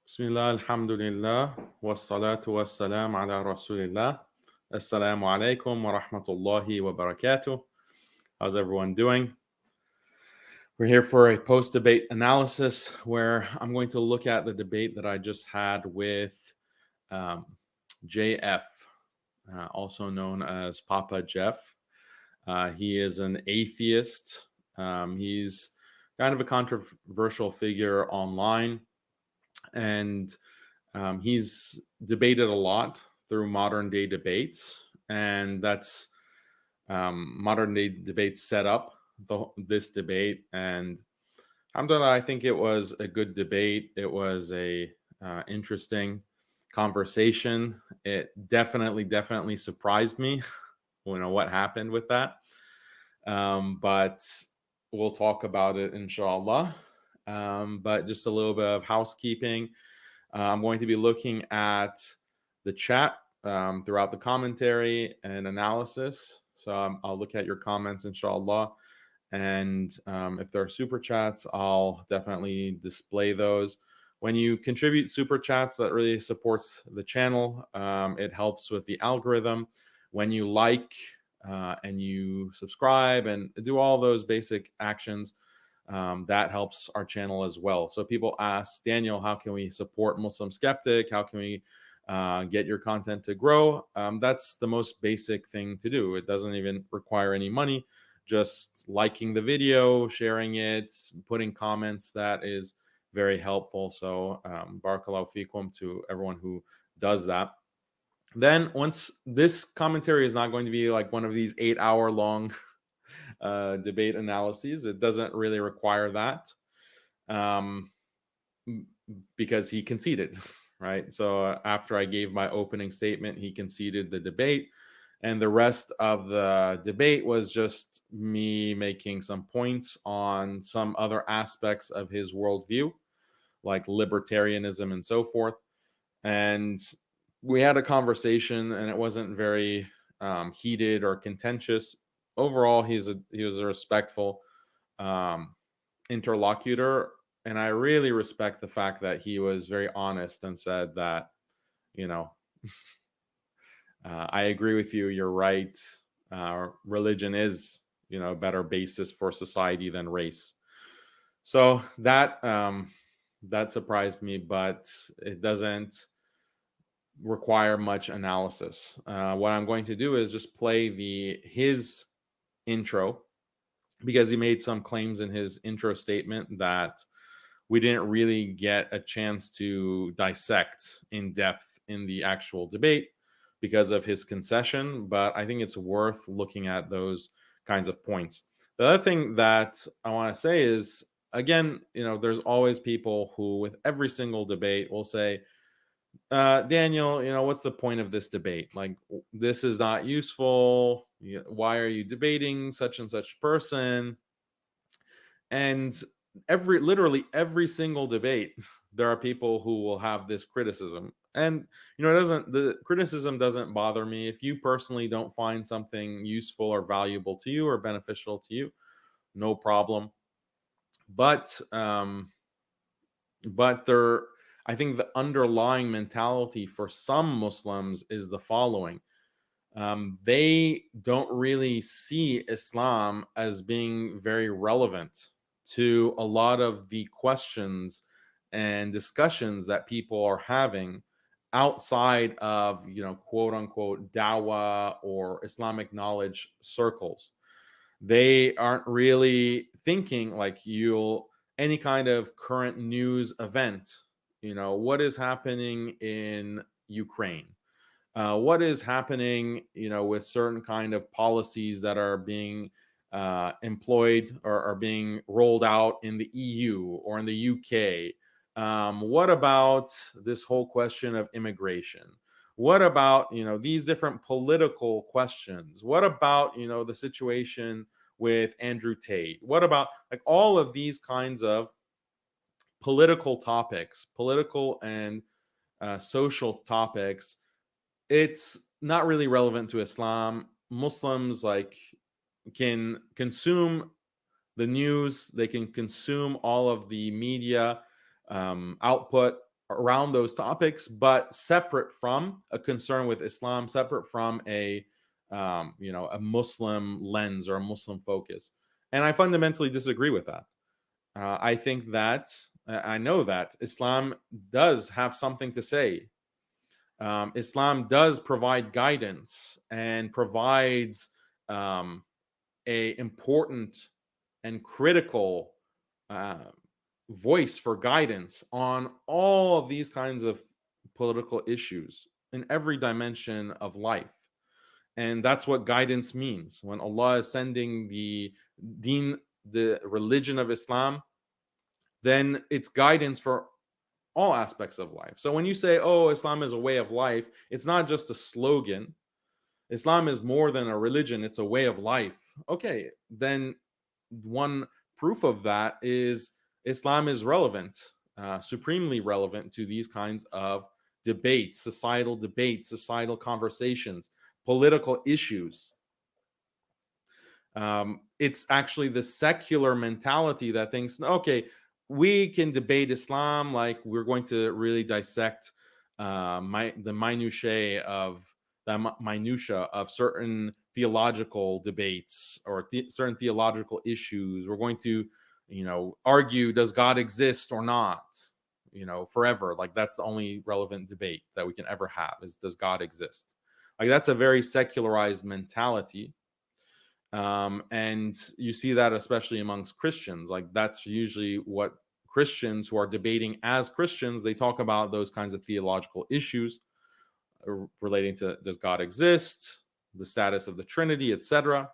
Bismillah, alhamdulillah, wassalatu wassalam ala rasulillah. Assalamu alaikum wa rahmatullahi wa barakatuh. How's everyone doing? We're here for a post-debate analysis where I'm going to look at the debate that I just had with um, JF, also known as Papa Jeff. He is an atheist. He's kind of a controversial figure online, and he's debated a lot through modern day debates, and that's modern day debates set up this debate. And alhamdulillah, I think it was a good debate. It was a interesting conversation. It definitely surprised me, what happened with that. But we'll talk about it, inshallah. But just a little bit of housekeeping. I'm going to be looking at the chat throughout the commentary and analysis. So I'll look at your comments, inshallah. And if there are super chats, I'll definitely display those. When you contribute super chats, that really supports the channel. It helps with the algorithm. When you like and you subscribe and do all those basic actions, that helps our channel as well. So people ask, Daniel, how can we support Muslim Skeptic? How can we get your content to grow? That's the most basic thing to do. It doesn't even require any money. Just liking the video, sharing it, putting comments, that is very helpful. So barakallahu fikum to everyone who does that. Then once this commentary is not going to be like one of these 8-hour long debate analyses. It doesn't really require that because he conceded, right? So after I gave my opening statement, he conceded the debate. And the rest of the debate was just me making some points on some other aspects of his worldview, like libertarianism and so forth. And we had a conversation, and it wasn't very heated or contentious. Overall, he was a respectful interlocutor, and I really respect the fact that he was very honest and said that, I agree with you. You're right. Religion is, a better basis for society than race. So that surprised me, but it doesn't require much analysis. What I'm going to do is just play his intro, because he made some claims in his intro statement that we didn't really get a chance to dissect in depth in the actual debate because of his concession. But I think it's worth looking at those kinds of points. The other thing that I want to say is, again, there's always people who, with every single debate, will say, Daniel, what's the point of this debate? Like, this is not useful. Why are you debating such and such person? And literally every single debate, there are people who will have this criticism. And the criticism doesn't bother me. If you personally don't find something useful or valuable to you or beneficial to you, no problem. But I think the underlying mentality for some Muslims is the following. They don't really see Islam as being very relevant to a lot of the questions and discussions that people are having outside of, quote unquote, dawah or Islamic knowledge circles. They aren't really thinking like any kind of current news event, what is happening in Ukraine, what is happening, with certain kind of policies that are being employed or are being rolled out in the EU or in the UK. What about this whole question of immigration? What about, these different political questions? What about, the situation with Andrew Tate? What about like all of these kinds of political topics, political and social topics? It's not really relevant to Islam. Muslims can consume the news, they can consume all of the media output, around those topics, but separate from a concern with Islam, separate from a a Muslim lens or a Muslim focus. And I fundamentally disagree with that. I think that I know that Islam does have something to say. Islam does provide guidance and provides a important and critical uh, voice for guidance on all of these kinds of political issues in every dimension of life. And that's what guidance means. When Allah is sending the deen, the religion of Islam, then it's guidance for all aspects of life. So when you say, oh, Islam is a way of life, it's not just a slogan. Islam is more than a religion, it's a way of life. Okay, then one proof of that is Islam is relevant, supremely relevant to these kinds of debates, societal conversations, political issues. It's actually the secular mentality that thinks, okay, we can debate Islam like we're going to really dissect the minutia of certain theological debates or certain theological issues. We're going to, argue, does God exist or not? Forever. Like that's the only relevant debate that we can ever have is, does God exist? Like that's a very secularized mentality. And you see that especially amongst Christians. Like that's usually what Christians who are debating as Christians, they talk about those kinds of theological issues relating to, does God exist, the status of the Trinity, etc.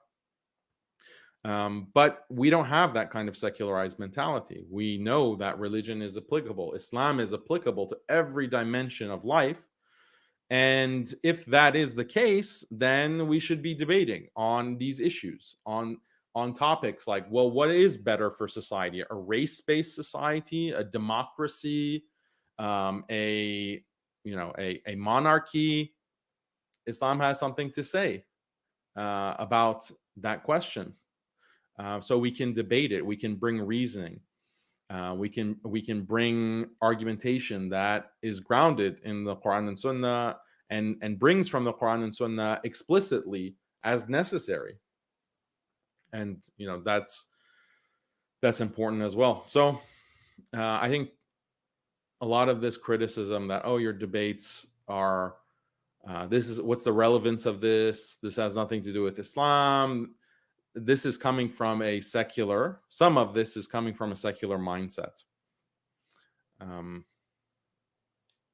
But we don't have that kind of secularized mentality. We know that religion is applicable. Islam is applicable to every dimension of life. And if that is the case, then we should be debating on these issues, on topics like, well, what is better for society? A race-based society, a democracy, a monarchy? Islam has something to say about that question. So we can debate it. We can bring reasoning. We can bring argumentation that is grounded in the Quran and Sunnah and brings from the Quran and Sunnah explicitly as necessary. And that's important as well. So I think a lot of this criticism that, oh, your debates are this is what's the relevance of this? This has nothing to do with Islam. This is coming from some of this is coming from a secular mindset.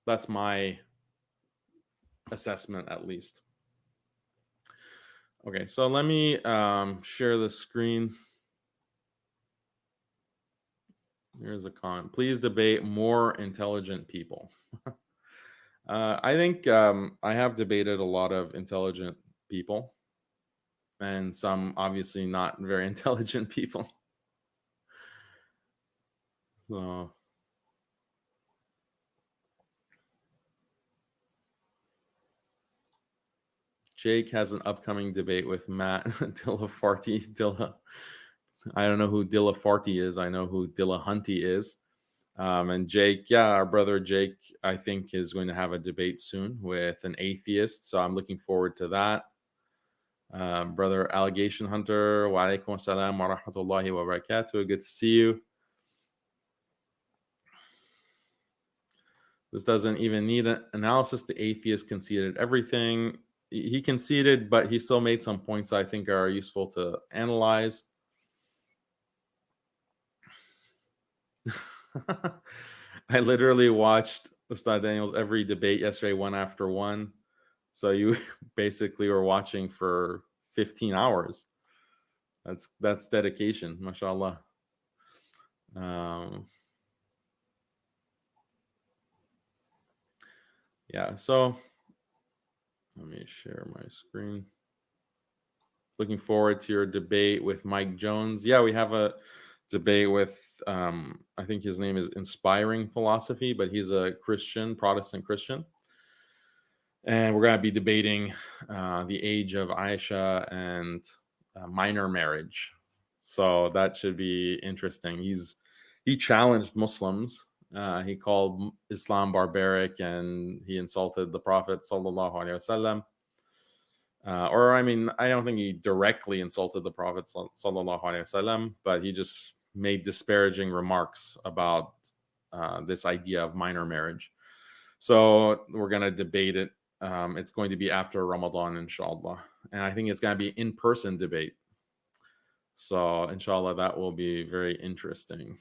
That's my assessment, at least. Okay, so let me share the screen. Here's a comment. Please debate more intelligent people. I think I have debated a lot of intelligent people and some obviously not very intelligent people. So Jake has an upcoming debate with Matt Dillafarty. I don't know who Dillafarty is. I know who Dillahunty is. And Jake, our brother Jake, I think is going to have a debate soon with an atheist. So I'm looking forward to that. Brother Allegation Hunter, wa alaikum assalam wa rahmatullahi wa barakatuh. Good to see you. This doesn't even need an analysis. The atheist conceded everything. He conceded, but he still made some points I think are useful to analyze. I literally watched Ustad Daniel's every debate yesterday, one after one. So you basically were watching for 15 hours. That's dedication, mashallah. Yeah, so let me share my screen. Looking forward to your debate with Mike Jones. Yeah, we have a debate with, I think his name is Inspiring Philosophy, but he's a Christian, Protestant Christian. And we're going to be debating the age of Aisha and minor marriage. So that should be interesting. He challenged Muslims He called Islam barbaric, and he insulted the Prophet sallallahu alaihi wasallam. Or I mean, I don't think he directly insulted the Prophet sallallahu alaihi wasallam, but he just made disparaging remarks about this idea of minor marriage. So we're gonna debate it. It's going to be after Ramadan, inshallah, and I think it's gonna be in-person debate. So inshallah, that will be very interesting.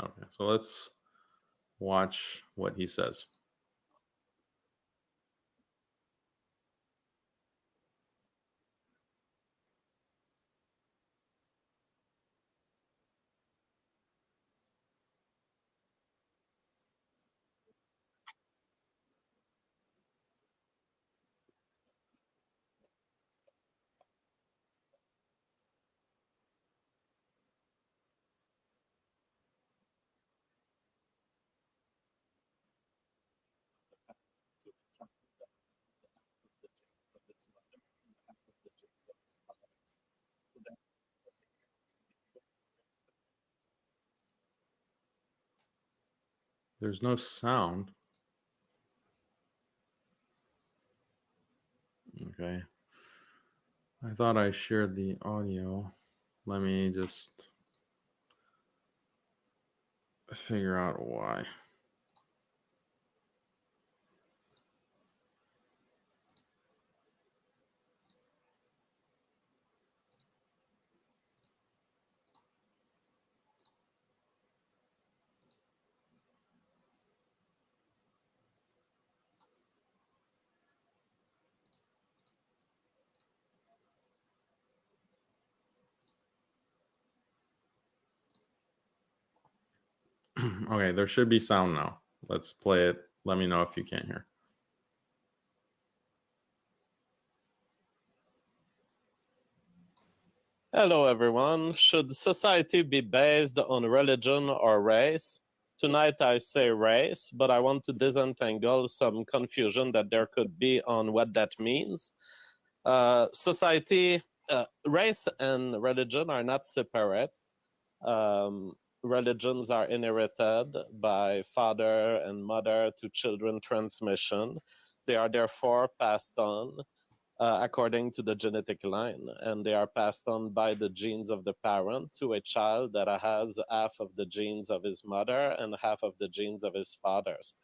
Okay, so let's watch what he says. There's no sound. Okay. I thought I shared the audio. Let me just figure out why. Okay, there should be sound now. Let's play it. Let me know if you can't hear. Hello, everyone. Should society be based on religion or race? Tonight I say race, but I want to disentangle some confusion that there could be on what that means. Race and religion are not separate. Religions are inherited by father and mother to children transmission. They are therefore passed on according to the genetic line, and they are passed on by the genes of the parent to a child that has half of the genes of his mother and half of the genes of his fathers.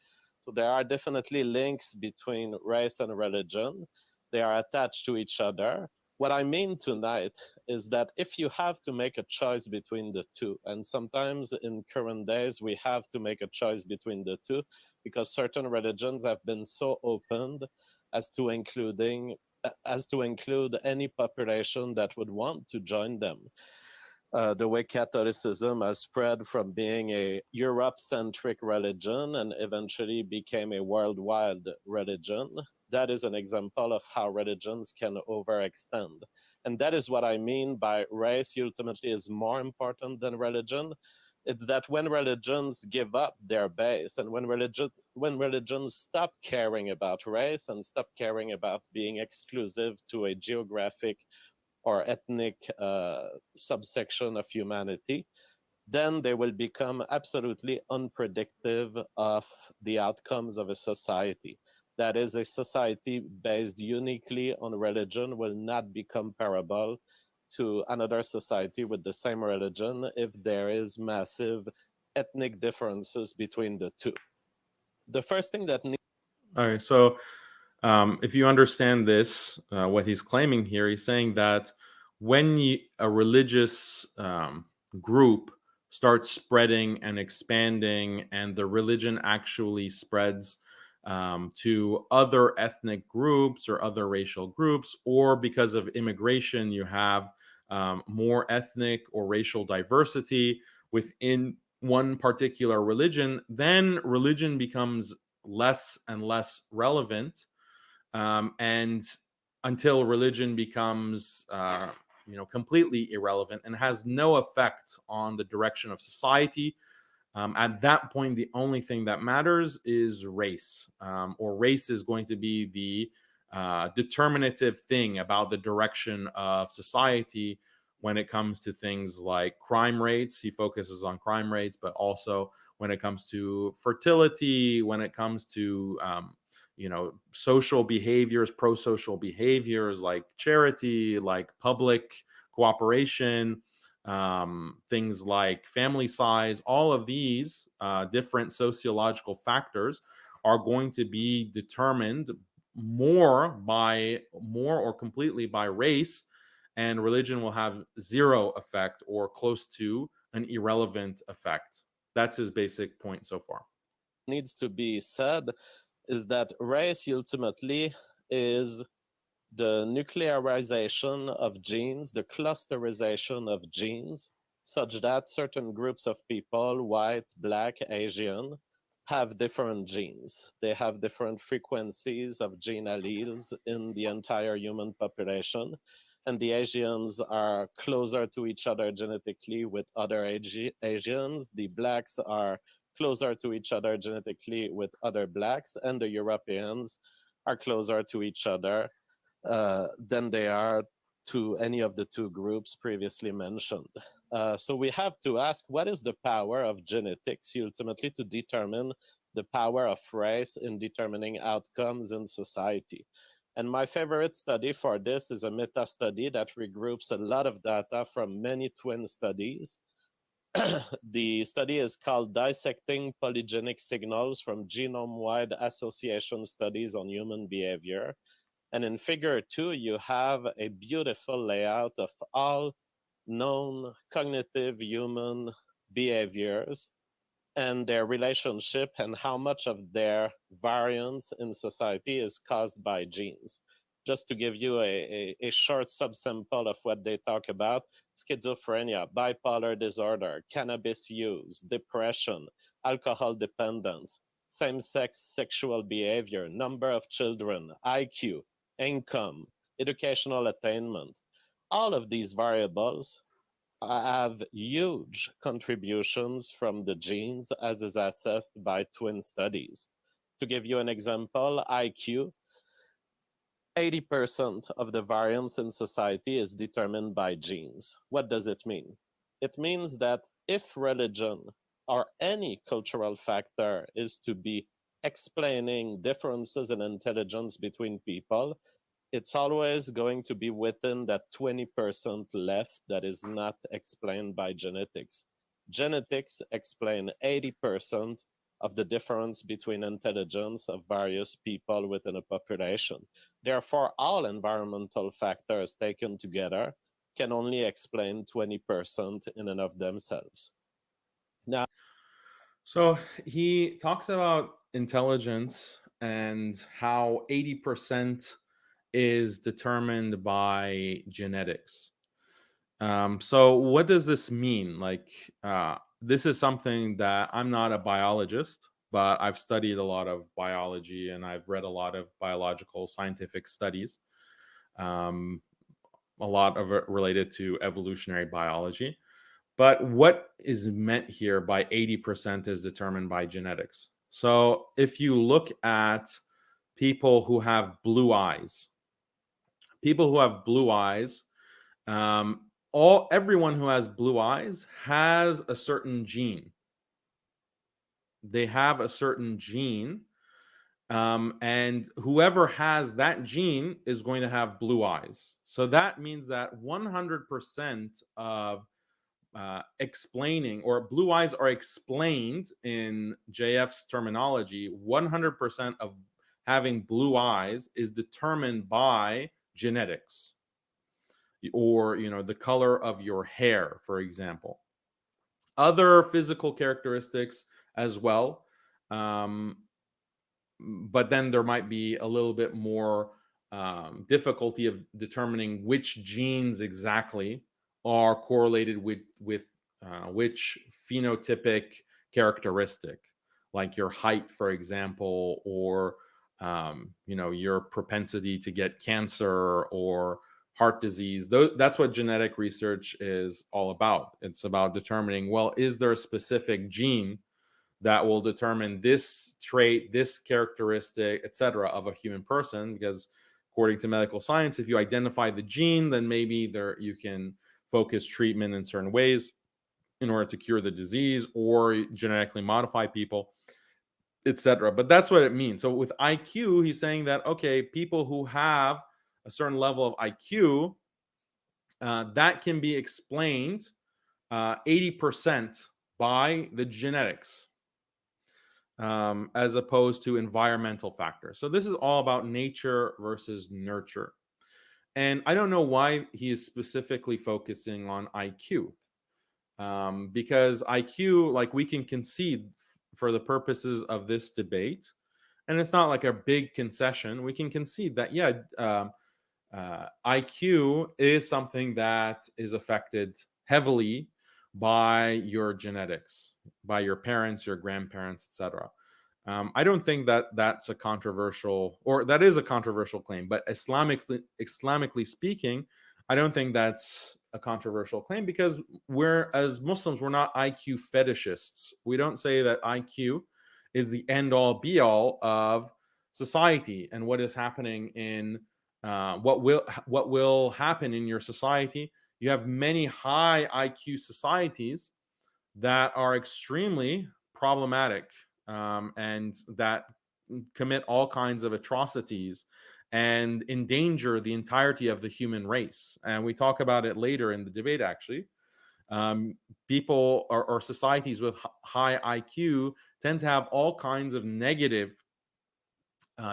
So there are definitely links between race and religion. They are attached to each other. What I mean tonight is that if you have to make a choice between the two, and sometimes in current days we have to make a choice between the two because certain religions have been so opened as to include any population that would want to join them. The way Catholicism has spread from being a Europe-centric religion and eventually became a worldwide religion, that is an example of how religions can overextend. And that is what I mean by race ultimately is more important than religion. It's that when religions give up their base and when religions stop caring about race and stop caring about being exclusive to a geographic or ethnic subsection of humanity, then they will become absolutely unpredictable of the outcomes of a society. That is, a society based uniquely on religion will not be comparable to another society with the same religion if there is massive ethnic differences between the two. The first thing that Okay, so if you understand this, what he's claiming here, he's saying that when a religious group starts spreading and expanding, and the religion actually spreads to other ethnic groups or other racial groups, or because of immigration, you have more ethnic or racial diversity within one particular religion, then religion becomes less and less relevant, and until religion becomes completely irrelevant and has no effect on the direction of society. At that point, the only thing that matters is race, or race is going to be the determinative thing about the direction of society when it comes to things like crime rates. He focuses on crime rates, but also when it comes to fertility, when it comes to social behaviors, pro-social behaviors like charity, like public cooperation, things like family size. All of these different sociological factors are going to be determined more or completely by race, and religion will have zero effect or close to an irrelevant effect. That's his basic point so far. Needs to be said is that race ultimately is the nuclearization of genes, the clusterization of genes, such that certain groups of people, white, black, Asian, have different genes. They have different frequencies of gene alleles in the entire human population. And the Asians are closer to each other genetically with other Asians. The blacks are closer to each other genetically with other blacks, and the Europeans are closer to each other than they are to any of the two groups previously mentioned. So we have to ask, what is the power of genetics ultimately to determine the power of race in determining outcomes in society? And my favorite study for this is a meta-study that regroups a lot of data from many twin studies. The study is called Dissecting Polygenic Signals from Genome-Wide Association Studies on Human Behavior. And in figure 2, you have a beautiful layout of all known cognitive human behaviors and their relationship and how much of their variance in society is caused by genes. Just to give you a short subsample of what they talk about: schizophrenia, bipolar disorder, cannabis use, depression, alcohol dependence, same-sex sexual behavior, number of children, IQ, income, educational attainment. All of these variables have huge contributions from the genes, as is assessed by twin studies. To give you an example, IQ, 80% of the variance in society is determined by genes. What does it mean? It means that if religion or any cultural factor is to be explaining differences in intelligence between people, it's always going to be within that 20% left that is not explained by genetics. Genetics explain 80% of the difference between intelligence of various people within a population. Therefore, all environmental factors taken together can only explain 20% in and of themselves. Now, so he talks about intelligence and how 80% is determined by genetics. So what does this mean? This is something that I'm not a biologist, but I've studied a lot of biology and I've read a lot of biological scientific studies, um, a lot of it related to evolutionary biology. But what is meant here by 80% is determined by genetics. So if you look at people who have blue eyes, um, everyone who has blue eyes has a certain gene. They have a certain gene, and whoever has that gene is going to have blue eyes. So that means that 100% of explaining, or blue eyes are explained in JF's terminology, 100% of having blue eyes is determined by genetics, or the color of your hair, for example. Other physical characteristics as well, but then there might be a little bit more difficulty of determining which genes exactly are correlated with which phenotypic characteristic, like your height, for example, or your propensity to get cancer or heart disease. That's what genetic research is all about. It's about determining, well, is there a specific gene that will determine this trait, this characteristic, etc., of a human person? Because according to medical science, if you identify the gene, then maybe you can focus treatment in certain ways in order to cure the disease or genetically modify people, etc. But that's what it means. So with IQ, he's saying that, okay, people who have a certain level of IQ, that can be explained 80% by the genetics, as opposed to environmental factors. So this is all about nature versus nurture. And I don't know why he is specifically focusing on IQ, because IQ, like, we can concede for the purposes of this debate, and it's not like a big concession. We can concede that, yeah, IQ is something that is affected heavily by your genetics, by your parents, your grandparents, etc. I don't think that that's a controversial, or that is a controversial claim, but Islamically speaking, I don't think that's a controversial claim, because as Muslims, we're not IQ fetishists. We don't say that IQ is the end all be all of society and what is happening in what will happen in your society. You have many high IQ societies that are extremely problematic, and that commit all kinds of atrocities and endanger the entirety of the human race. And we talk about it later in the debate, actually. People or societies with high IQ tend to have all kinds of negative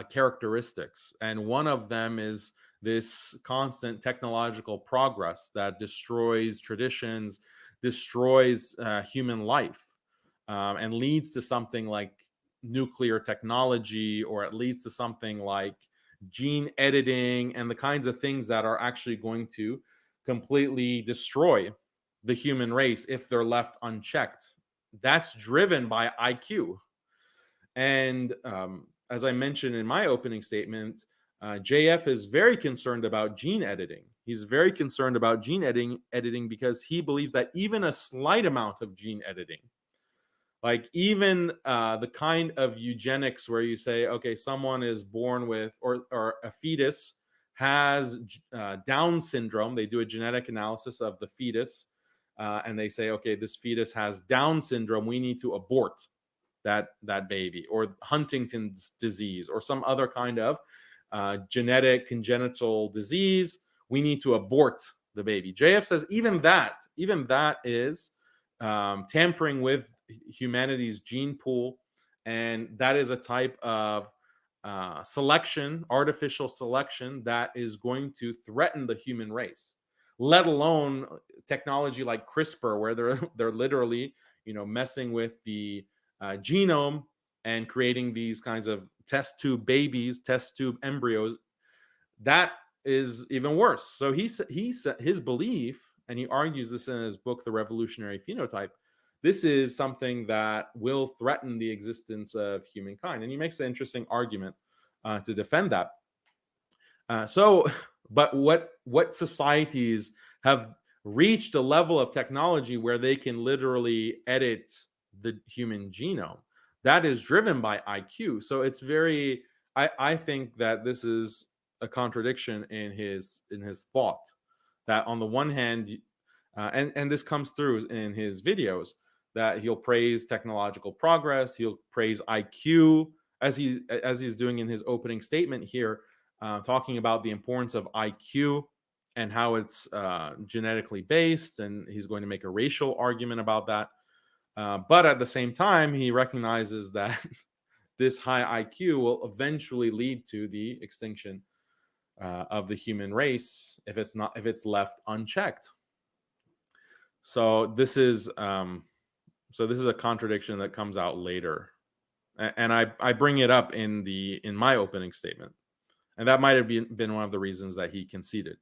characteristics. And one of them is this constant technological progress that destroys traditions, destroys human life, and leads to something like nuclear technology, or it leads to something like gene editing and the kinds of things that are actually going to completely destroy the human race if they're left unchecked. That's driven by IQ. And as I mentioned in my opening statement, JF is very concerned about gene editing. He's very concerned about gene editing because he believes that even a slight amount of gene editing, like even the kind of eugenics where you say, okay, someone is born with, or a fetus has Down syndrome. They do a genetic analysis of the fetus, and they say, okay, this fetus has Down syndrome. We need to abort that baby, or Huntington's disease, or some other kind of genetic congenital disease. We need to abort the baby. JF says even that is tampering with humanity's gene pool, and that is a type of selection, artificial selection, that is going to threaten the human race. Let alone technology like CRISPR, where they're literally messing with the genome and creating these kinds of test tube babies, test tube embryos. That is even worse. So his belief, and he argues this in his book, The Revolutionary Phenotype, this is something that will threaten the existence of humankind. And he makes an interesting argument to defend that. But what societies have reached a level of technology where they can literally edit the human genome? That is driven by IQ. So it's very, I think that this is a contradiction in his thought, that on the one hand, and this comes through in his videos, that he'll praise technological progress, he'll praise IQ, as he's doing in his opening statement here, talking about the importance of IQ and how it's genetically based, and he's going to make a racial argument about that. But at the same time, he recognizes that this high IQ will eventually lead to the extinction of the human race if it's left unchecked. So this is a contradiction that comes out later And I bring it up in my opening statement, and that might have been one of the reasons that he conceded.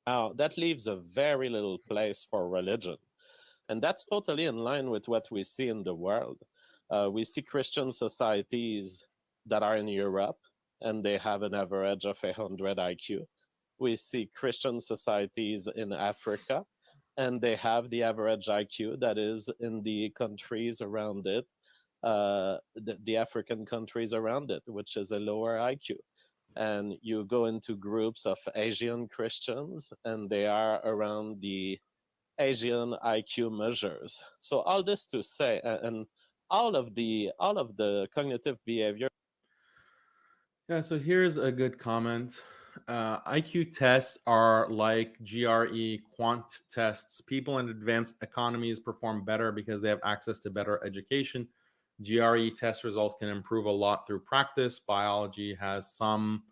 Now, that leaves a very little place for religion. And that's totally in line with what we see in the world. We see Christian societies that are in Europe, and they have an average of 100 IQ. We see Christian societies in Africa, and they have the average IQ that is in the countries around it, the African countries around it, which is a lower IQ. And you go into groups of Asian Christians, and they are around the Asian IQ measures. So all this to say, and all of the cognitive behavior. Yeah, so here's a good comment. IQ tests are like GRE quant tests. People in advanced economies perform better because they have access to better education. GRE test results can improve a lot through practice. Biology has some,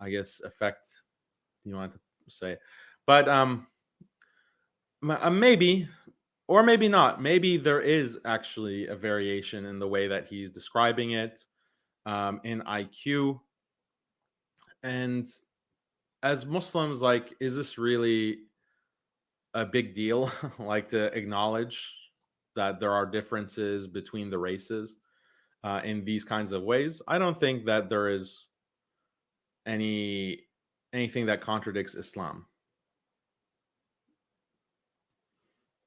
I guess, effect, you want to say. But maybe, or maybe not. Maybe there is actually a variation in the way that he's describing it in IQ. And as Muslims, like, is this really a big deal? Like, to acknowledge that there are differences between the races in these kinds of ways? I don't think that there is anything that contradicts Islam.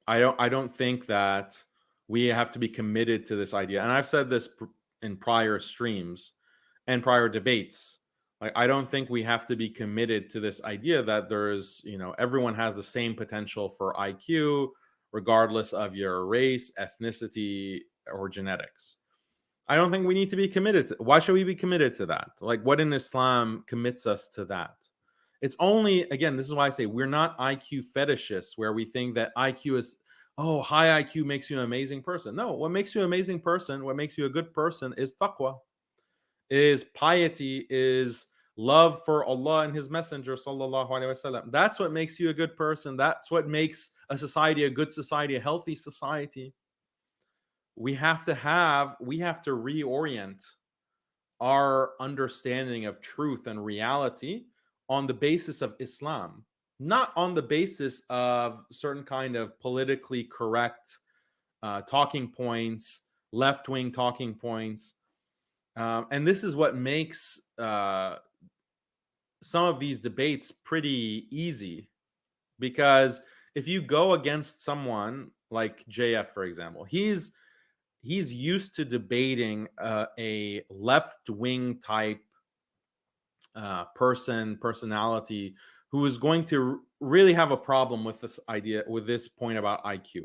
I don't think that we have to be committed to this idea. And I've said this in prior streams and prior debates. Like, I don't think we have to be committed to this idea that there's, everyone has the same potential for IQ, regardless of your race, ethnicity, or genetics. I don't think we need to be committed to. Why should we be committed to that? Like, what in Islam commits us to that? It's only, again, this is why I say we're not IQ fetishists, where we think that IQ is, oh, high IQ makes you an amazing person. No, what makes you an amazing person, what makes you a good person is taqwa, is piety, is love for Allah and His Messenger, sallallahu alaihi wasallam. That's what makes you a good person. That's what makes a society a good society, a healthy society. We have to reorient our understanding of truth and reality on the basis of Islam, not on the basis of certain kind of politically correct talking points, left-wing talking points. And this is what makes some of these debates pretty easy, because if you go against someone like JF, for example, he's used to debating a left-wing type personality who is going to really have a problem with this idea, with this point about IQ,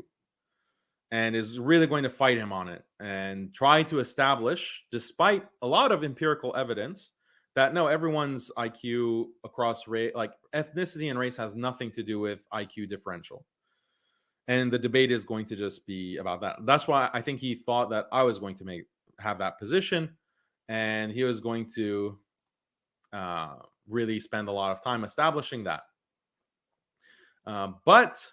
and is really going to fight him on it and try to establish, despite a lot of empirical evidence, that no, everyone's IQ across race, like ethnicity and race, has nothing to do with IQ differential. And the debate is going to just be about that. That's why I think he thought that I was going to have that position, and he was going to really spend a lot of time establishing that. But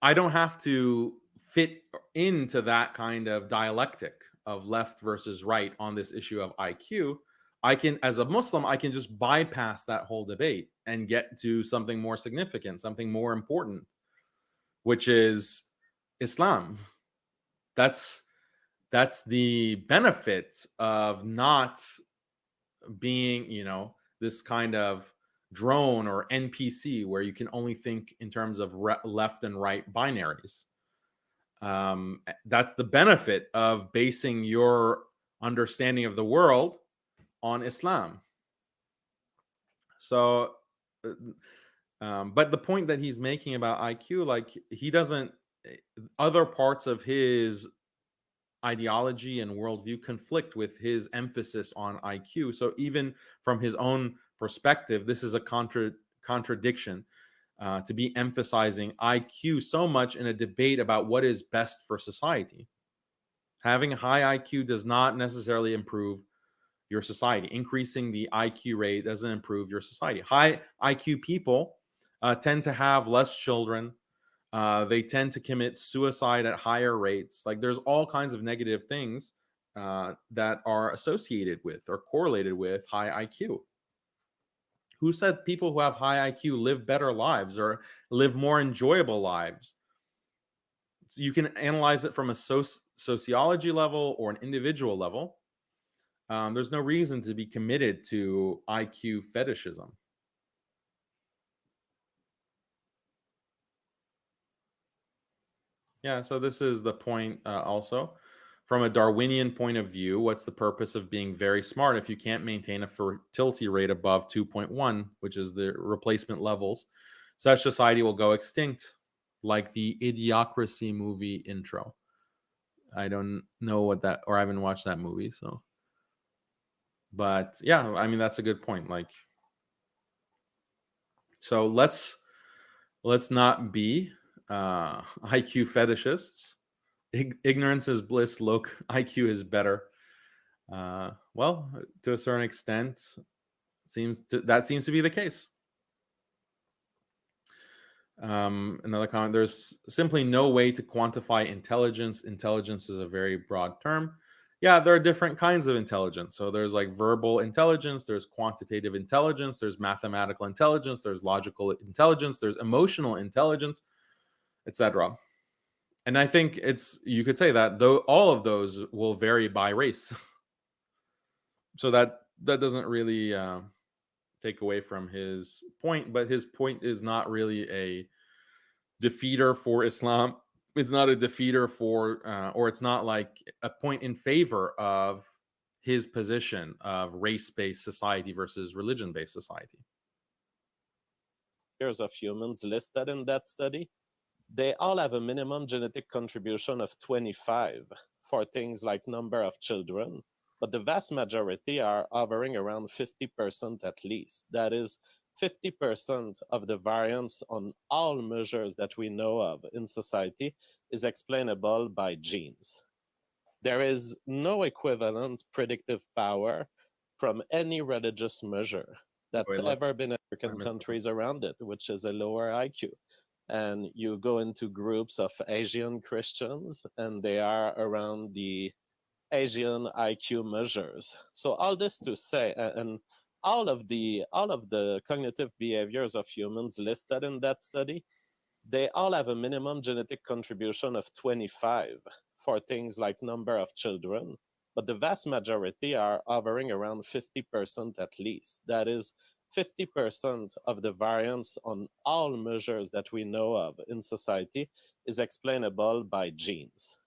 I don't have to fit into that kind of dialectic of left versus right on this issue of IQ. I can, as a Muslim, I can just bypass that whole debate and get to something more significant, something more important, which is Islam. That's the benefit of not being, this kind of drone or NPC where you can only think in terms of left and right binaries. That's the benefit of basing your understanding of the world on Islam. So, but the point that he's making about IQ, like, he doesn't, other parts of his ideology and worldview conflict with his emphasis on IQ. So even from his own perspective, this is a contradiction to be emphasizing IQ so much in a debate about what is best for society. Having a high IQ does not necessarily improve your society. Increasing the IQ rate doesn't improve your society. High IQ people tend to have less children, They tend to commit suicide at higher rates. Like there's all kinds of negative things that are associated with or correlated with high IQ. Who said people who have high IQ live better lives or live more enjoyable lives? So you can analyze it from a sociology level or an individual level. There's no reason to be committed to IQ fetishism. Yeah, so this is the point also. From a Darwinian point of view, what's the purpose of being very smart if you can't maintain a fertility rate above 2.1, which is the replacement levels? Such society will go extinct, like the Idiocracy movie intro. I don't know what that, or I haven't watched that movie, so. But yeah, I mean, that's a good point. Like, so let's not be IQ fetishists. Ignorance is bliss. Low IQ is better. Well, to a certain extent, that seems to be the case. Another comment: there's simply no way to quantify intelligence. Intelligence is a very broad term. Yeah, there are different kinds of intelligence. So there's like verbal intelligence, there's quantitative intelligence, there's mathematical intelligence, there's logical intelligence, there's emotional intelligence, etc. And I think you could say that though all of those will vary by race. So that doesn't really take away from his point, but his point is not really a defeater for Islam. It's not a defeater for, or it's not like a point in favor of his position of race-based society versus religion-based society. Of humans listed in that study, they all have a minimum genetic contribution of 25 for things like number of children, but the vast majority are hovering around 50% at least. That is 50% of the variance on all measures that we know of in society is explainable by genes. There is no equivalent predictive power from any religious measure that's ever been in African countries around it, which is a lower IQ. And you go into groups of Asian Christians, and they are around the Asian IQ measures. So all this to say, and all of the cognitive behaviors of humans listed in that study, they all have a minimum genetic contribution of 25 for things like number of children, but the vast majority are hovering around 50% at least. That is 50% of the variance on all measures that we know of in society is explainable by genes.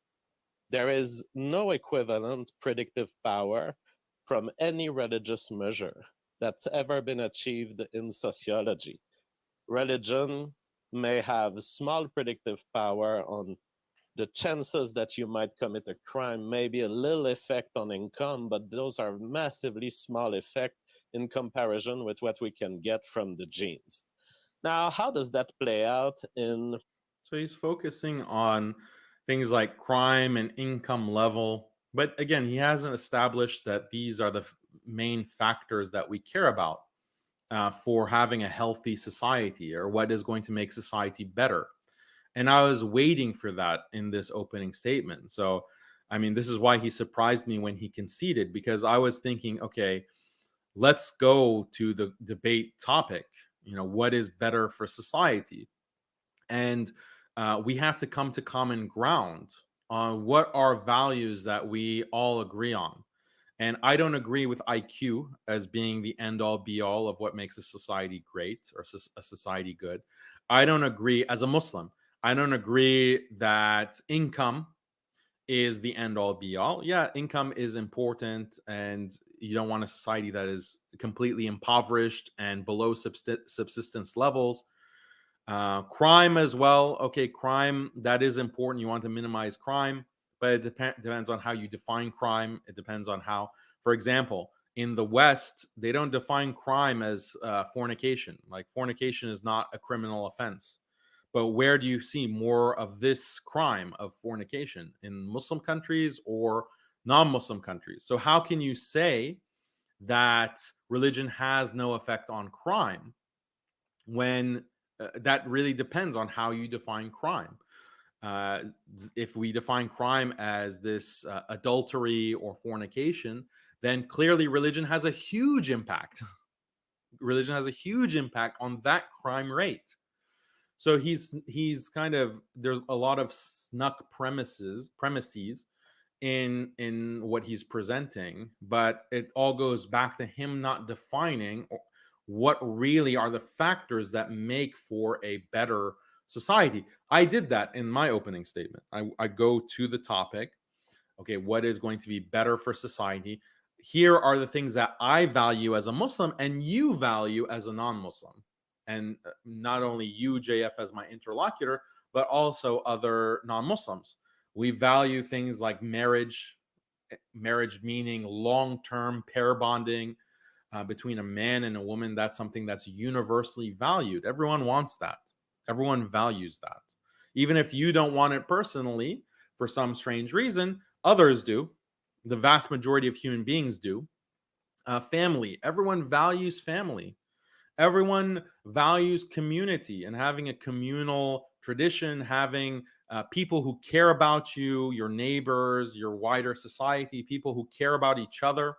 There is no equivalent predictive power from any religious measure that's ever been achieved in sociology. Religion may have small predictive power on the chances that you might commit a crime, maybe a little effect on income, but those are massively small effect in comparison with what we can get from the genes. Now, how does that play out in... So he's focusing on things like crime and income level. But again, he hasn't established that these are the main factors that we care about for having a healthy society, or what is going to make society better. And I was waiting for that in this opening statement. So, I mean, this is why he surprised me when he conceded, because I was thinking, okay, let's go to the debate topic. What is better for society? And we have to come to common ground on what are values that we all agree on. And I don't agree with IQ as being the end all be all of what makes a society great or a society good. I don't agree, as a Muslim, I don't agree that income is the end all be all. Yeah, income is important, and you don't want a society that is completely impoverished and below subsistence levels. Crime as well. Okay, crime, that is important. You want to minimize crime, but it depends on how you define crime. It depends on how, for example, in the West, they don't define crime as fornication. Like, fornication is not a criminal offense. But where do you see more of this crime of fornication? In Muslim countries or non-Muslim countries? So how can you say that religion has no effect on crime when that really depends on how you define crime. If we define crime as this adultery or fornication, then clearly religion has a huge impact. Religion has a huge impact on that crime rate. So he's kind of, there's a lot of snuck premises in what he's presenting, but it all goes back to him not defining what really are the factors that make for a better society. I did that in my opening statement. I go to the topic. Okay, what is going to be better for society? Here are the things that I value as a Muslim and you value as a non-Muslim. And not only you, JF, as my interlocutor, but also other non-Muslims. We value things like marriage meaning long-term pair bonding between a man and a woman. That's something that's universally valued. Everyone wants that. Everyone values that. Even if you don't want it personally, for some strange reason, others do. The vast majority of human beings do. Family. Everyone values family. Everyone values community and having a communal tradition, having people who care about you, your neighbors, your wider society, people who care about each other,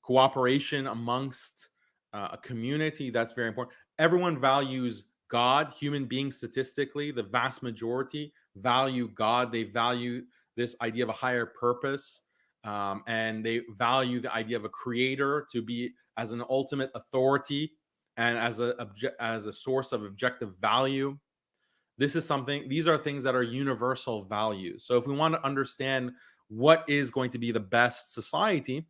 cooperation amongst a community. That's very important. Everyone values God. Human beings, statistically, the vast majority value God. They value this idea of a higher purpose. And they value the idea of a creator to be as an ultimate authority and as a source of objective value. These are things that are universal values. So if we want to understand what is going to be the best society,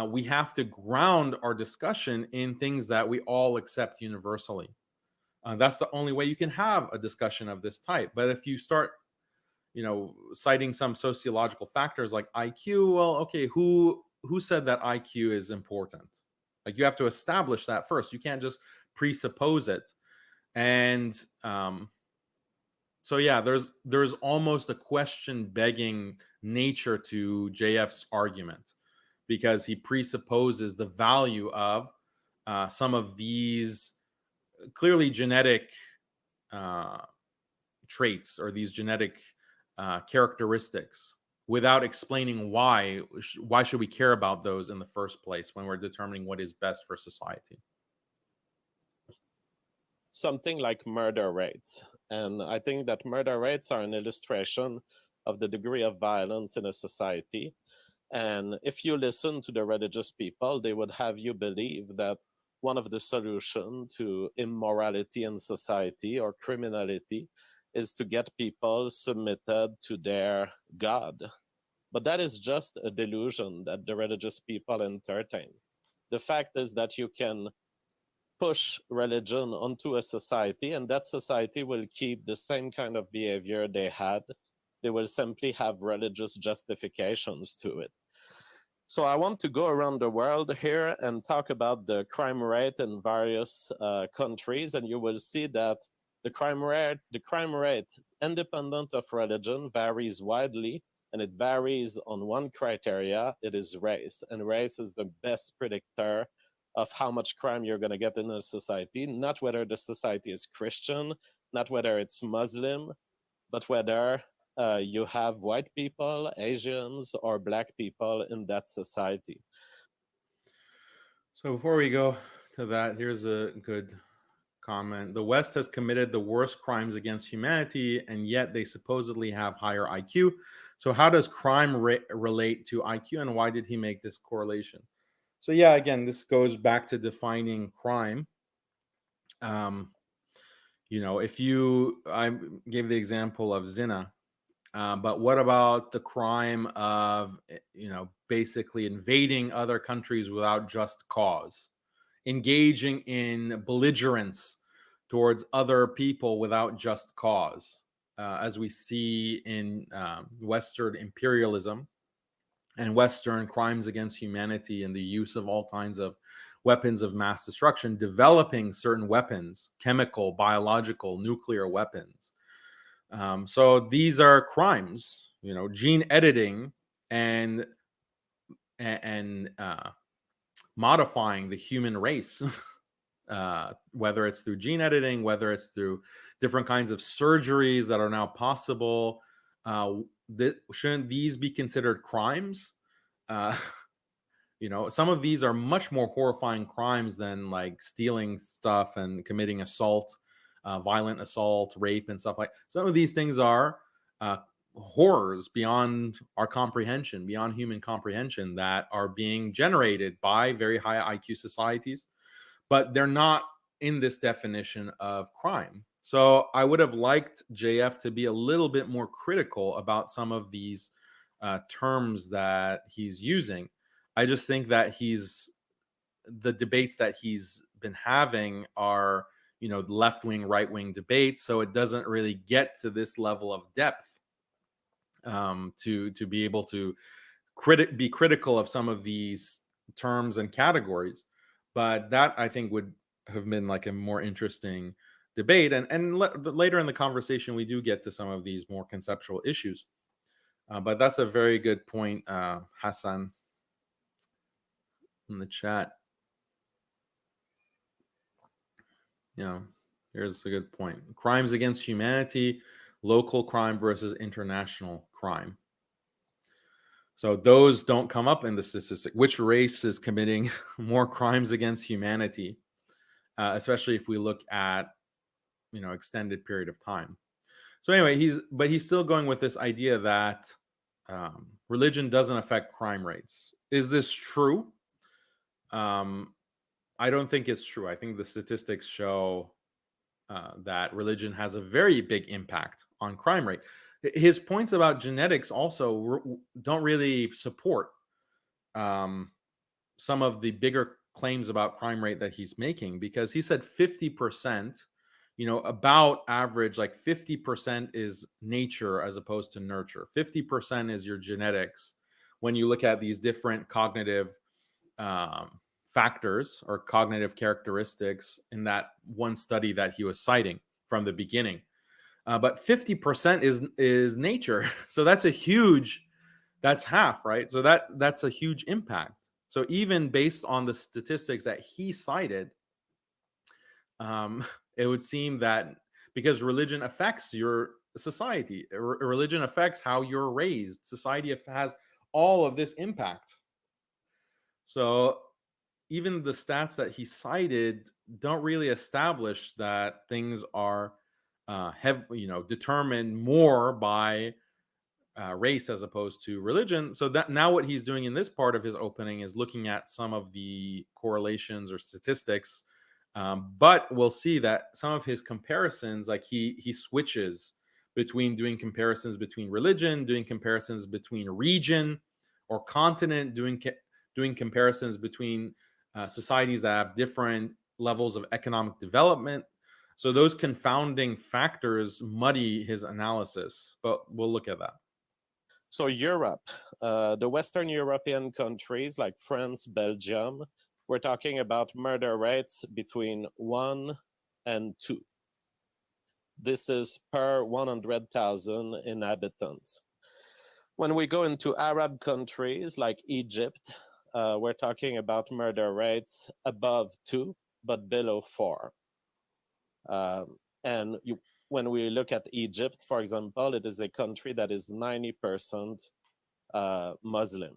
we have to ground our discussion in things that we all accept universally. That's the only way you can have a discussion of this type. But if you start citing some sociological factors like IQ, well, okay, who said that IQ is important? Like, you have to establish that first. You can't just presuppose it. And so yeah, there's almost a question begging nature to JF's argument, because he presupposes the value of some of these clearly genetic traits, or these genetic characteristics, without explaining why should we care about those in the first place when we're determining what is best for society. Something like murder rates. And I think that murder rates are an illustration of the degree of violence in a society. And if you listen to the religious people, they would have you believe that one of the solutions to immorality in society or criminality is to get people submitted to their God. But that is just a delusion that the religious people entertain. The fact is that you can push religion onto a society, and that society will keep the same kind of behavior they had. They will simply have religious justifications to it. So I want to go around the world here and talk about the crime rate in various countries, and you will see that the crime rate, independent of religion, varies widely, and it varies on one criteria. It is race, and race is the best predictor of how much crime you're going to get in a society, not whether the society is Christian, not whether it's Muslim, but whether you have white people, Asians, or Black people in that society. So before we go to that, here's a good comment. The West has committed the worst crimes against humanity, and yet they supposedly have higher IQ. So how does crime relate to IQ, and why did he make this correlation? So yeah, again, this goes back to defining crime. If I gave the example of zina, but what about the crime of, basically invading other countries without just cause, engaging in belligerence towards other people without just cause, as we see in Western imperialism and Western crimes against humanity and the use of all kinds of weapons of mass destruction, developing certain weapons, chemical, biological, nuclear weapons. So these are crimes, gene editing and modifying the human race whether it's through gene editing, whether it's through different kinds of surgeries that are now possible. Shouldn't these be considered crimes? Some of these are much more horrifying crimes than like stealing stuff and committing assault, violent assault, rape, and stuff like. Some of these things are horrors beyond our comprehension, beyond human comprehension, that are being generated by very high IQ societies, but they're not in this definition of crime. So I would have liked JF to be a little bit more critical about some of these terms that he's using. I just think that the debates that he's been having are, left-wing, right-wing debates. So it doesn't really get to this level of depth to be able to be critical of some of these terms and categories. But that, I think, would have been like a more interesting debate. And later in the conversation, we do get to some of these more conceptual issues. But that's a very good point, Hassan, in the chat. Yeah, here's a good point. Crimes against humanity, local crime versus international crime. So those don't come up in the statistic. Which race is committing more crimes against humanity, especially if we look at, extended period of time. So anyway, he's still going with this idea that religion doesn't affect crime rates. Is this true? I don't think it's true. I think the statistics show that religion has a very big impact on crime rate. His points about genetics also don't really support some of the bigger claims about crime rate that he's making, because he said 50%, about average, like 50% is nature as opposed to nurture. 50% is your genetics when you look at these different cognitive factors or cognitive characteristics in that one study that he was citing from the beginning. But 50% is nature. So that's half, right? So that's a huge impact. So even based on the statistics that he cited, it would seem that because religion affects your society, religion affects how you're raised, society has all of this impact. So even the stats that he cited don't really establish that things are determined more by race as opposed to religion. So that now what he's doing in this part of his opening is looking at some of the correlations or statistics, but we'll see that some of his comparisons, like he switches between doing comparisons between religion, doing comparisons between region or continent, doing comparisons between societies that have different levels of economic development. So those confounding factors muddy his analysis, but we'll look at that. So Europe, the Western European countries like France, Belgium, we're talking about murder rates between 1 and 2. This is per 100,000 inhabitants. When we go into Arab countries like Egypt, we're talking about murder rates above 2, but below 4. When we look at Egypt, for example, it is a country that is 90% Muslim.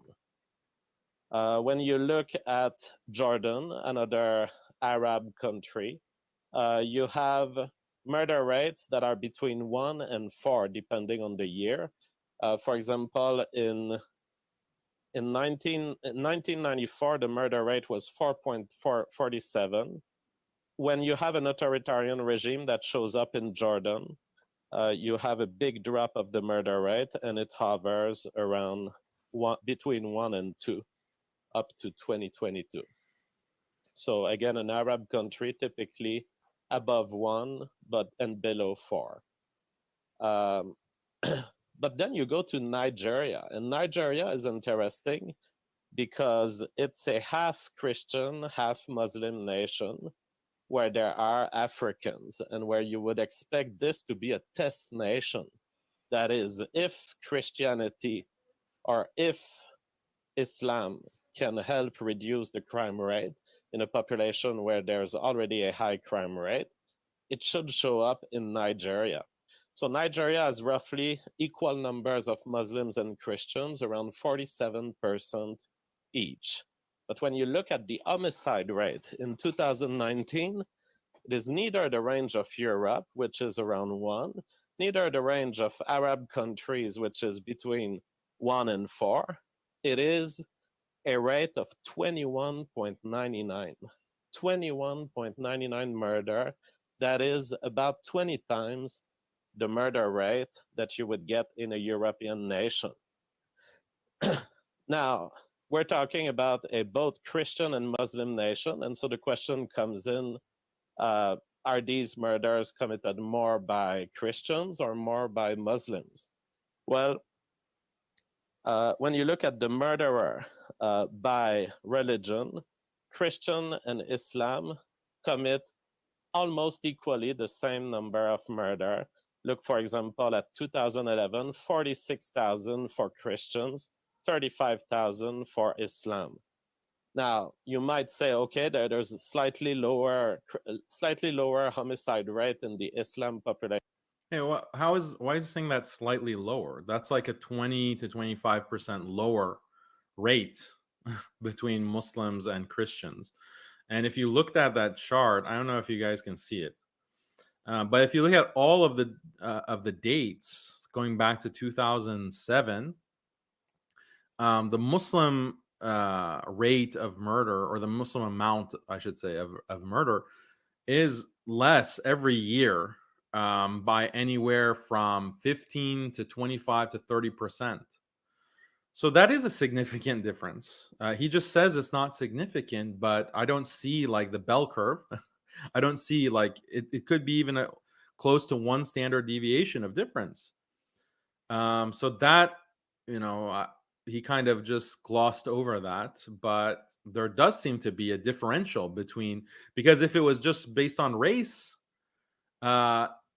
When you look at Jordan, another Arab country, you have murder rates that are between 1 and 4, depending on the year. For example, in 1994, the murder rate was 4.47. When you have an authoritarian regime that shows up in Jordan, you have a big drop of the murder rate, and it hovers around between 1 and 2 up to 2022. So again, an Arab country typically above 1 and below 4. But then you go to Nigeria, and Nigeria is interesting because it's a half Christian, half Muslim nation where there are Africans and where you would expect this to be a test nation. That is, if Christianity or if Islam can help reduce the crime rate, in a population where there's already a high crime rate, it should show up in Nigeria. So Nigeria has roughly equal numbers of Muslims and Christians, around 47% each. But when you look at the homicide rate in 2019, it is neither the range of Europe, which is around 1, neither the range of Arab countries, which is between 1 and 4. It is a rate of 21.99. 21.99 murder. That is about 20 times the murder rate that you would get in a European nation. Now, we're talking about a both Christian and Muslim nation, and so the question comes in, are these murders committed more by Christians or more by Muslims? Well, when you look at the murderer by religion, Christian and Islam commit almost equally the same number of murder. Look, for example, at 2011, 46,000 for Christians, 35,000 for Islam. Now, you might say, okay, there's a slightly lower homicide rate in the Islam population. Hey, why is it saying that's slightly lower? That's like a 20 to 25% lower rate between Muslims and Christians. And if you looked at that chart, I don't know if you guys can see it, but if you look at all of the dates going back to 2007, the Muslim rate of murder, or the Muslim amount, I should say, of murder is less every year by anywhere from 15 to 25 to 30%. So that is a significant difference. He just says it's not significant, but I don't see like the bell curve. I don't see like it could be even close to one standard deviation of difference. So that, he kind of just glossed over that, but there does seem to be a differential between, because if it was just based on race,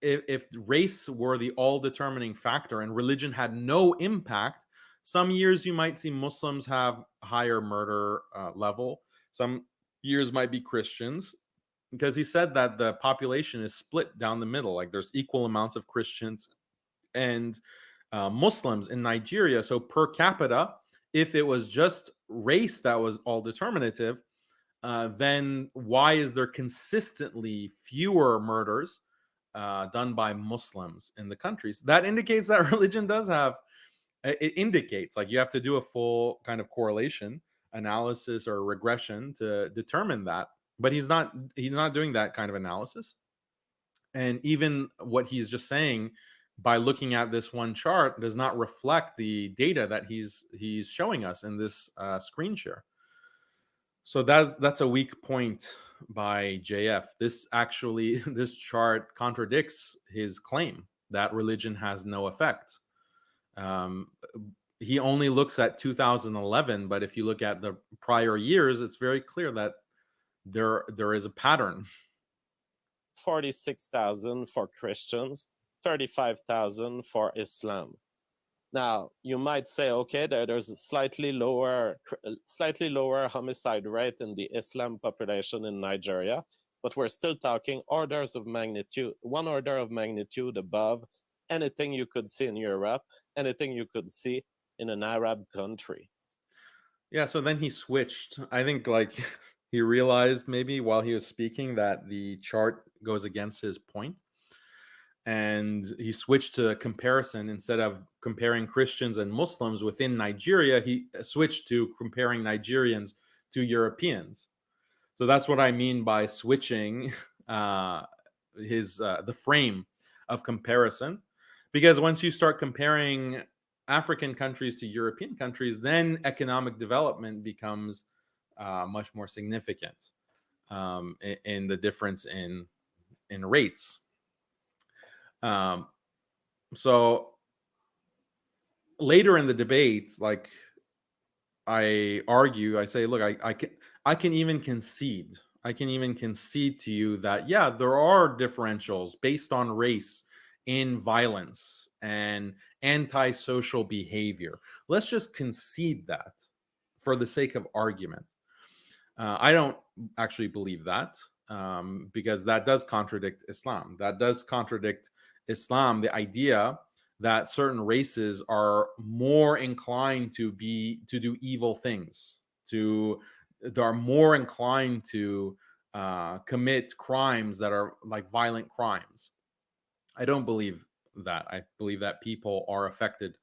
if race were the all-determining factor and religion had no impact, some years you might see Muslims have higher murder level. Some years might be Christians, because he said that the population is split down the middle. Like there's equal amounts of Christians and Muslims in Nigeria. So per capita, if it was just race that was all determinative, then why is there consistently fewer murders done by Muslims in the countries? That indicates that religion does have, it indicates like you have to do a full kind of correlation analysis or regression to determine that. But he's not doing that kind of analysis. And even what he's just saying by looking at this one chart does not reflect the data that he's showing us in this screen share. So that's a weak point by JF. This chart contradicts his claim that religion has no effect. He only looks at 2011, but if you look at the prior years, it's very clear that there is a pattern. 46,000 for Christians, 35,000 for Islam. Now, you might say, okay, there's a slightly lower homicide rate in the Islam population in Nigeria, but we're still talking orders of magnitude, one order of magnitude above anything you could see in Europe, anything you could see in an Arab country. Yeah, so then he switched. I think like he realized maybe while he was speaking that the chart goes against his point. And he switched to comparison. Instead of comparing Christians and Muslims within Nigeria, he switched to comparing Nigerians to Europeans. So that's what I mean by switching the frame of comparison. Because once you start comparing African countries to European countries, then economic development becomes much more significant in the difference in rates. So later in the debates, like I say, look, I can even concede. I can even concede to you that, yeah, there are differentials based on race in violence and antisocial behavior. Let's just concede that for the sake of argument. I don't actually believe that, because that does contradict Islam. That does contradict Islam, the idea that certain races are more inclined to do evil things, they are more inclined to commit crimes that are like violent crimes. I don't believe that. I believe that people are affected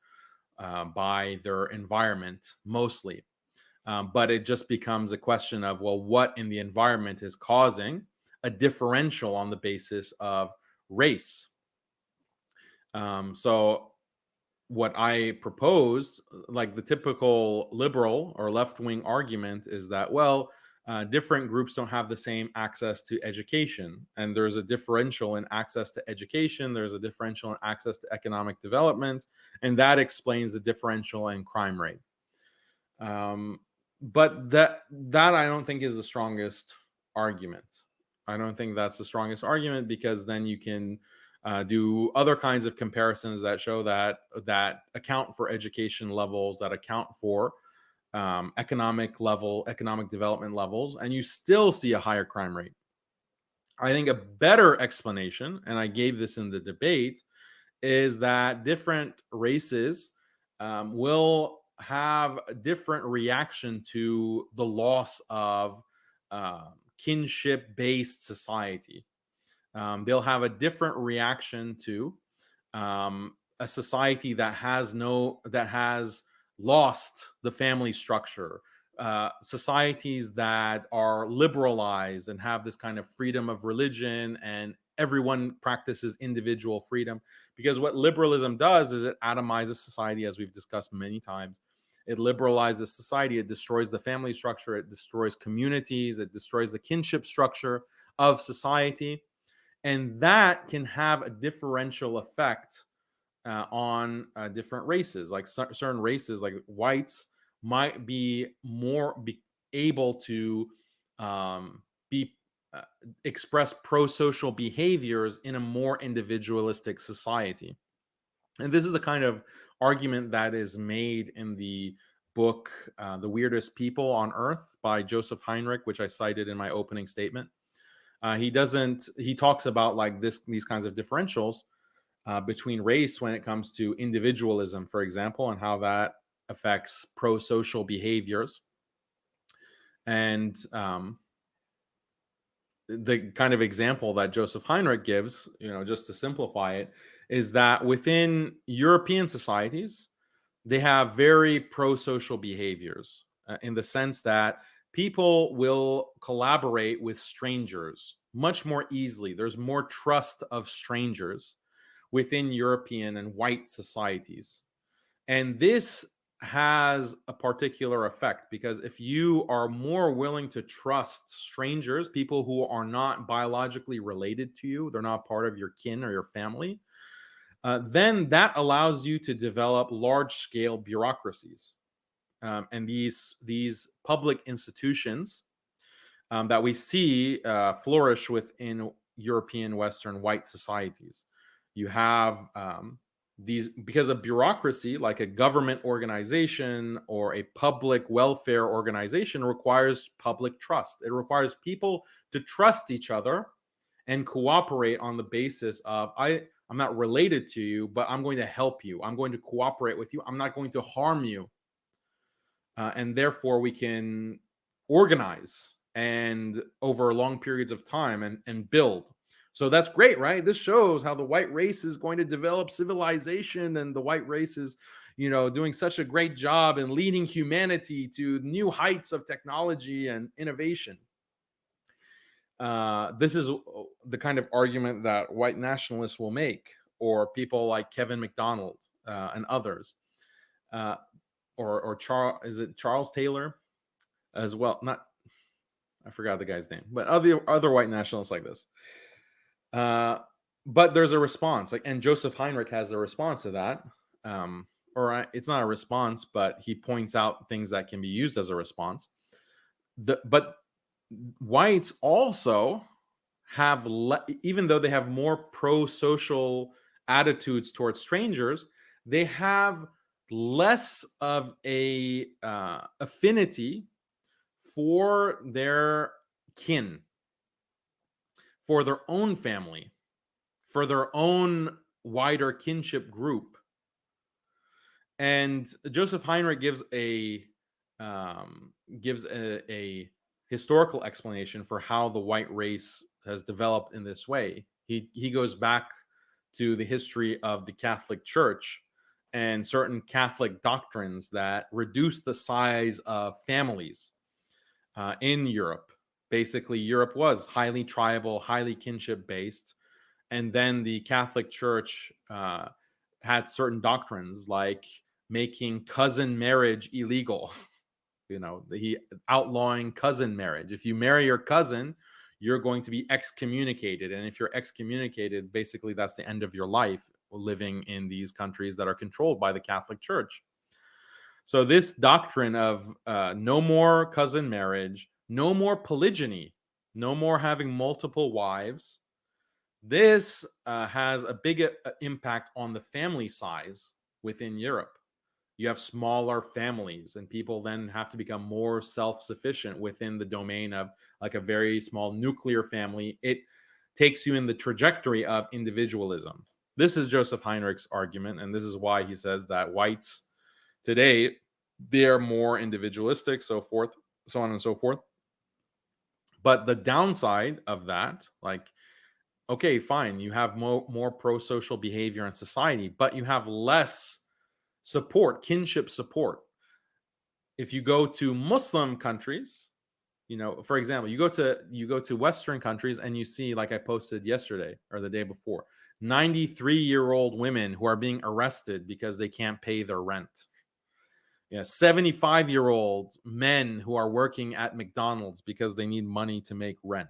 by their environment mostly. But it just becomes a question of, well, what in the environment is causing a differential on the basis of race? So what I propose, like the typical liberal or left-wing argument, is that, well, different groups don't have the same access to education, and there's a differential in access to education. There's a differential in access to economic development, and that explains the differential in crime rate. But that I don't think is the strongest argument. I don't think that's the strongest argument, because then you can do other kinds of comparisons that show that account for education levels, that account for economic development levels, and you still see a higher crime rate. I think a better explanation, and I gave this in the debate, is that different races will have a different reaction to the loss of kinship-based society. They'll have a different reaction to a society that has lost the family structure. Societies that are liberalized and have this kind of freedom of religion, and everyone practices individual freedom. Because what liberalism does is it atomizes society, as we've discussed many times. It liberalizes society. It destroys the family structure. It destroys communities. It destroys the kinship structure of society. And that can have a differential effect on different races. Like certain races, like whites, might be able to be express pro-social behaviors in a more individualistic society. And this is the kind of argument that is made in the book The Weirdest People on Earth by Joseph Heinrich, which I cited in my opening statement. He talks about like these kinds of differentials between race when it comes to individualism, for example, and how that affects pro-social behaviors. And the kind of example that Joseph Heinrich gives, just to simplify it, is that within European societies, they have very pro-social behaviors in the sense that people will collaborate with strangers much more easily. There's more trust of strangers within European and white societies. And this has a particular effect, because if you are more willing to trust strangers, people who are not biologically related to you, they're not part of your kin or your family, then that allows you to develop large-scale bureaucracies. And these public institutions that we see flourish within European Western white societies. You have these, because a bureaucracy, like a government organization or a public welfare organization, requires public trust. It requires people to trust each other and cooperate on the basis of, I'm not related to you, but I'm going to help you. I'm going to cooperate with you. I'm not going to harm you. And therefore, we can organize and over long periods of time and build. So that's great, right? This shows how the white race is going to develop civilization, and the white race is, doing such a great job in leading humanity to new heights of technology and innovation. This is the kind of argument that white nationalists will make, or people like Kevin McDonald and others, or Charles Taylor as well. I forgot the guy's name, but other white nationalists like this. But there's a response, and Joseph Heinrich has a response to that. It's not a response, but he points out things that can be used as a response. But whites also have, even though they have more pro-social attitudes towards strangers, they have less of a affinity for their kin, for their own family, for their own wider kinship group. And Joseph Heinrich gives a historical explanation for how the white race has developed in this way. He goes back to the history of the Catholic Church and certain Catholic doctrines that reduce the size of families in Europe. Basically, Europe was highly tribal, highly kinship based, and then the Catholic Church had certain doctrines like making cousin marriage illegal. He outlawing cousin marriage. If you marry your cousin, you're going to be excommunicated, and if you're excommunicated, basically that's the end of your life living in these countries that are controlled by the Catholic Church. So this doctrine of no more cousin marriage, no more polygyny, no more having multiple wives, this has a big impact on the family size within Europe. You have smaller families, and people then have to become more self-sufficient within the domain of like a very small nuclear family. It takes you in the trajectory of individualism. This is Joseph Heinrich's argument, and this is why he says that whites today, they're more individualistic, so on and so forth. But the downside of that, like, okay, fine, you have more pro-social behavior in society, but you have less support, kinship support. If you go to Muslim countries, for example, you go to Western countries and you see, like I posted yesterday or the day before, 93-year-old women who are being arrested because they can't pay their rent. 75-year-old men who are working at McDonald's because they need money to make rent.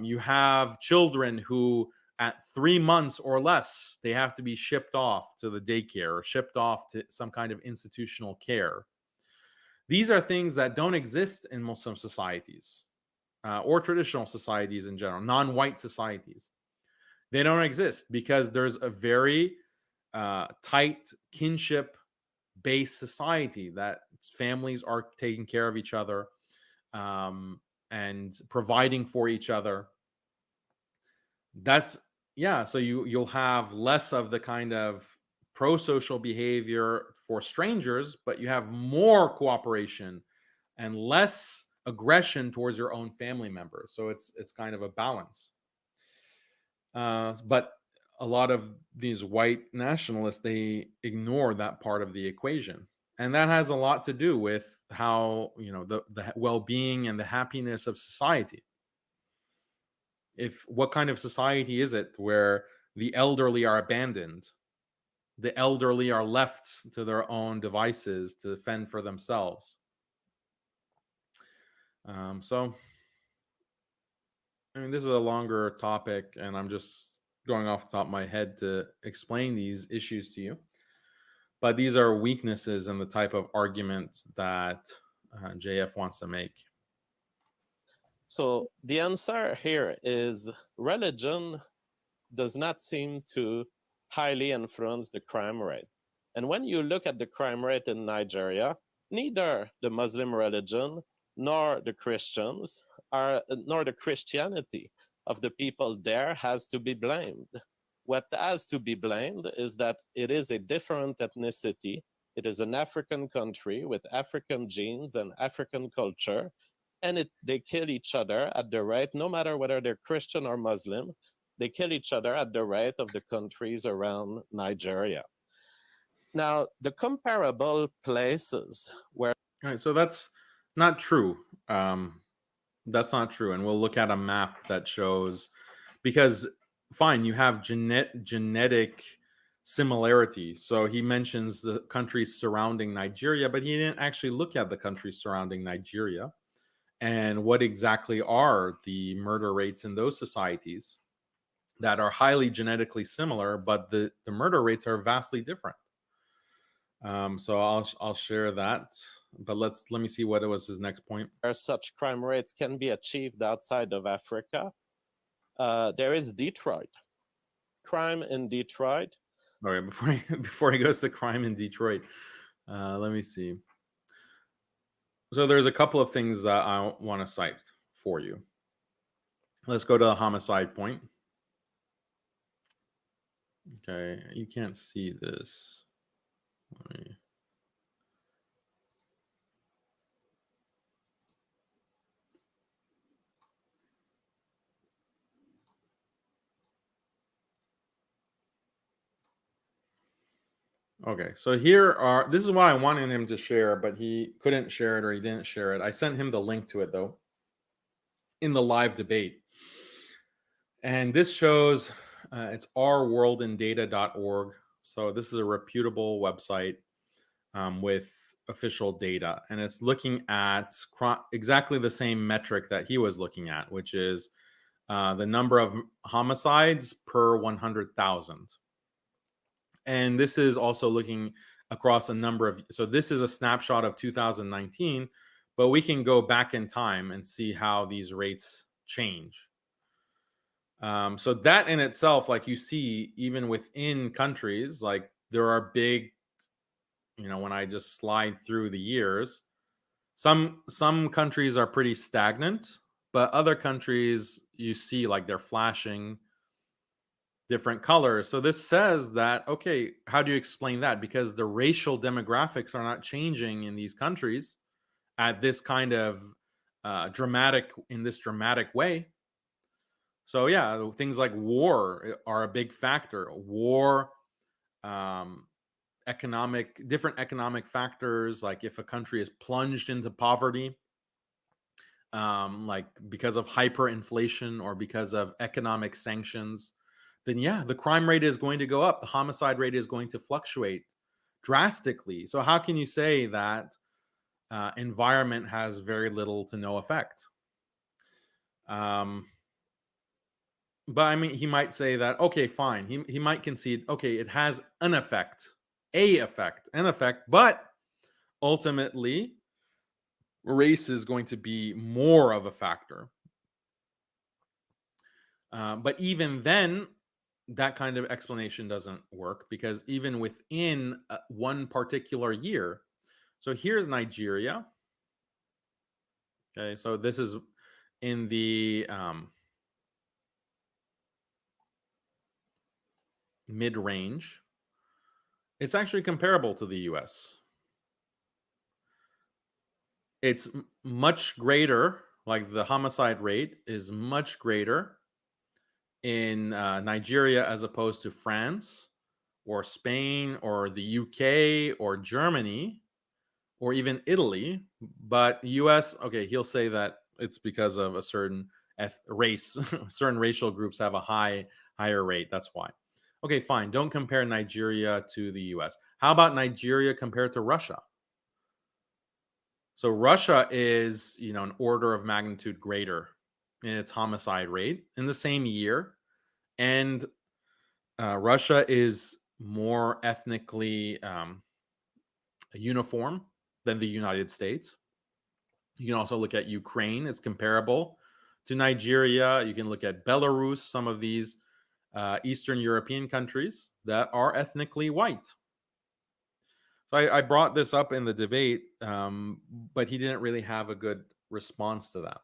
You have children who at 3 months or less, they have to be shipped off to the daycare or shipped off to some kind of institutional care. These are things that don't exist in Muslim societies or traditional societies in general, non-white societies. They don't exist because there's a very tight kinship-based society that families are taking care of each other and providing for each other. So you'll have less of the kind of pro-social behavior for strangers, but you have more cooperation and less aggression towards your own family members. So it's kind of a balance. But a lot of these white nationalists, they ignore that part of the equation, and that has a lot to do with how the well-being and the happiness of society. What kind of society is it where the elderly are abandoned, the elderly are left to their own devices to fend for themselves? So I mean, this is a longer topic, and I'm just going off the top of my head to explain these issues to you. But these are weaknesses in the type of arguments that JF wants to make. So the answer here is religion does not seem to highly influence the crime rate. And when you look at the crime rate in Nigeria, neither the Muslim religion nor the Christians nor the Christianity of the people there has to be blamed. What has to be blamed is that it is a different ethnicity. It is an African country with African genes and African culture, and they kill each other at the rate, no matter whether they're Christian or Muslim, they kill each other at the rate of the countries around Nigeria. Now, the comparable places where... All right, so that's not true. That's not true. And we'll look at a map that shows, because fine, you have genetic similarity. So he mentions the countries surrounding Nigeria, but he didn't actually look at the countries surrounding Nigeria and what exactly are the murder rates in those societies that are highly genetically similar, but the murder rates are vastly different. So I'll share that, but let me see what was his next point. Where such crime rates can be achieved outside of Africa, there is Detroit. Crime in Detroit. All right, before he goes to crime in Detroit, let me see. So there's a couple of things that I want to cite for you. Let's go to the homicide point. Okay, you can't see this. Let me... Okay, so this is what I wanted him to share, but he couldn't share it or he didn't share it. I sent him the link to it though in the live debate. And this shows it's ourworldindata.org. So this is a reputable website with official data. And it's looking at exactly the same metric that he was looking at, which is the number of homicides per 100,000. And this is also looking across a number of, so this is a snapshot of 2019, but we can go back in time and see how these rates change. So that in itself, like you see, even within countries, like there are big, when I just slide through the years, some countries are pretty stagnant, but other countries you see like they're flashing different colors. So this says that, okay, how do you explain that? Because the racial demographics are not changing in these countries at this kind of dramatic way. So yeah, things like war are a big factor. War, different economic factors, like if a country is plunged into poverty, like because of hyperinflation or because of economic sanctions, then yeah, the crime rate is going to go up. The homicide rate is going to fluctuate drastically. So how can you say that environment has very little to no effect? But I mean, he might say that, okay, fine. He might concede, okay, it has an effect, but ultimately, race is going to be more of a factor. But even then, that kind of explanation doesn't work, because even within one particular year, so here's Nigeria. Okay, so this is in the mid-range. It's actually comparable to the US. It's much greater, like the homicide rate is much greater in Nigeria as opposed to France or Spain or the UK or Germany or even Italy. But US, okay, he'll say that it's because of a certain race. Certain racial groups have a higher rate. That's why. Okay, fine. Don't compare Nigeria to the US. How about Nigeria compared to Russia? So Russia is, an order of magnitude greater in its homicide rate in the same year. And Russia is more ethnically uniform than the United States. You can also look at Ukraine. It's comparable to Nigeria. You can look at Belarus, some of these Eastern European countries that are ethnically white. So I brought this up in the debate, but he didn't really have a good response to that.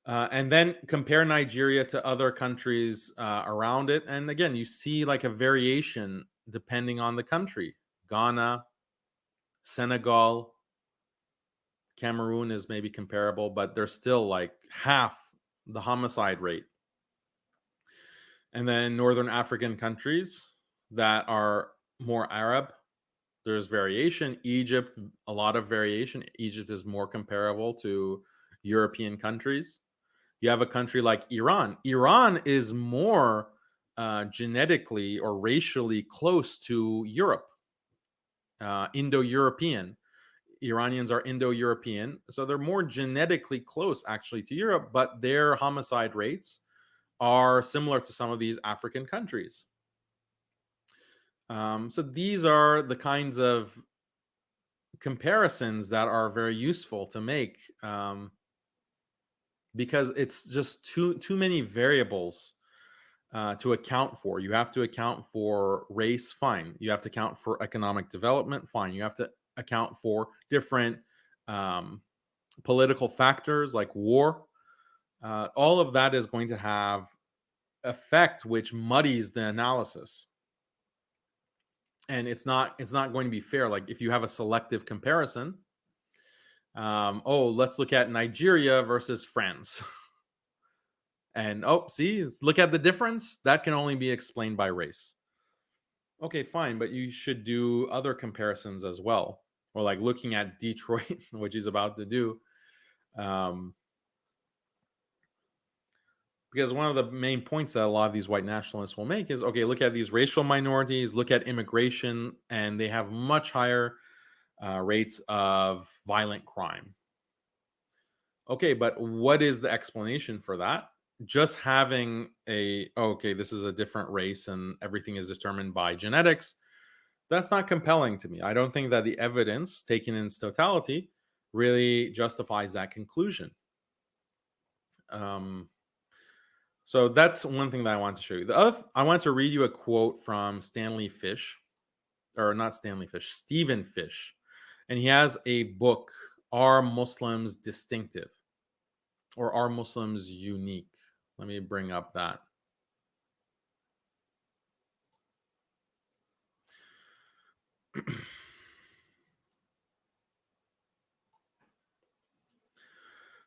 And then compare Nigeria to other countries around it. And again, you see like a variation depending on the country. Ghana, Senegal, Cameroon is maybe comparable, but they're still like half the homicide rate. And then Northern African countries that are more Arab, there's variation. Egypt, a lot of variation. Egypt is more comparable to European countries. You have a country like Iran. Iran is more genetically or racially close to Europe, Indo-European. Iranians are Indo-European, so they're more genetically close actually to Europe, but their homicide rates are similar to some of these African countries. So these are the kinds of comparisons that are very useful to make, because it's just too many variables to account for. You have to account for race, fine. You have to account for economic development, fine. You have to account for different political factors like war. All of that is going to have effect which muddies the analysis, and it's not going to be fair. Like if you have a selective comparison, let's look at Nigeria versus France. And look at the difference. That can only be explained by race. Okay, fine, but you should do other comparisons as well. Or like looking at Detroit, which he's about to do. Because one of the main points that a lot of these white nationalists will make is, okay, look at these racial minorities, look at immigration, and they have much higher rates of violent crime. Okay, but what is the explanation for that? Just having this is a different race and everything is determined by genetics, that's not compelling to me. I don't think that the evidence taken in its totality really justifies that conclusion. So that's one thing that I want to show you. The other, I want to read you a quote from Stephen Fish. And he has a book, Are Muslims Distinctive? Or Are Muslims Unique? Let me bring up that.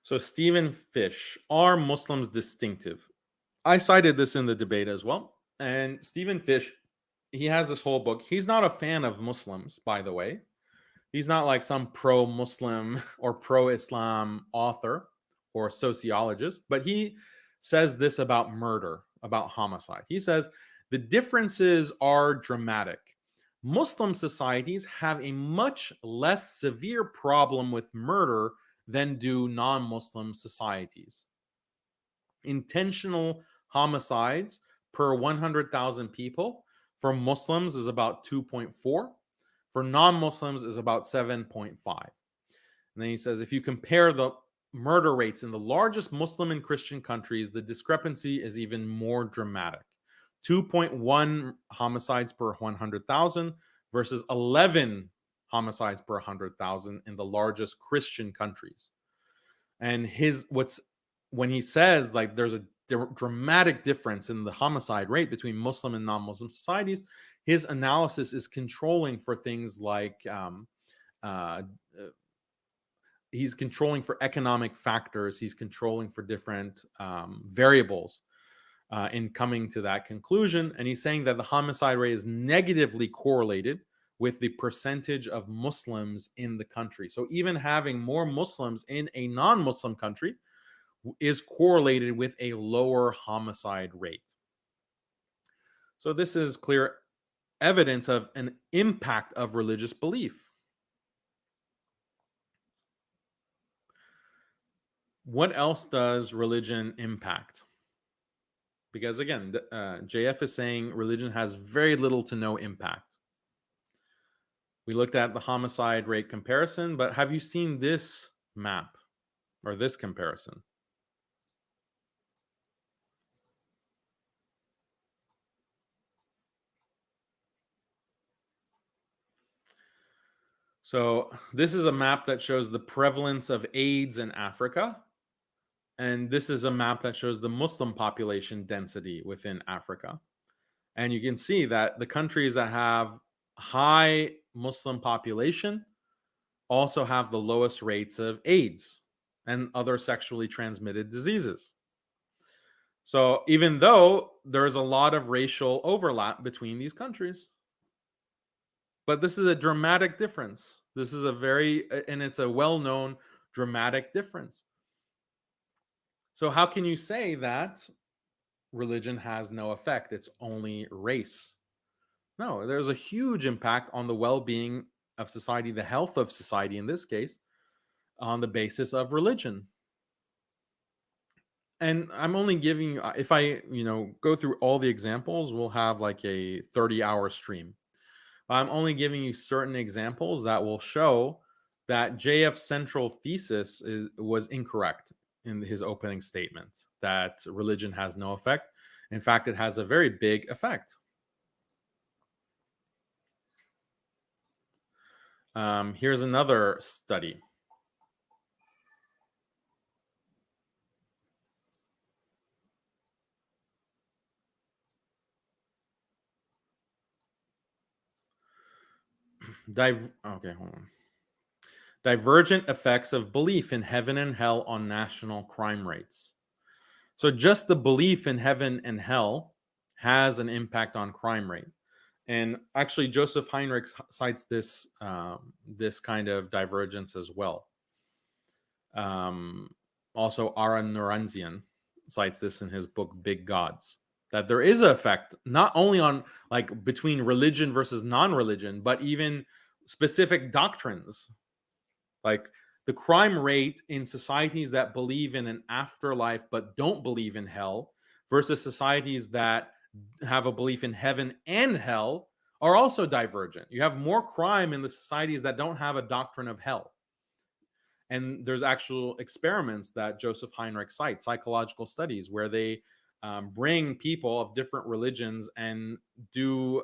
So Stephen Fish, Are Muslims Distinctive? I cited this in the debate as well. And Stephen Fish, he has this whole book. He's not a fan of Muslims, by the way. He's not like some pro-Muslim or pro-Islam author or sociologist, but he says this about murder, about homicide. He says, the differences are dramatic. Muslim societies have a much less severe problem with murder than do non-Muslim societies. Intentional homicides per 100,000 people for Muslims is about 2.4. For non-Muslims is about 7.5. And then he says, if you compare the murder rates in the largest Muslim and Christian countries, the discrepancy is even more dramatic. 2.1 homicides per 100,000 versus 11 homicides per 100,000 in the largest Christian countries. And when he says like there's a dramatic difference in the homicide rate between Muslim and non-Muslim societies, his analysis is controlling for things like he's controlling for economic factors, he's controlling for different variables in coming to that conclusion. And he's saying that the homicide rate is negatively correlated with the percentage of Muslims in the country. So even having more Muslims in a non-Muslim country is correlated with a lower homicide rate. So this is clear evidence of an impact of religious belief. What else does religion impact? Because again, JF is saying religion has very little to no impact. We looked at the homicide rate comparison, but have you seen this map or this comparison? So this is a map that shows the prevalence of AIDS in Africa. And this is a map that shows the Muslim population density within Africa. And you can see that the countries that have high Muslim population also have the lowest rates of AIDS and other sexually transmitted diseases. So even though there is a lot of racial overlap between these countries, but this is a dramatic difference. This is and it's a well-known dramatic difference. So how can you say that religion has no effect? It's only race. No, there's a huge impact on the well-being of society, the health of society in this case, on the basis of religion. And I'm only giving you, if I, go through all the examples, we'll have like a 30-hour stream. I'm only giving you certain examples that will show that JF's central thesis was incorrect in his opening statement, that religion has no effect. In fact, it has a very big effect. Here's another study. Okay, hold on. Divergent effects of belief in heaven and hell on national crime rates. So just the belief in heaven and hell has an impact on crime rate. And actually, Joseph Heinrich cites this this kind of divergence as well. Also, Aaron Naranzian cites this in his book Big Gods, that there is an effect not only on like between religion versus non-religion, but even specific doctrines. Like the crime rate in societies that believe in an afterlife but don't believe in hell versus societies that have a belief in heaven and hell are also divergent. You have more crime in the societies that don't have a doctrine of hell. And there's actual experiments that Joseph Heinrich cites, psychological studies, where they bring people of different religions and do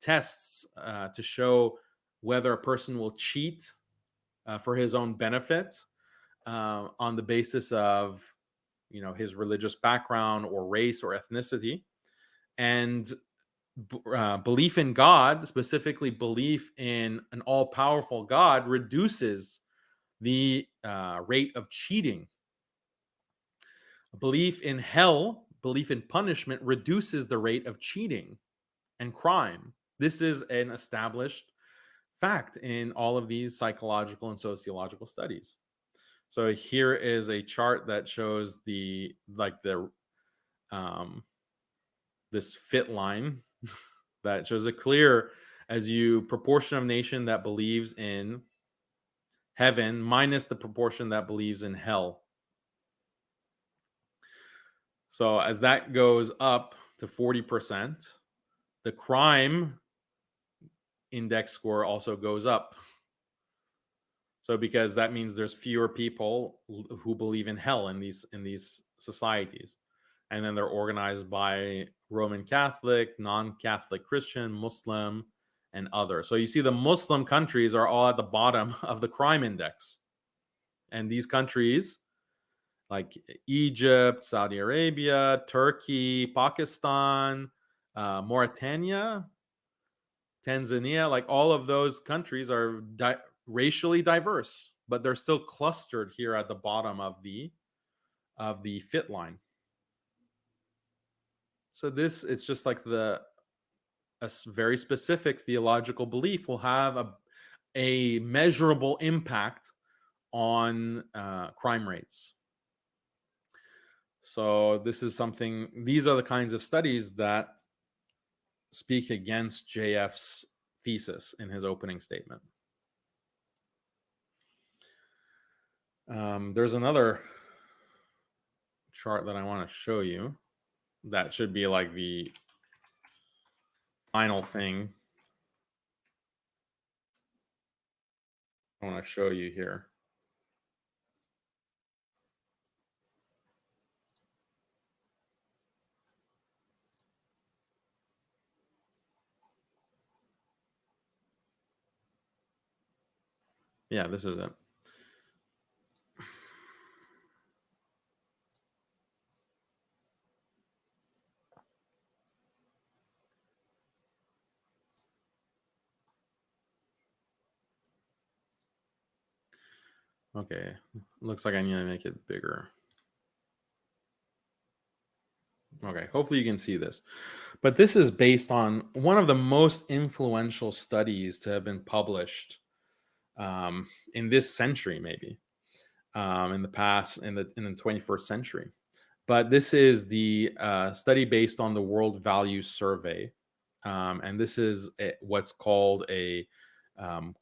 tests to show whether a person will cheat for his own benefit on the basis of, you know, his religious background or race or ethnicity. And belief in God, specifically belief in an all-powerful God, reduces the rate of cheating. Belief in hell, belief in punishment, reduces the rate of cheating and crime. This is an established fact in all of these psychological and sociological studies. So here is a chart that shows the this fit line that shows it clear as you proportion of nation that believes in heaven minus the proportion that believes in hell. So as that goes up to 40%, the crime index score also goes up. So because that means there's fewer people who believe in hell in these societies. And then they're organized by Roman Catholic, non-Catholic Christian, Muslim, and other. So you see the Muslim countries are all at the bottom of the crime index. And these countries like Egypt, Saudi Arabia, Turkey, Pakistan, Mauritania, Tanzania, like all of those countries are racially diverse, but they're still clustered here at the bottom of the fit line. So this, it's just like a very specific theological belief will have a measurable impact on crime rates. So this is something, these are the kinds of studies that speak against JF's thesis in his opening statement. There's another chart that I want to show you that should be like the final thing I want to show you here. Yeah, this is it. Okay, looks like I need to make it bigger. Okay, hopefully you can see this. But this is based on one of the most influential studies to have been published in this century, maybe in the past, in the 21st century. But this is the study based on the World Values Survey. And this is what's called a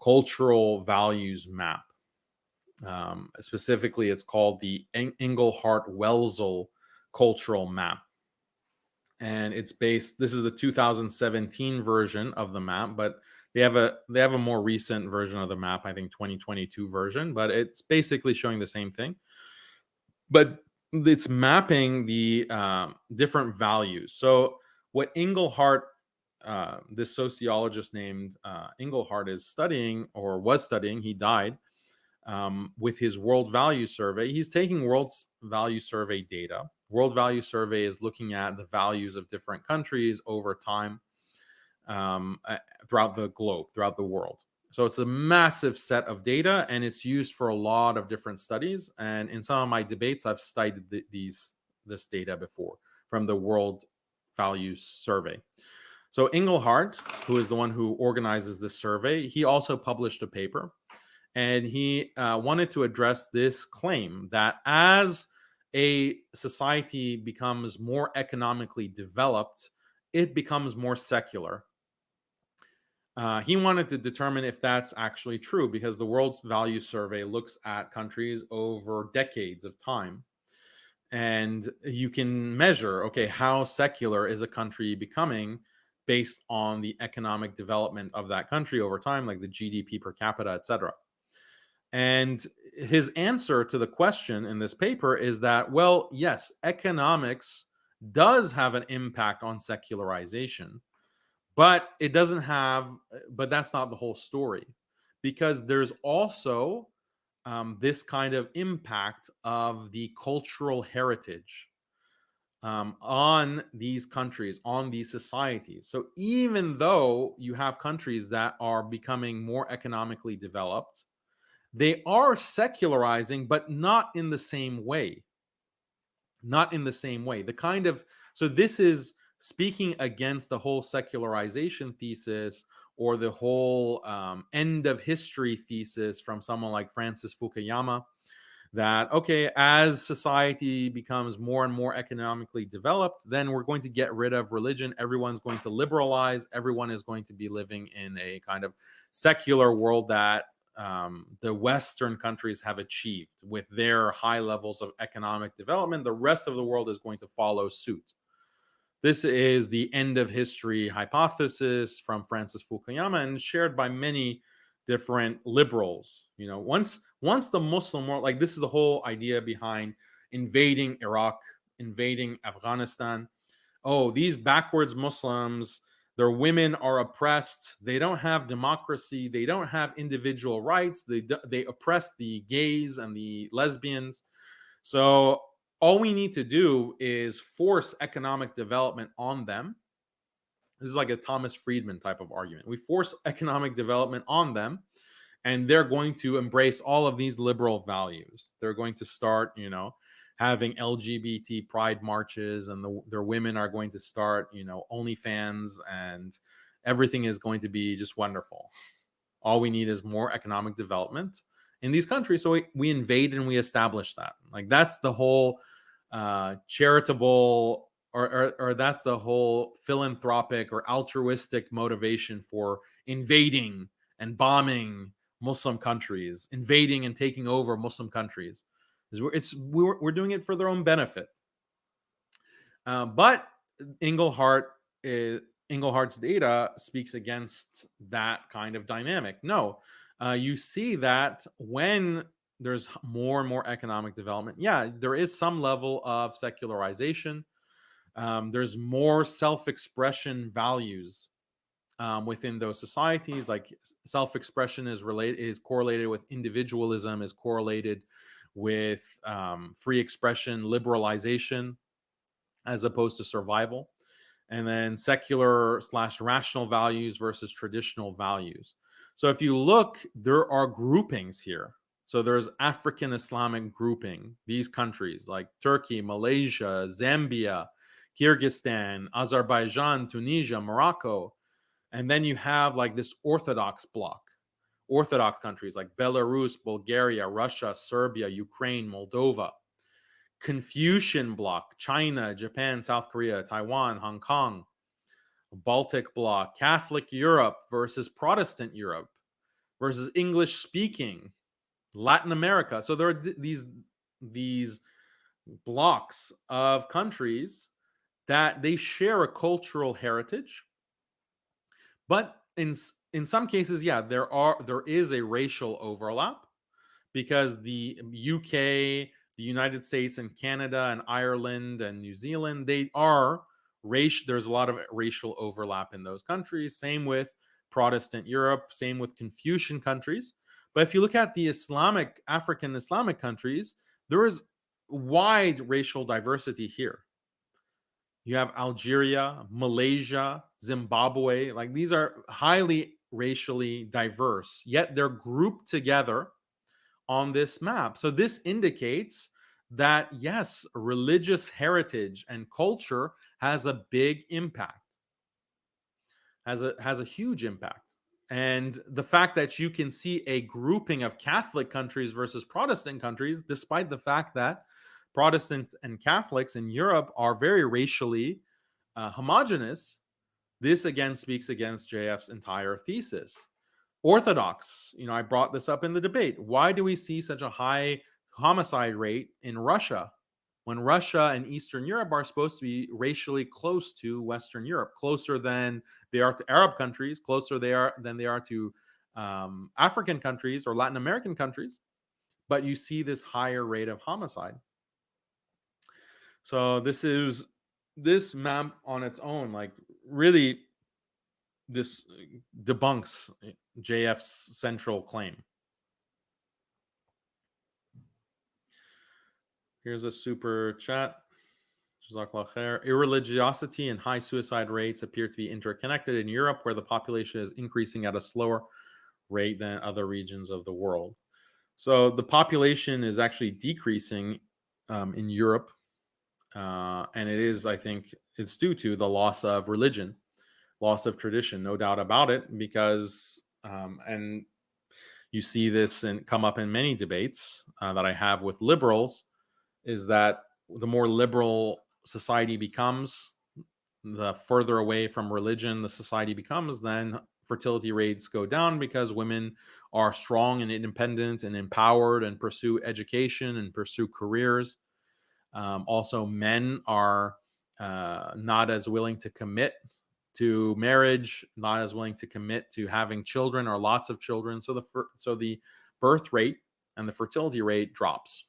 cultural values map. Specifically, it's called the Engelhardt-Welzel cultural map. And it's based, this is the 2017 version of the map, but they have a more recent version of the map, I think 2022 version, but it's basically showing the same thing. But it's mapping the different values. So what Engelhardt, this sociologist named Engelhardt, is studying, or was studying, he died, with his World Value Survey. He's taking World Value Survey data. World Value Survey is looking at the values of different countries over time throughout the globe, throughout the world. So it's a massive set of data, and it's used for a lot of different studies. And in some of my debates, I've cited this data before from the World Values Survey. So Engelhardt, who is the one who organizes this survey, he also published a paper, and he wanted to address this claim that as a society becomes more economically developed, it becomes more secular. He wanted to determine if that's actually true, because the World's Values Survey looks at countries over decades of time. And you can measure, okay, how secular is a country becoming based on the economic development of that country over time, like the GDP per capita, etc. And his answer to the question in this paper is that, well, yes, economics does have an impact on secularization, but it doesn't have, but that's not the whole story, because there's also this kind of impact of the cultural heritage on these countries, on these societies. So even though you have countries that are becoming more economically developed, they are secularizing, but not in the same way. Not in the same way. So this is speaking against the whole secularization thesis, or the whole end of history thesis from someone like Francis Fukuyama, that, okay, as society becomes more and more economically developed, then we're going to get rid of religion. Everyone's going to liberalize. Everyone is going to be living in a kind of secular world that the Western countries have achieved with their high levels of economic development. The rest of the world is going to follow suit. This is the end of history hypothesis from Francis Fukuyama, and shared by many different liberals. Once the Muslim world, like, this is the whole idea behind invading Iraq, invading Afghanistan. Oh, these backwards Muslims, their women are oppressed. They don't have democracy. They don't have individual rights. They oppress the gays and the lesbians. So all we need to do is force economic development on them. This is like a Thomas Friedman type of argument. We force economic development on them, and they're going to embrace all of these liberal values. They're going to start, having LGBT pride marches, and their women are going to start, OnlyFans, and everything is going to be just wonderful. All we need is more economic development in these countries. So we invade and we establish that. Like, that's the whole charitable, or that's the whole philanthropic or altruistic motivation for invading and bombing Muslim countries, invading and taking over Muslim countries. We're doing it for their own benefit. But Engelhardt's data speaks against that kind of dynamic. No, you see that when there's more and more economic development, yeah, there is some level of secularization. There's more self-expression values within those societies. Like, self-expression is correlated with individualism, is correlated with free expression, liberalization, as opposed to survival. And then secular/rational values versus traditional values. So if you look, there are groupings here. So there's African Islamic grouping, these countries like Turkey, Malaysia, Zambia, Kyrgyzstan, Azerbaijan, Tunisia, Morocco. And then you have like this Orthodox bloc, Orthodox countries like Belarus, Bulgaria, Russia, Serbia, Ukraine, Moldova. Confucian bloc, China, Japan, South Korea, Taiwan, Hong Kong. Baltic bloc, Catholic Europe versus Protestant Europe versus English speaking Latin America. So there are these blocks of countries that they share a cultural heritage, but in some cases, yeah, there is a racial overlap, because the UK, the United States, and Canada, and Ireland, and New Zealand, they are racial. There's a lot of racial overlap in those countries. Same with Protestant Europe, same with Confucian countries. But if you look at the African Islamic countries, there is wide racial diversity here. You have Algeria, Malaysia, Zimbabwe. Like, these are highly racially diverse, yet they're grouped together on this map. So this indicates that, yes, religious heritage and culture has a big impact, has a huge impact. And the fact that you can see a grouping of Catholic countries versus Protestant countries, despite the fact that Protestants and Catholics in Europe are very racially homogenous, this again speaks against JF's entire thesis. Orthodox, I brought this up in the debate. Why do we see such a high homicide rate in Russia when Russia and Eastern Europe are supposed to be racially close to Western Europe, closer than they are to Arab countries, closer than they are to African countries or Latin American countries, but you see this higher rate of homicide. So this map on its own, like, really, this debunks JF's central claim. Here's a super chat. Irreligiosity and high suicide rates appear to be interconnected in Europe, where the population is increasing at a slower rate than other regions of the world. So the population is actually decreasing in Europe, and it is, I think, it's due to the loss of religion, loss of tradition, no doubt about it, because and you see this come up in many debates that I have with liberals, is that the more liberal society becomes, the further away from religion the society becomes, then fertility rates go down, because women are strong and independent and empowered and pursue education and pursue careers. Also, men are not as willing to commit to marriage, not as willing to commit to having children or lots of children. So the birth rate and the fertility rate drops.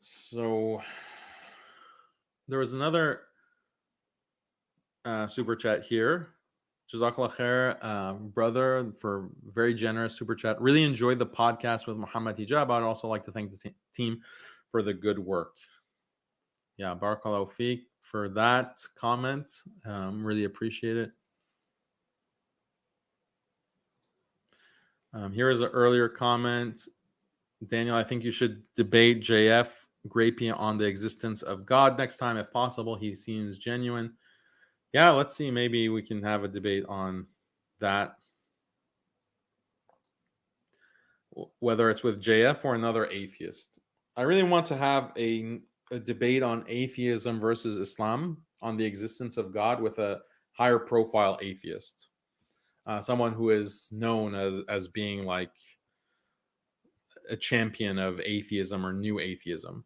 So there was another super chat here. Jazakallah khair, brother, for very generous super chat. Really enjoyed the podcast with Muhammad Hijab. I'd also like to thank the team for the good work. Yeah, barakallahu feek for that comment. Really appreciate it. Here is an earlier comment. Daniel, I think you should debate JF Grapey on the existence of God next time, if possible. He seems genuine. Yeah, let's see. Maybe we can have a debate on that, whether it's with JF or another atheist. I really want to have a debate on atheism versus Islam, on the existence of God, with a higher profile atheist, someone who is known as being like a champion of atheism or new atheism,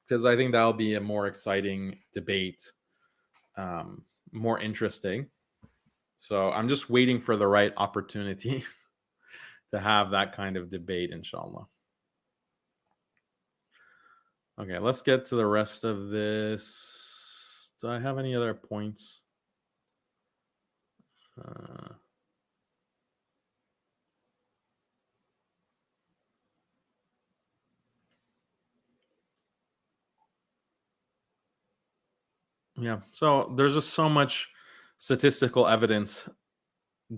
because I think that'll be a more exciting debate, more interesting. So I'm just waiting for the right opportunity to have that kind of debate, inshallah. Okay, let's get to the rest of this. Do I have any other points? Yeah, so there's just so much statistical evidence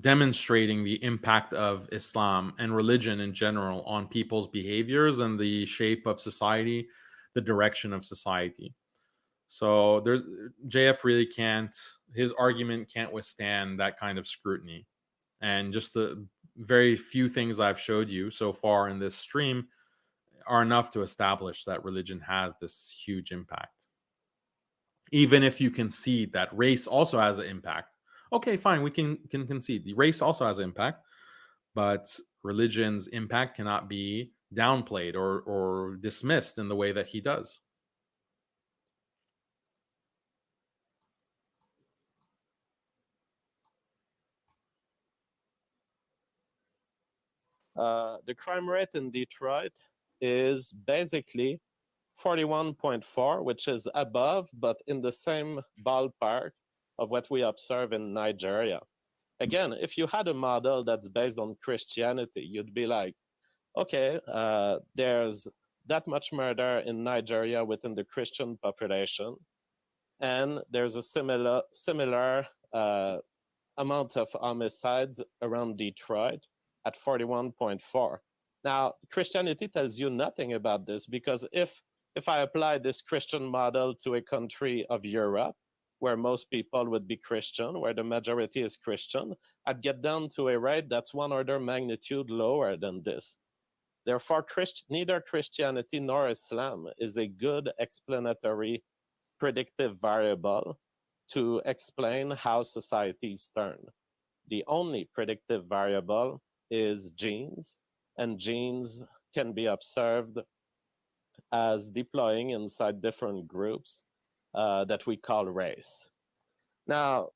demonstrating the impact of Islam and religion in general on people's behaviors and the shape of society, the direction of society. So JF really can't, his argument can't withstand that kind of scrutiny. And just the very few things I've showed you so far in this stream are enough to establish that religion has this huge impact. Even if you concede that race also has an impact, okay, fine, we can concede the race also has an impact, but religion's impact cannot be downplayed or dismissed in the way that he does. The crime rate in Detroit is basically 41.4, which is above, but in the same ballpark of what we observe in Nigeria. Again, if you had a model that's based on Christianity, you'd be like, okay, there's that much murder in Nigeria within the Christian population, and there's a similar amount of homicides around Detroit at 41.4. Now, Christianity tells you nothing about this, because if I apply this Christian model to a country of Europe, where most people would be Christian, where the majority is Christian, I'd get down to a rate that's one order magnitude lower than this. Therefore, neither Christianity nor Islam is a good explanatory predictive variable to explain how societies turn. The only predictive variable is genes, and genes can be observed as deploying inside different groups that we call race. Now,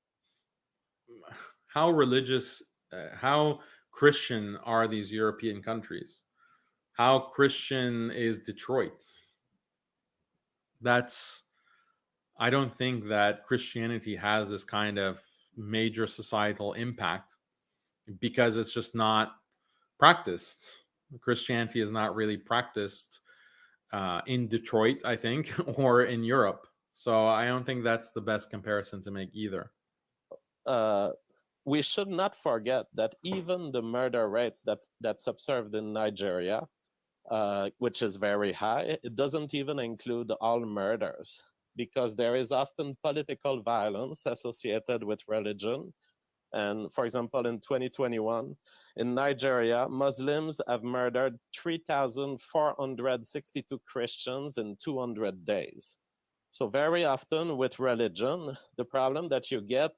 how religious, how Christian are these European countries? How Christian is Detroit? I don't think that Christianity has this kind of major societal impact because it's just not practiced. Christianity is not really practiced in Detroit, I think, or in Europe. So I don't think that's the best comparison to make either. We should not forget that even the murder rates that's observed in Nigeria, which is very high, it doesn't even include all murders, because there is often political violence associated with religion. And for example, in 2021, in Nigeria, Muslims have murdered 3,462 Christians in 200 days. So very often with religion, the problem that you get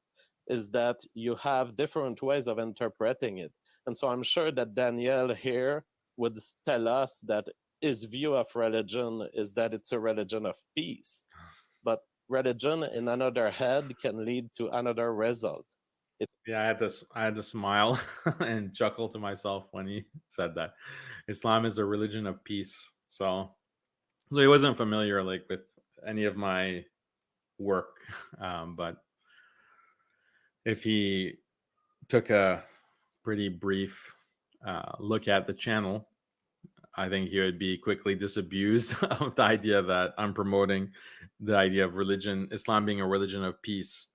is that you have different ways of interpreting it. And so I'm sure that Daniel here would tell us that his view of religion is that it's a religion of peace. But religion in another head can lead to another result. Yeah, I had to smile and chuckle to myself when he said that. Islam is a religion of peace. So he wasn't familiar like with any of my work, but if he took a pretty brief look at the channel, I think he would be quickly disabused of the idea that I'm promoting the idea of religion, Islam being a religion of peace.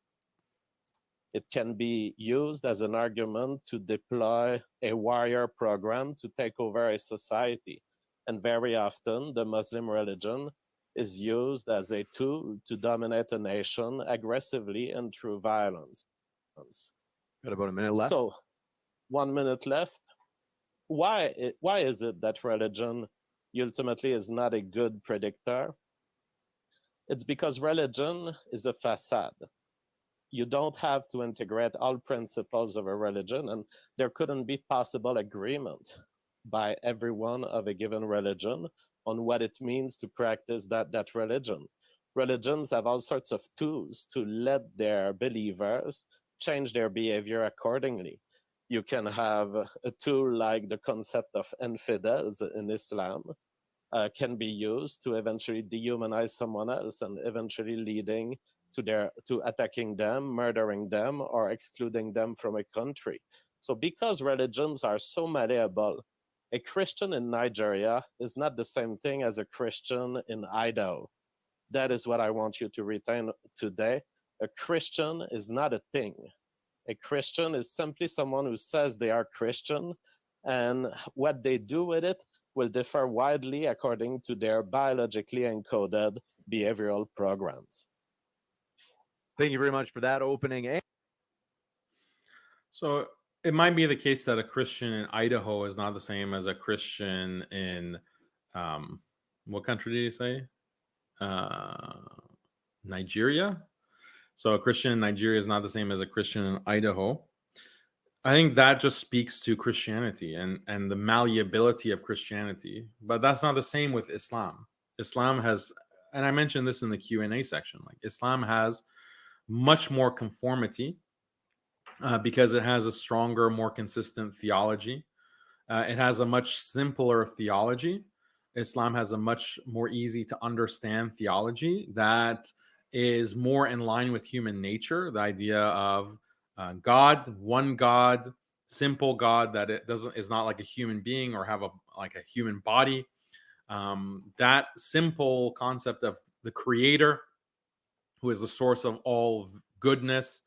It can be used as an argument to deploy a warrior program to take over a society. And very often, the Muslim religion is used as a tool to dominate a nation aggressively and through violence. Got about a minute left. So, 1 minute left. Why is it that religion ultimately is not a good predictor? It's because religion is a facade. You don't have to integrate all principles of a religion, and there couldn't be possible agreement by everyone of a given religion on what it means to practice that religion. Religions have all sorts of tools to let their believers change their behavior accordingly. You can have a tool like the concept of infidels in Islam can be used to eventually dehumanize someone else and eventually leading to attacking them, murdering them, or excluding them from a country. So because religions are so malleable, a Christian in Nigeria is not the same thing as a Christian in Idaho. That is what I want you to retain today. A Christian is not a thing. A Christian is simply someone who says they are Christian, and what they do with it will differ widely according to their biologically encoded behavioral programs. Thank you very much for that opening. So it might be the case that a Christian in Idaho is not the same as a Christian in what country did you say? Nigeria. So a Christian in Nigeria is not the same as a Christian in Idaho. I think that just speaks to Christianity and the malleability of Christianity. But that's not the same with Islam. Islam has, and I mentioned this in the Q&A section, like Islam has much more conformity because it has a stronger, more consistent theology. It has a much simpler theology. Islam has a much more easy to understand theology that is more in line with human nature, the idea of God, one God, simple God that is not like a human being or have like a human body. That simple concept of the creator who is the source of all goodness.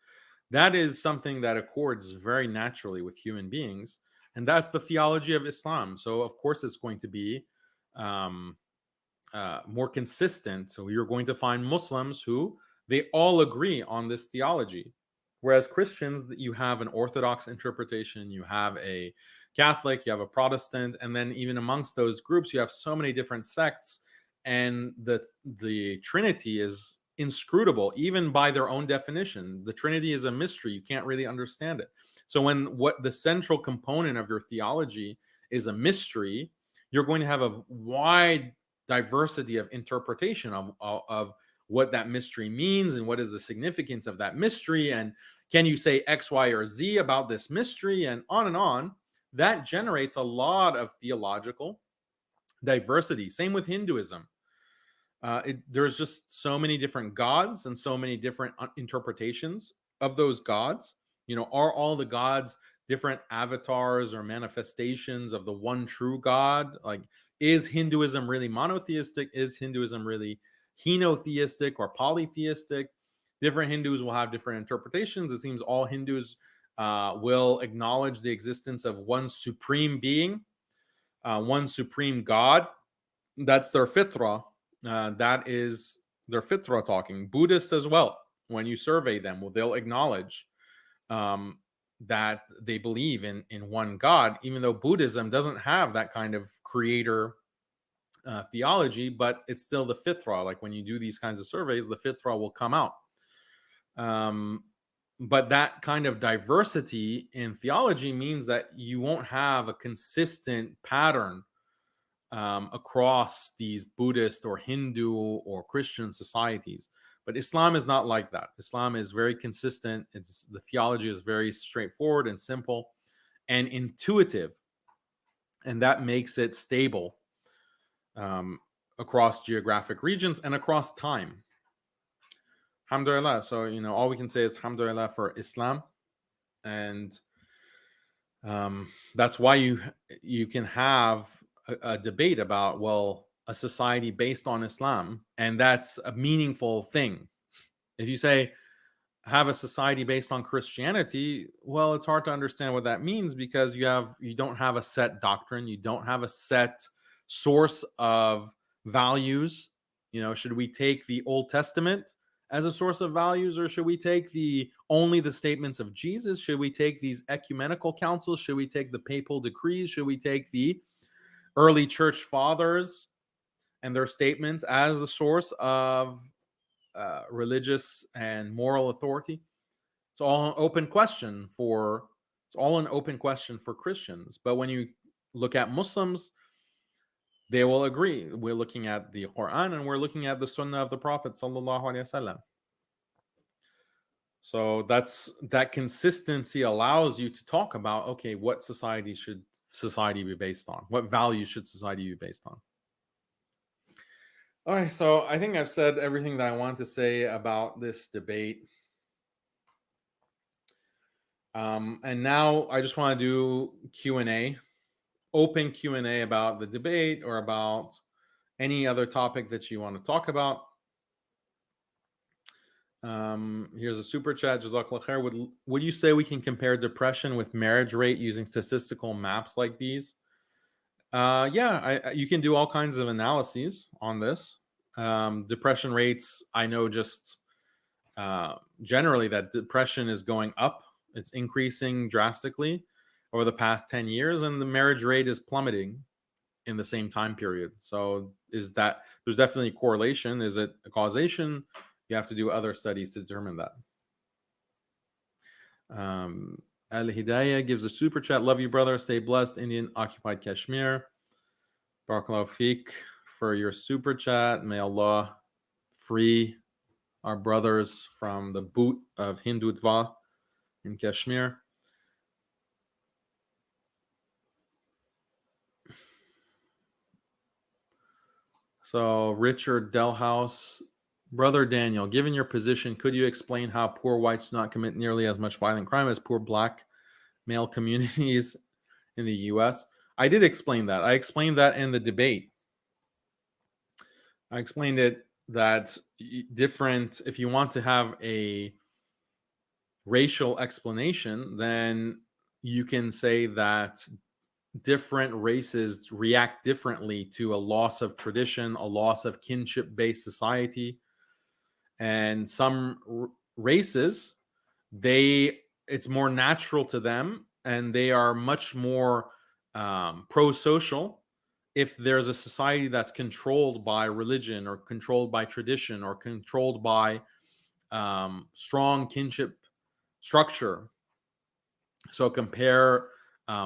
That is something that accords very naturally with human beings. And that's the theology of Islam. So, of course, it's going to be more consistent. So, you're going to find Muslims who they all agree on this theology. Whereas Christians, you have an Orthodox interpretation, you have a Catholic, you have a Protestant, and then even amongst those groups, you have so many different sects, and the Trinity is inscrutable, even by their own definition. The Trinity is a mystery; you can't really understand it. So, when what the central component of your theology is a mystery, you're going to have a wide diversity of interpretation of what that mystery means and what is the significance of that mystery, and can you say X, Y, or Z about this mystery, and on and on. That generates a lot of theological diversity. Same with Hinduism. There's just so many different gods and so many different interpretations of those gods. Are all the gods different avatars or manifestations of the one true God? Like, is Hinduism really monotheistic? Is Hinduism really henotheistic or polytheistic? Different Hindus will have different interpretations. It seems all Hindus will acknowledge the existence of one supreme being, one supreme God. That's their fitra. That is their fitra talking. Buddhists as well, when you survey them, they'll acknowledge that they believe in one God, even though Buddhism doesn't have that kind of creator theology, but it's still the fitra. Like, when you do these kinds of surveys, the fitra will come out. But that kind of diversity in theology means that you won't have a consistent pattern across these Buddhist or Hindu or Christian societies. But Islam is not like that. Islam is very consistent. The theology is very straightforward and simple and intuitive, and that makes it stable across geographic regions and across time. Alhamdulillah. So, all we can say is Alhamdulillah for Islam. And that's why you can have a debate about, well, a society based on Islam, and that's a meaningful thing. If you say have a society based on Christianity, well, it's hard to understand what that means, because you don't have a set doctrine, you don't have a set source of values. Should we take the Old Testament as a source of values, or should we take only the statements of Jesus? Should we take these ecumenical councils? Should we take the papal decrees? Should we take the early church fathers and their statements as the source of religious and moral authority? It's all an open question for Christians. But when you look at Muslims, they will agree. We're looking at the Quran and we're looking at the Sunnah of the Prophet sallallahu alaihi wasallam. So that consistency allows you to talk about, okay, what society should society be based on? What values should society be based on? All right, so I think I've said everything that I want to say about this debate. And now I just want to do Q&A, open Q&A about the debate or about any other topic that you want to talk about. Here's a super chat. Jazakallah khair. Would you say we can compare depression with marriage rate using statistical maps like these? Yeah, you can do all kinds of analyses on this. Depression rates, I know just generally that depression is going up. It's increasing drastically over the past 10 years, and the marriage rate is plummeting in the same time period. So there's definitely a correlation. Is it a causation? You have to do other studies to determine that. Al Hidayah gives a super chat. Love you, brother. Stay blessed. Indian occupied Kashmir. Barakallahu Feek for your super chat. May Allah free our brothers from the boot of Hindutva in Kashmir. So Richard Delhouse, Brother Daniel, given your position, could you explain how poor whites do not commit nearly as much violent crime as poor black male communities in the U.S.? I did explain that. I explained that in the debate. I explained it that different, if you want to have a racial explanation, then you can say that different races react differently to a loss of tradition, a loss of kinship-based society. And some races, it's more natural to them, and they are much more pro-social if there's a society that's controlled by religion or controlled by tradition or controlled by strong kinship structure. So compare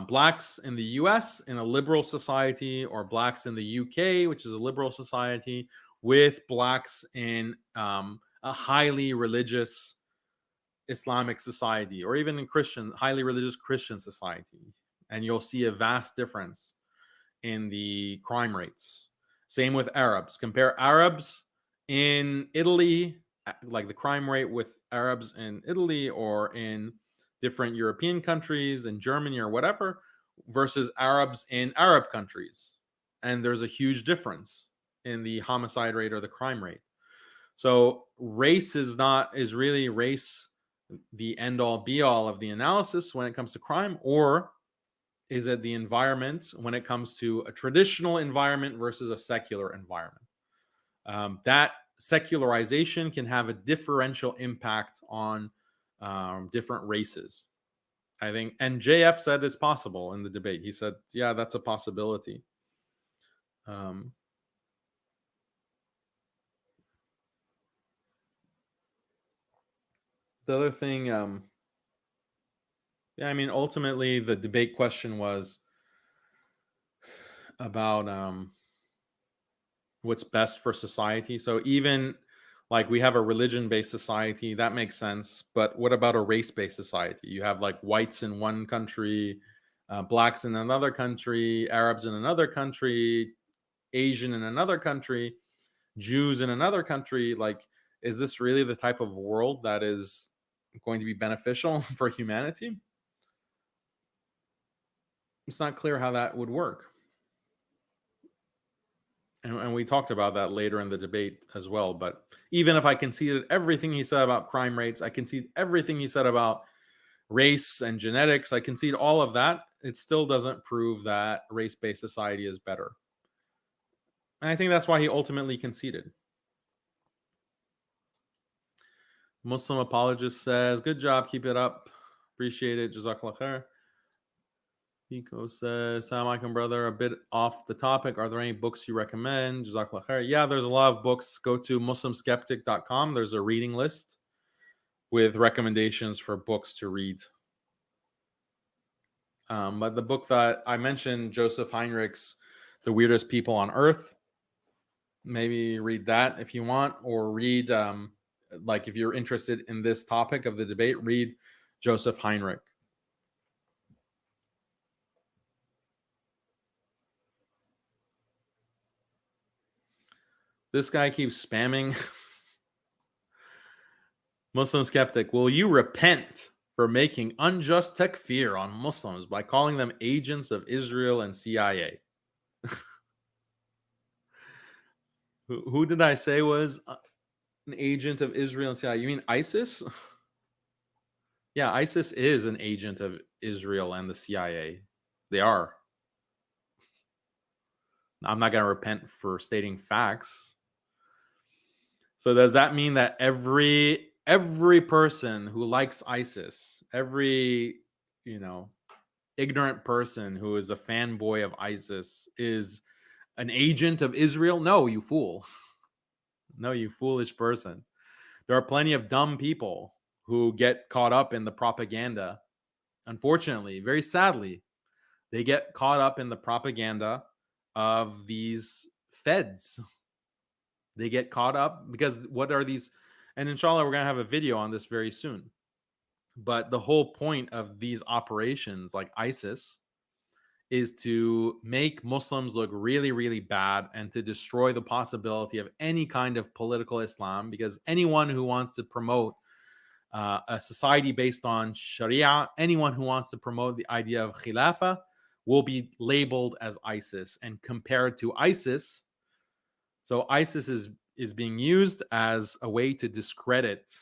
blacks in the US in a liberal society, or blacks in the UK, which is a liberal society, with blacks in a highly religious Islamic society, or even in highly religious Christian society. And you'll see a vast difference in the crime rates. Same with Arabs. Compare Arabs in Italy, like the crime rate with Arabs in Italy or in different European countries, in Germany or whatever, versus Arabs in Arab countries. And there's a huge difference in the homicide rate or the crime rate. So race is really race the end all be all of the analysis when it comes to crime, or is it the environment when it comes to a traditional environment versus a secular environment? That secularization can have a differential impact on different races, I think. And JF said it's possible in the debate. He said, yeah, that's a possibility. The other thing, yeah, I mean, ultimately, the debate question was about what's best for society. So even like we have a religion-based society, that makes sense. But what about a race-based society? You have like whites in one country, blacks in another country, Arabs in another country, Asian in another country, Jews in another country. Like, is this really the type of world that is going to be beneficial for humanity? It's not clear how that would work. And we talked about that later in the debate as well. But even if I conceded everything he said about crime rates, I concede everything he said about race and genetics, I concede all of that, it still doesn't prove that race-based society is better. And I think that's why he ultimately conceded. Muslim apologist says, good job, keep it up. Appreciate it. Jazakallah khair. Pico says, Assalamu alaikum, brother. A bit off the topic. Are there any books you recommend? Jazakallah khair. Yeah, there's a lot of books. Go to muslimskeptic.com. There's a reading list with recommendations for books to read. But the book that I mentioned, Joseph Heinrich's The Weirdest People on Earth, maybe read that if you want, or read, like if you're interested in this topic of the debate, read Joseph Heinrich. This guy keeps spamming. Muslim skeptic, will you repent for making unjust takfir on Muslims by calling them agents of Israel and CIA? Who did I say was an agent of Israel and CIA? You mean ISIS? Yeah, ISIS is an agent of Israel and the CIA. They are. I'm not going to repent for stating facts. So does that mean that every person who likes ISIS, every, ignorant person who is a fanboy of ISIS is an agent of Israel? No, you fool. No, you foolish person. There are plenty of dumb people who get caught up in the propaganda. Unfortunately, very sadly, they get caught up in the propaganda of these feds. They get caught up because what are these? And inshallah, we're going to have a video on this very soon. But the whole point of these operations like ISIS is to make Muslims look really, really bad and to destroy the possibility of any kind of political Islam, because anyone who wants to promote a society based on Sharia, anyone who wants to promote the idea of Khilafah will be labeled as ISIS and compared to ISIS. So ISIS is is being used as a way to discredit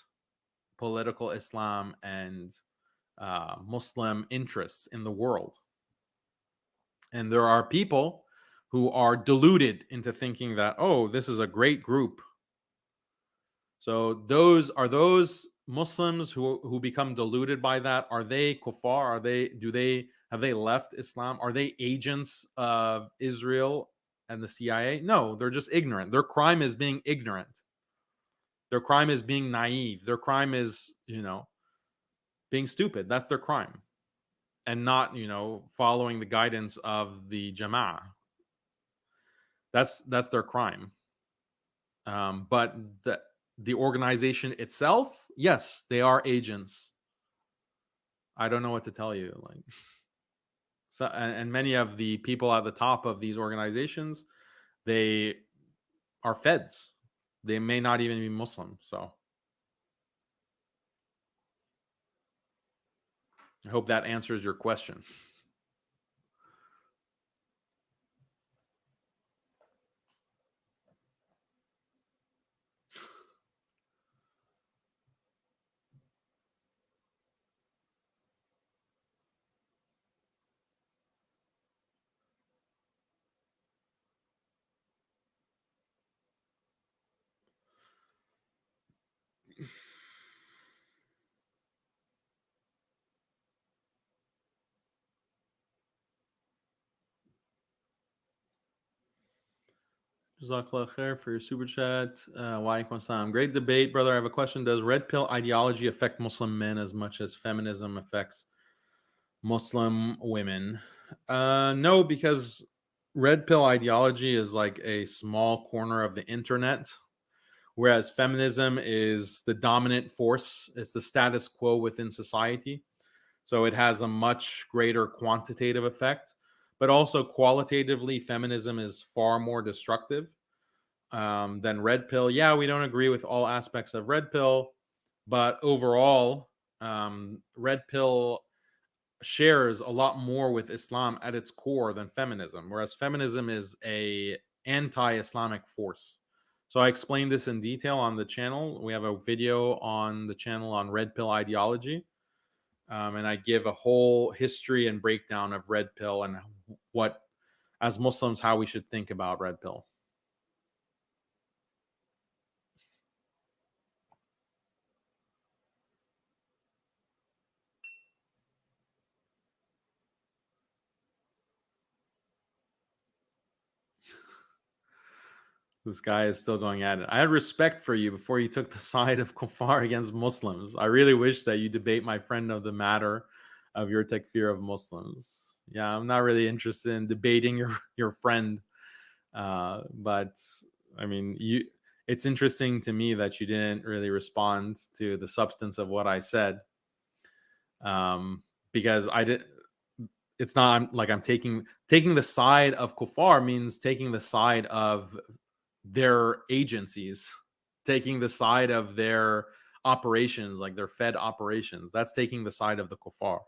political Islam and Muslim interests in the world. And there are people who are deluded into thinking that, oh, this is a great group. So those Muslims who become deluded by that. Are they kuffar? Have they left Islam? Are they agents of Israel and the CIA? No, they're just ignorant. Their crime is being ignorant. Their crime is being naive. Their crime is, being stupid. That's their crime. And not, following the guidance of the Jama'ah. That's their crime. But the organization itself, yes, they are agents. I don't know what to tell you. So, and many of the people at the top of these organizations, they are feds. They may not even be Muslim. So I hope that answers your question. Jazakallah khair for your super chat. Walaikum assalam. Great debate, brother. I have a question. Does red pill ideology affect Muslim men as much as feminism affects Muslim women? No, because red pill ideology is like a small corner of the internet, whereas feminism is the dominant force. It's the status quo within society. So it has a much greater quantitative effect, but also qualitatively, feminism is far more destructive than red pill. Yeah, we don't agree with all aspects of red pill, but overall, red pill shares a lot more with Islam at its core than feminism, whereas feminism is a anti-Islamic force. So I explained this in detail on the channel. We have a video on the channel on red pill ideology. And I give a whole history and breakdown of red pill and what, as Muslims, how we should think about red pill. This guy is still going at it. I had respect for you before you took the side of kuffar against Muslims. I really wish that you debate my friend of the matter of your takfir of Muslims. Yeah, I'm not really interested in debating your friend. But I mean, it's interesting to me that you didn't really respond to the substance of what I said. Because it's not like I'm taking the side of kuffar means taking the side of their agencies, taking the side of their operations, like their Fed operations. That's taking the side of the kuffar.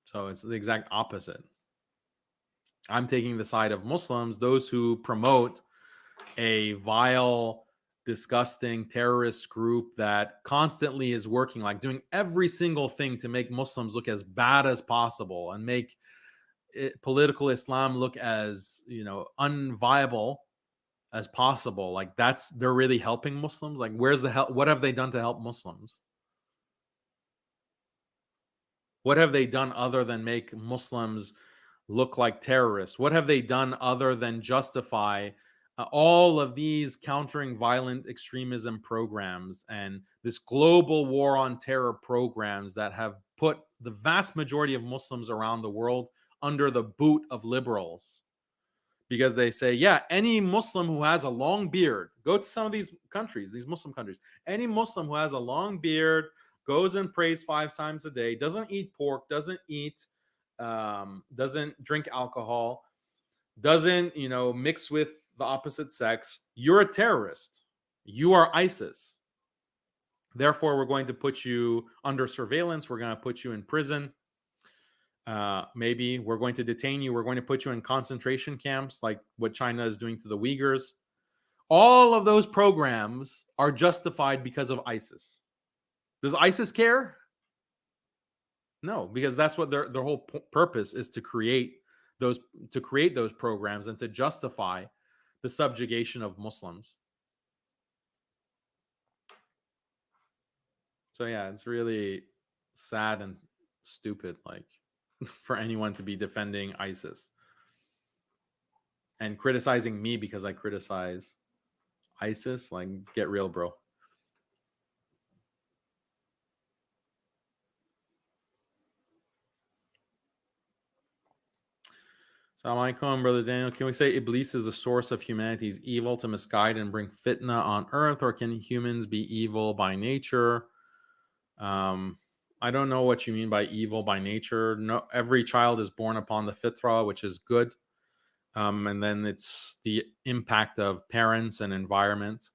So it's the exact opposite. I'm taking the side of Muslims, those who promote a vile, disgusting terrorist group that constantly is working, like doing every single thing to make Muslims look as bad as possible and make political Islam look as, unviable as possible. Like they're really helping Muslims. Like where's the help? What have they done to help Muslims? What have they done other than make Muslims look like terrorists? What have they done other than justify all of these countering violent extremism programs and this global war on terror programs that have put the vast majority of Muslims around the world under the boot of liberals? Because they say, yeah, any Muslim who has a long beard, go to some of these countries, these Muslim countries, any Muslim who has a long beard, goes and prays 5 times a day, doesn't eat pork, doesn't drink alcohol, doesn't, mix with the opposite sex, you're a terrorist. You are ISIS. Therefore, we're going to put you under surveillance. We're going to put you in prison. Maybe we're going to detain you. We're going to put you in concentration camps, like what China is doing to the Uyghurs. All of those programs are justified because of ISIS. Does ISIS care? No, because that's what their whole purpose is, to create those programs and to justify the subjugation of Muslims. So yeah, it's really sad and stupid, like, for anyone to be defending ISIS and criticizing me because I criticize ISIS. Like, get real, bro. Assalamu alaikum, Brother Daniel. Can we say Iblis is the source of humanity's evil to misguide and bring fitna on earth, or can humans be evil by nature? I don't know what you mean by evil by nature. No, every child is born upon the fitra, which is good. And then it's the impact of parents and environment.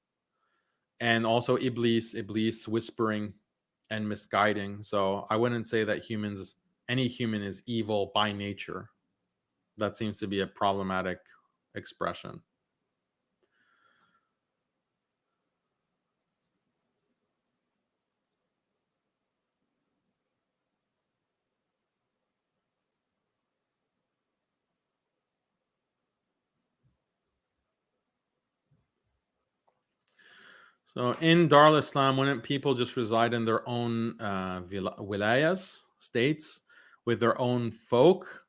And also Iblis whispering and misguiding. So I wouldn't say that any human is evil by nature. That seems to be a problematic expression. So in Dar al-Islam, wouldn't people just reside in their own wilayas, states, with their own folk?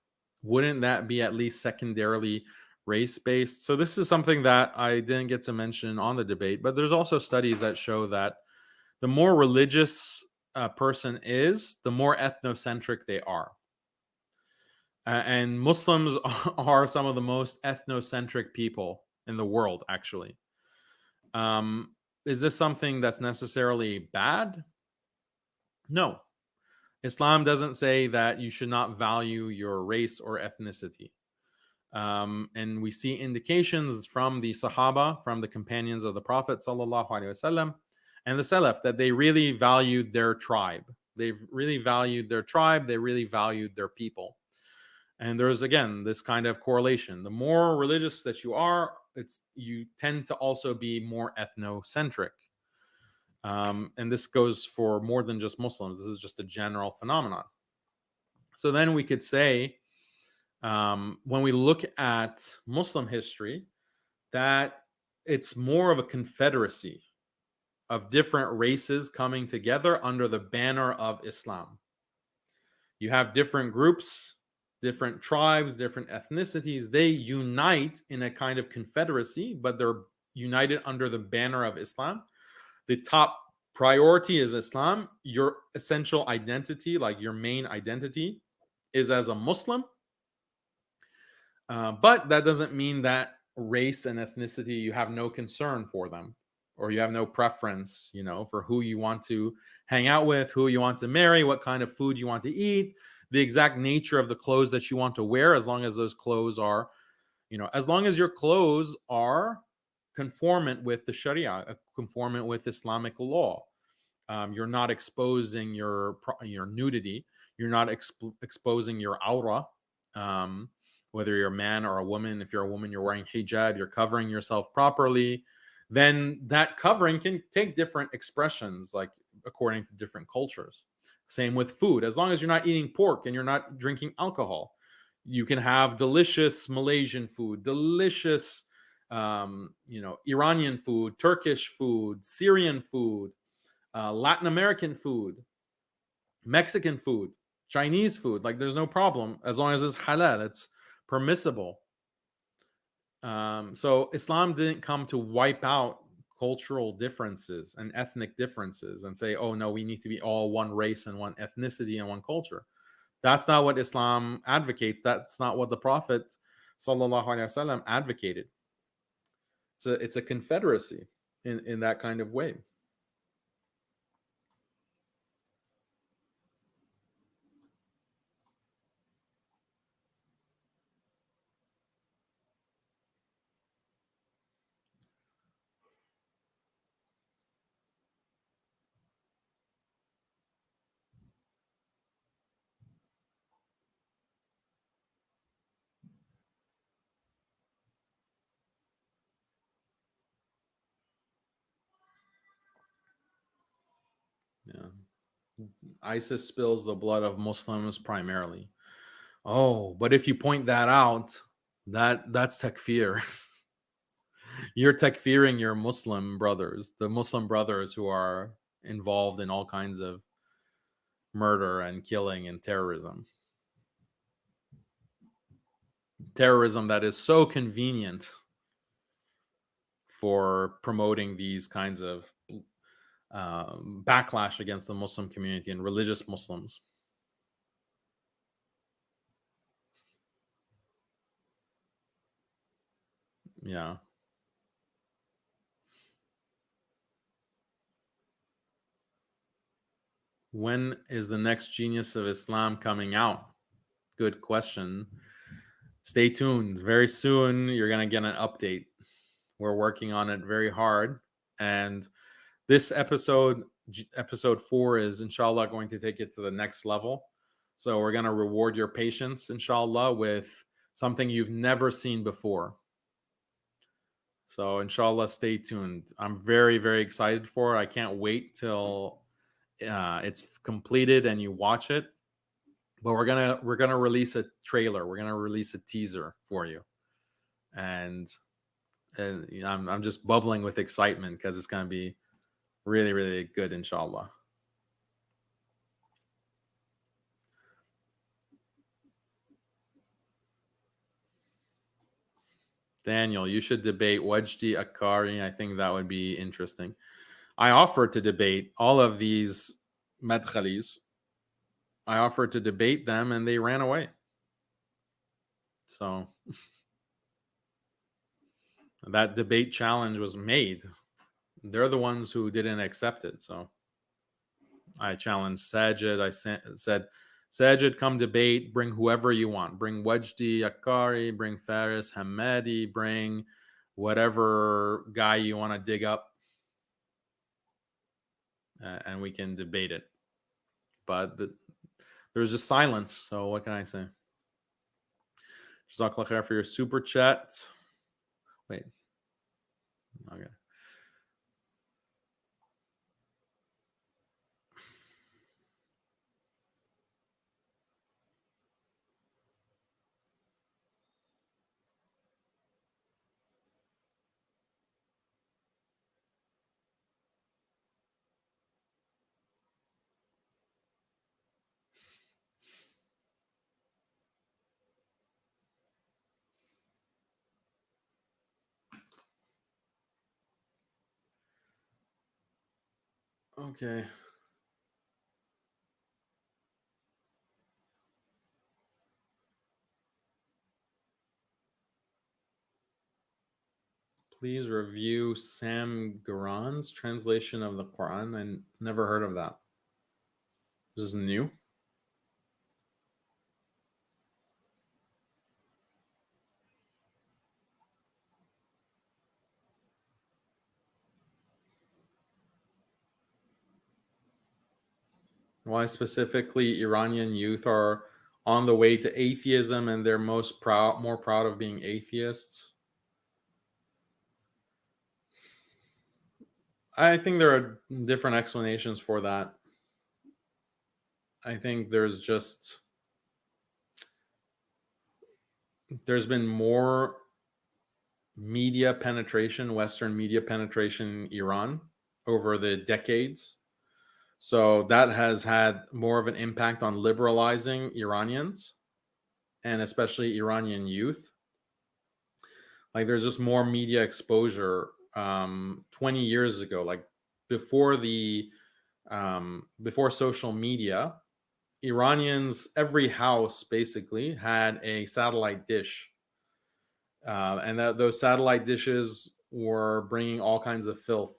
Wouldn't that be at least secondarily race-based? So this is something that I didn't get to mention on the debate, but there's also studies that show that the more religious a person is, the more ethnocentric they are. And Muslims are some of the most ethnocentric people in the world, actually. Is this something that's necessarily bad? No. Islam doesn't say that you should not value your race or ethnicity. And we see indications from the Sahaba, from the companions of the Prophet ﷺ, and the Salaf, that they really valued their tribe. They really valued their tribe. They really valued their people. And there's, again, this kind of correlation. The more religious that you are, you tend to also be more ethnocentric. And this goes for more than just Muslims. This is just a general phenomenon. So then we could say, when we look at Muslim history, that it's more of a confederacy of different races coming together under the banner of Islam. You have different groups, different tribes, different ethnicities. They unite in a kind of confederacy, but they're united under the banner of Islam. The top priority is Islam. Your essential identity, like your main identity, is as a Muslim. But that doesn't mean that race and ethnicity, you have no concern for them, or you have no preference, for who you want to hang out with, who you want to marry, what kind of food you want to eat, the exact nature of the clothes that you want to wear, as long as those clothes are, as long as your clothes are conformant with the Sharia, conformant with Islamic law. You're not exposing your nudity. You're not exposing your aura. Whether you're a man or a woman, if you're a woman, you're wearing hijab, you're covering yourself properly, then that covering can take different expressions, like according to different cultures. Same with food. As long as you're not eating pork and you're not drinking alcohol, you can have delicious Malaysian food, delicious, Iranian food, Turkish food, Syrian food, Latin American food, Mexican food, Chinese food. Like, there's no problem as long as it's halal. It's permissible. So Islam didn't come to wipe out cultural differences and ethnic differences and say, oh no, we need to be all one race and one ethnicity and one culture. That's not what Islam advocates. That's not what the Prophet sallallahu alaihi wasallam advocated. It's a confederacy in that kind of way. ISIS spills the blood of Muslims primarily. Oh, but if you point that out, that's takfir. You're takfiring your Muslim brothers, the Muslim brothers who are involved in all kinds of murder and killing and terrorism. Terrorism that is so convenient for promoting these kinds of backlash against the Muslim community and religious Muslims. Yeah. When is the next Genius of Islam coming out? Good question. Stay tuned. Very soon, you're going to get an update. We're working on it very hard. And this episode 4, is inshallah going to take it to the next level. So we're going to reward your patience, inshallah, with something you've never seen before. So inshallah, stay tuned. I'm very, very excited for it. I can't wait till it's completed and you watch it. But we're gonna release a trailer. We're gonna release a teaser for you, and I'm just bubbling with excitement because it's gonna be really, really good, inshallah. Daniel, you should debate Wajdi Akari. I think that would be interesting. I offered to debate all of these madkhalis. I offered to debate them and they ran away. So that debate challenge was made. They're the ones who didn't accept it. So I challenged Sajid. I said, Sajid, come debate. Bring whoever you want. Bring Wajdi Akari. Bring Faris Hamadi. Bring whatever guy you want to dig up. And we can debate it. But there's just silence. So what can I say? Jazakallah khair for your super chat. Wait. Okay. Okay. Please review Sam Garan's translation of the Quran. I never heard of that. This is new. Why specifically Iranian youth are on the way to atheism and they're more proud of being atheists? I think there are different explanations for that. I think there's been more media penetration, Western media penetration in Iran over the decades. So that has had more of an impact on liberalizing Iranians and especially Iranian youth. Like there's just more media exposure 20 years ago, like before social media, Iranians, every house basically had a satellite dish. And those satellite dishes were bringing all kinds of filth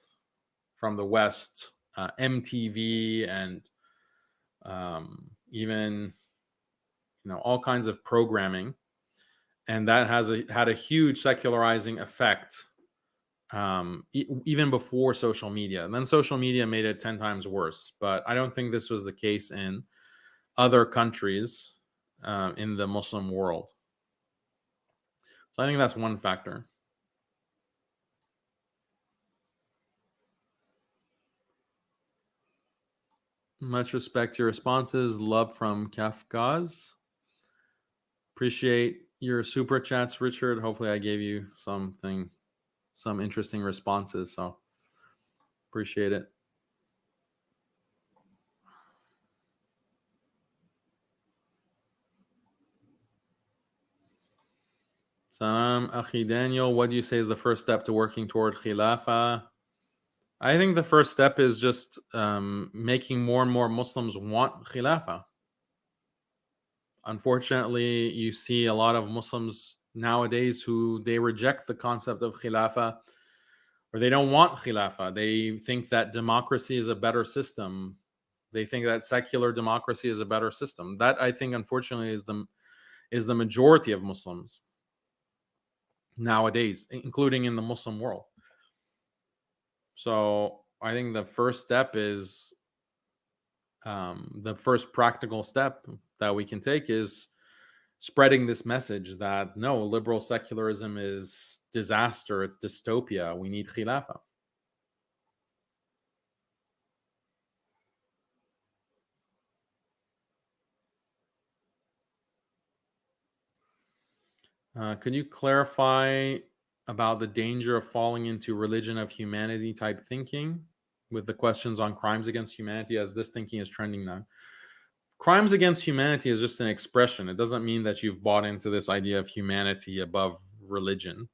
from the West, MTV and even all kinds of programming, and that had a huge secularizing effect even before social media. And then social media made it 10 times worse. But I don't think this was the case in other countries in the Muslim world. So I think that's one factor. Much respect to your responses. Love from Kafkaz. Appreciate your super chats, Richard. Hopefully I gave you some interesting responses. So appreciate it. Salam, Akhi Daniel. What do you say is the first step to working toward Khilafah? I think the first step is just making more and more Muslims want Khilafah. Unfortunately, you see a lot of Muslims nowadays who they reject the concept of Khilafah, or they don't want Khilafah. They think that democracy is a better system. They think that secular democracy is a better system. That, I think, unfortunately, is the majority of Muslims nowadays, including in the Muslim world. So I think the first step is the first practical step that we can take is spreading this message that no, liberal secularism is disaster, it's dystopia, we need Khilafah. Could you clarify about the danger of falling into religion of humanity type thinking with the questions on crimes against humanity, as this thinking is trending now? Crimes against humanity is just an expression. It doesn't mean that you've bought into this idea of humanity above religion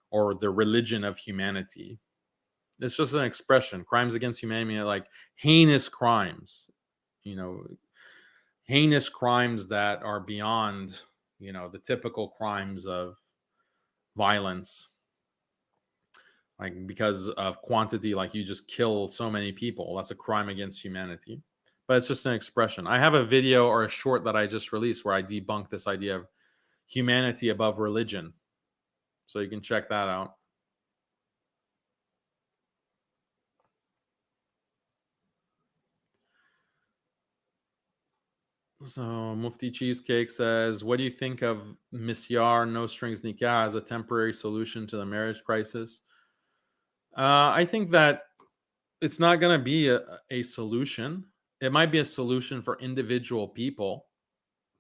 or the religion of humanity. It's just an expression. Crimes against humanity are like heinous crimes, heinous crimes that are beyond, the typical crimes of violence. Like because of quantity, like you just kill so many people. That's a crime against humanity. But it's just an expression. I have a video or a short that I just released where I debunk this idea of humanity above religion. So you can check that out. So Mufti Cheesecake says, what do you think of misyar, no strings nikah, as a temporary solution to the marriage crisis? I think that it's not going to be a solution. It might be a solution for individual people,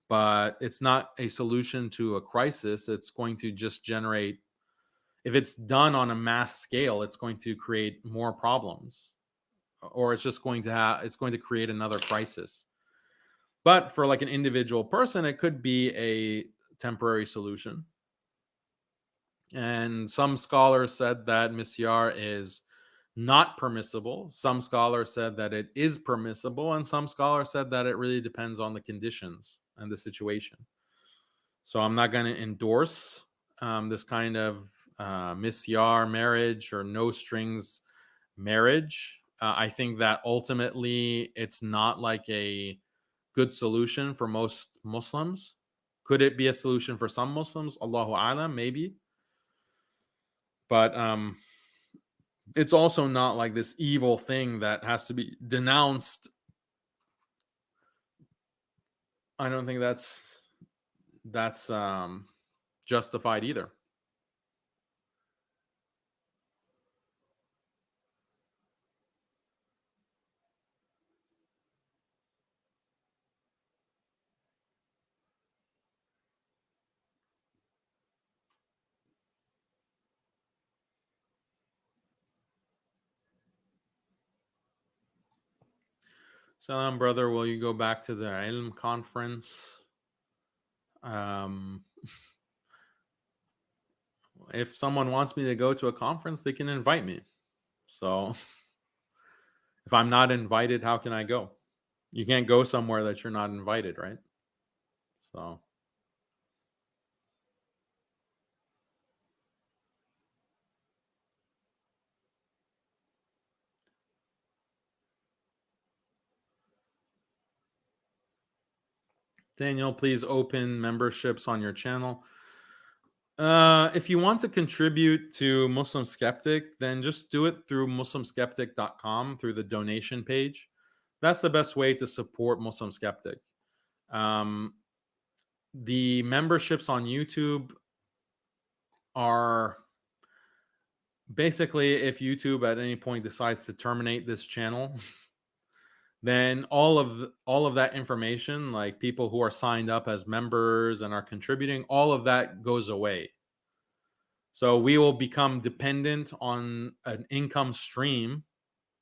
but it's not a solution to a crisis. It's going to just generate, if it's done on a mass scale, it's going to create more problems, or it's just going to create another crisis. But for like an individual person, it could be a temporary solution. And some scholars said that misyar is not permissible. Some scholars said that it is permissible. And some scholars said that it really depends on the conditions and the situation. So I'm not going to endorse this kind of misyar marriage or no strings marriage. I think that ultimately it's not like a good solution for most Muslims. Could it be a solution for some Muslims? Allahu A'lam, maybe. But it's also not like this evil thing that has to be denounced. I don't think that's justified either. Salam, brother. Will you go back to the Ilm conference? If someone wants me to go to a conference, they can invite me. So if I'm not invited, how can I go? You can't go somewhere that you're not invited, right? So Daniel, please open memberships on your channel. If you want to contribute to Muslim Skeptic, then just do it through muslimskeptic.com through the donation page. That's the best way to support Muslim Skeptic. The memberships on YouTube are basically if YouTube at any point decides to terminate this channel, then all of that information, like people who are signed up as members and are contributing, all of that goes away. So we will become dependent on an income stream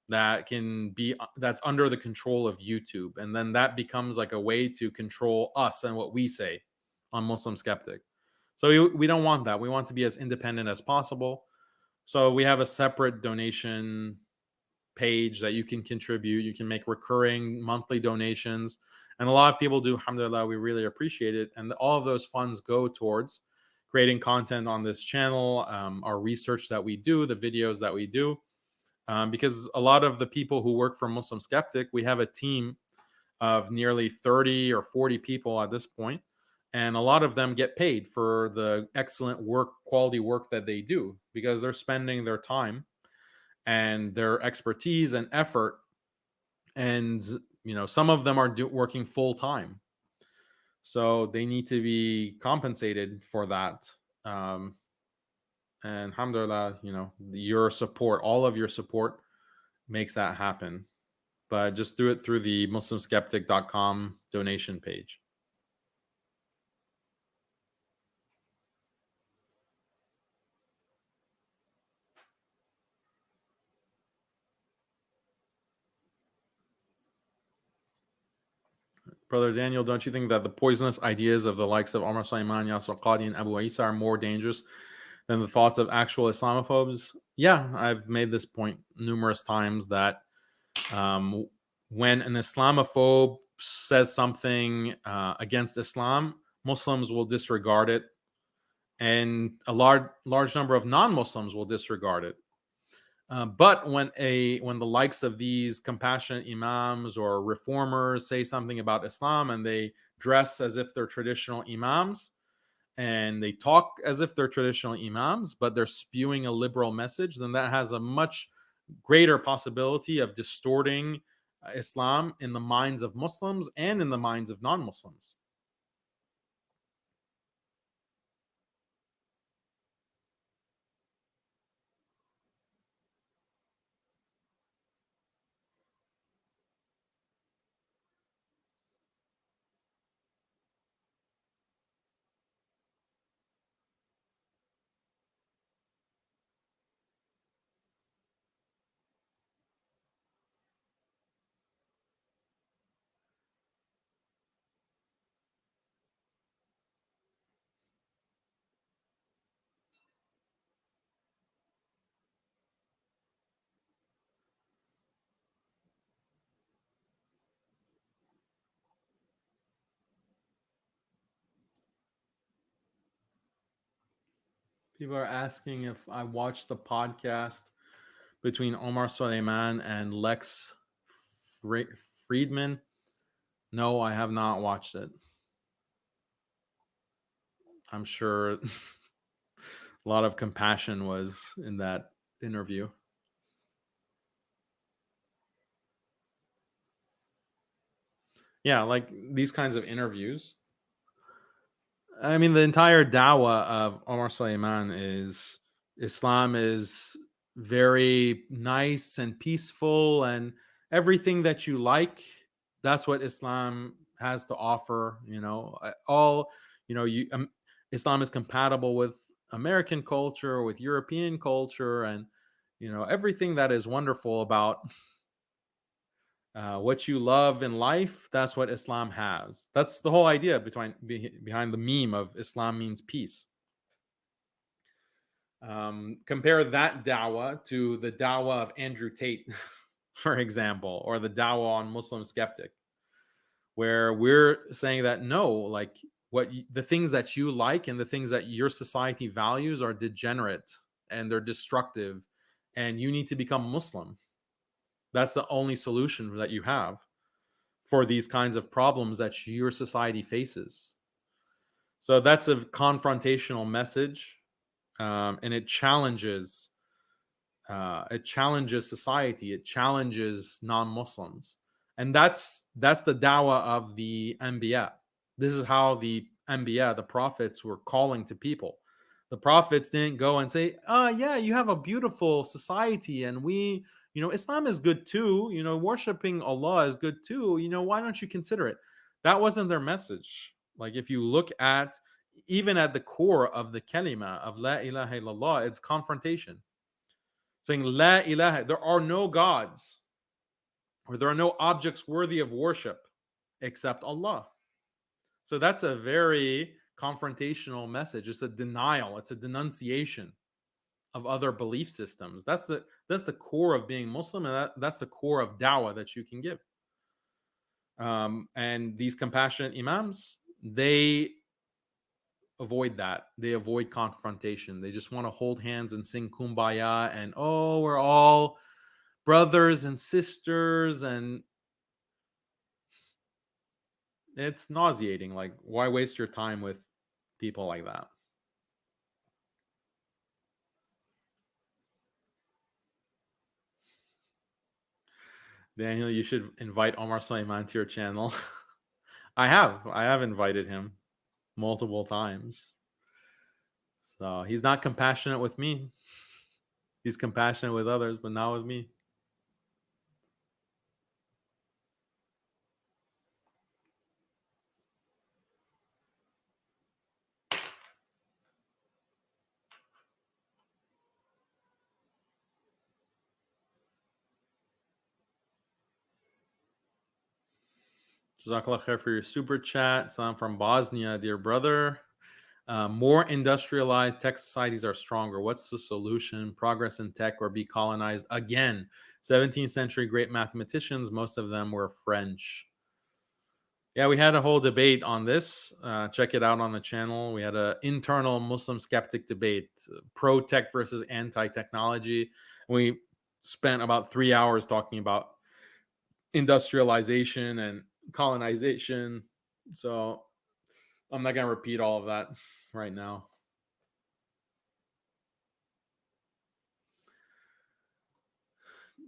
that's under the control of YouTube, and then that becomes like a way to control us and what we say on Muslim Skeptic. So we don't want that. We want to be as independent as possible. So we have a separate donation page that you can contribute. You can make recurring monthly donations, and a lot of people do. Alhamdulillah, we really appreciate it, and all of those funds go towards creating content on this channel, our research that we do, the videos that we do, because a lot of the people who work for Muslim Skeptic, we have a team of nearly 30 or 40 people at this point, and a lot of them get paid for the excellent work, quality work that they do, because they're spending their time and their expertise and effort, and some of them are working full time, so they need to be compensated for that. And alhamdulillah, your support, all of your support makes that happen. But just do it through the muslimskeptic.com donation page. Brother Daniel, don't you think that the poisonous ideas of the likes of Omar Sulaiman, Yasser Qadi, and Abu Isa are more dangerous than the thoughts of actual Islamophobes? Yeah, I've made this point numerous times that when an Islamophobe says something against Islam, Muslims will disregard it, and a large number of non-Muslims will disregard it. But when the likes of these compassionate imams or reformers say something about Islam, and they dress as if they're traditional imams, and they talk as if they're traditional imams, but they're spewing a liberal message, then that has a much greater possibility of distorting Islam in the minds of Muslims and in the minds of non-Muslims. People are asking if I watched the podcast between Omar Sulaiman and Lex Friedman. No, I have not watched it. I'm sure a lot of compassion was in that interview. Yeah, like these kinds of interviews. I mean, the entire dawah of Omar Sulaiman is Islam is very nice and peaceful, and everything that you like, that's what Islam has to offer. Islam is compatible with American culture, with European culture, and everything that is wonderful about what you love in life, that's what Islam has. That's the whole idea behind the meme of Islam means peace. Compare that dawah to the dawah of Andrew Tate, for example, or the dawah on Muslim Skeptic, where we're saying that no, like the things that you like and the things that your society values are degenerate and they're destructive, and you need to become Muslim. That's the only solution that you have for these kinds of problems that your society faces. So that's a confrontational message, and it challenges society. It challenges non-Muslims, and that's the dawah of the Anbiya. This is how the Anbiya, the prophets, were calling to people. The prophets didn't go and say, "Oh yeah, you have a beautiful society, and we Islam is good too. Worshiping Allah is good too. Why don't you consider it? That wasn't their message. Like, if you look at, even at the core of the kalima of La ilaha illallah, it's confrontation. Saying La ilaha, there are no gods, or there are no objects worthy of worship except Allah. So that's a very confrontational message. It's a denial. It's a denunciation of other belief systems. That's the core of being Muslim, and that's the core of da'wah that you can give. And these compassionate Imams, they avoid that. They avoid confrontation. They just want to hold hands and sing kumbaya and, oh, we're all brothers and sisters, and it's nauseating. Like, why waste your time with people like that? Daniel, you should invite Omar Sulaiman to your channel. I have invited him multiple times. So he's not compassionate with me. He's compassionate with others, but not with me. Jazakallah khair for your super chat. Salam from Bosnia, dear brother. More industrialized tech societies are stronger. What's the solution? Progress in tech or be colonized again? 17th century great mathematicians, most of them were French. Yeah, we had a whole debate on this. Check it out on the channel. We had an internal Muslim skeptic debate, pro-tech versus anti-technology. We spent about 3 hours talking about industrialization and colonization. So I'm not going to repeat all of that right now.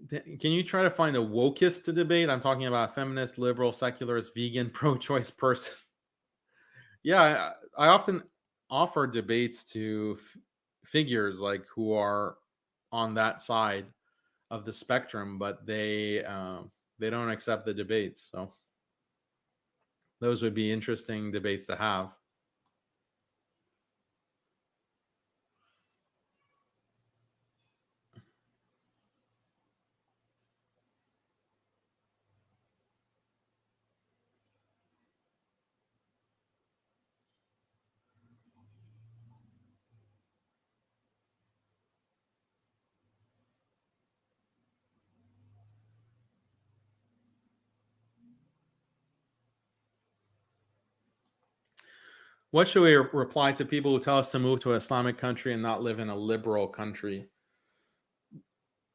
Can you try to find a wokist to debate? I'm talking about a feminist, liberal, secularist, vegan, pro-choice person. Yeah, I often offer debates to figures like who are on that side of the spectrum, but they don't accept the debates. So those would be interesting debates to have. What should we reply to people who tell us to move to an Islamic country and not live in a liberal country?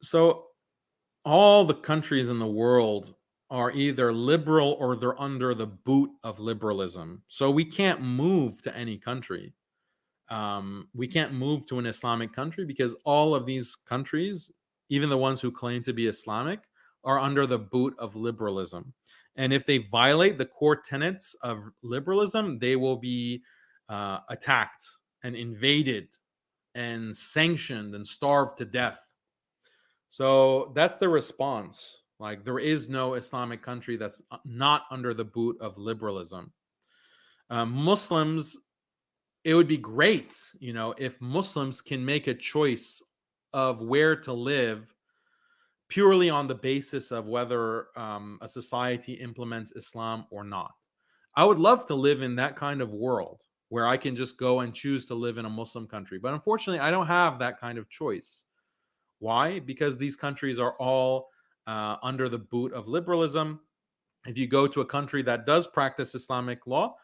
So all the countries in the world are either liberal or they're under the boot of liberalism. So we can't move to any country. We can't move to an Islamic country because all of these countries, even the ones who claim to be Islamic, are under the boot of liberalism. And if they violate the core tenets of liberalism, they will be attacked and invaded and sanctioned and starved to death. So that's the response. Like, there is no Islamic country that's not under the boot of liberalism. Muslims, it would be great, if Muslims can make a choice of where to live purely on the basis of whether a society implements Islam or not. I would love to live in that kind of world where I can just go and choose to live in a Muslim country. But unfortunately, I don't have that kind of choice. Why? Because these countries are all under the boot of liberalism. If you go to a country that does practice Islamic law,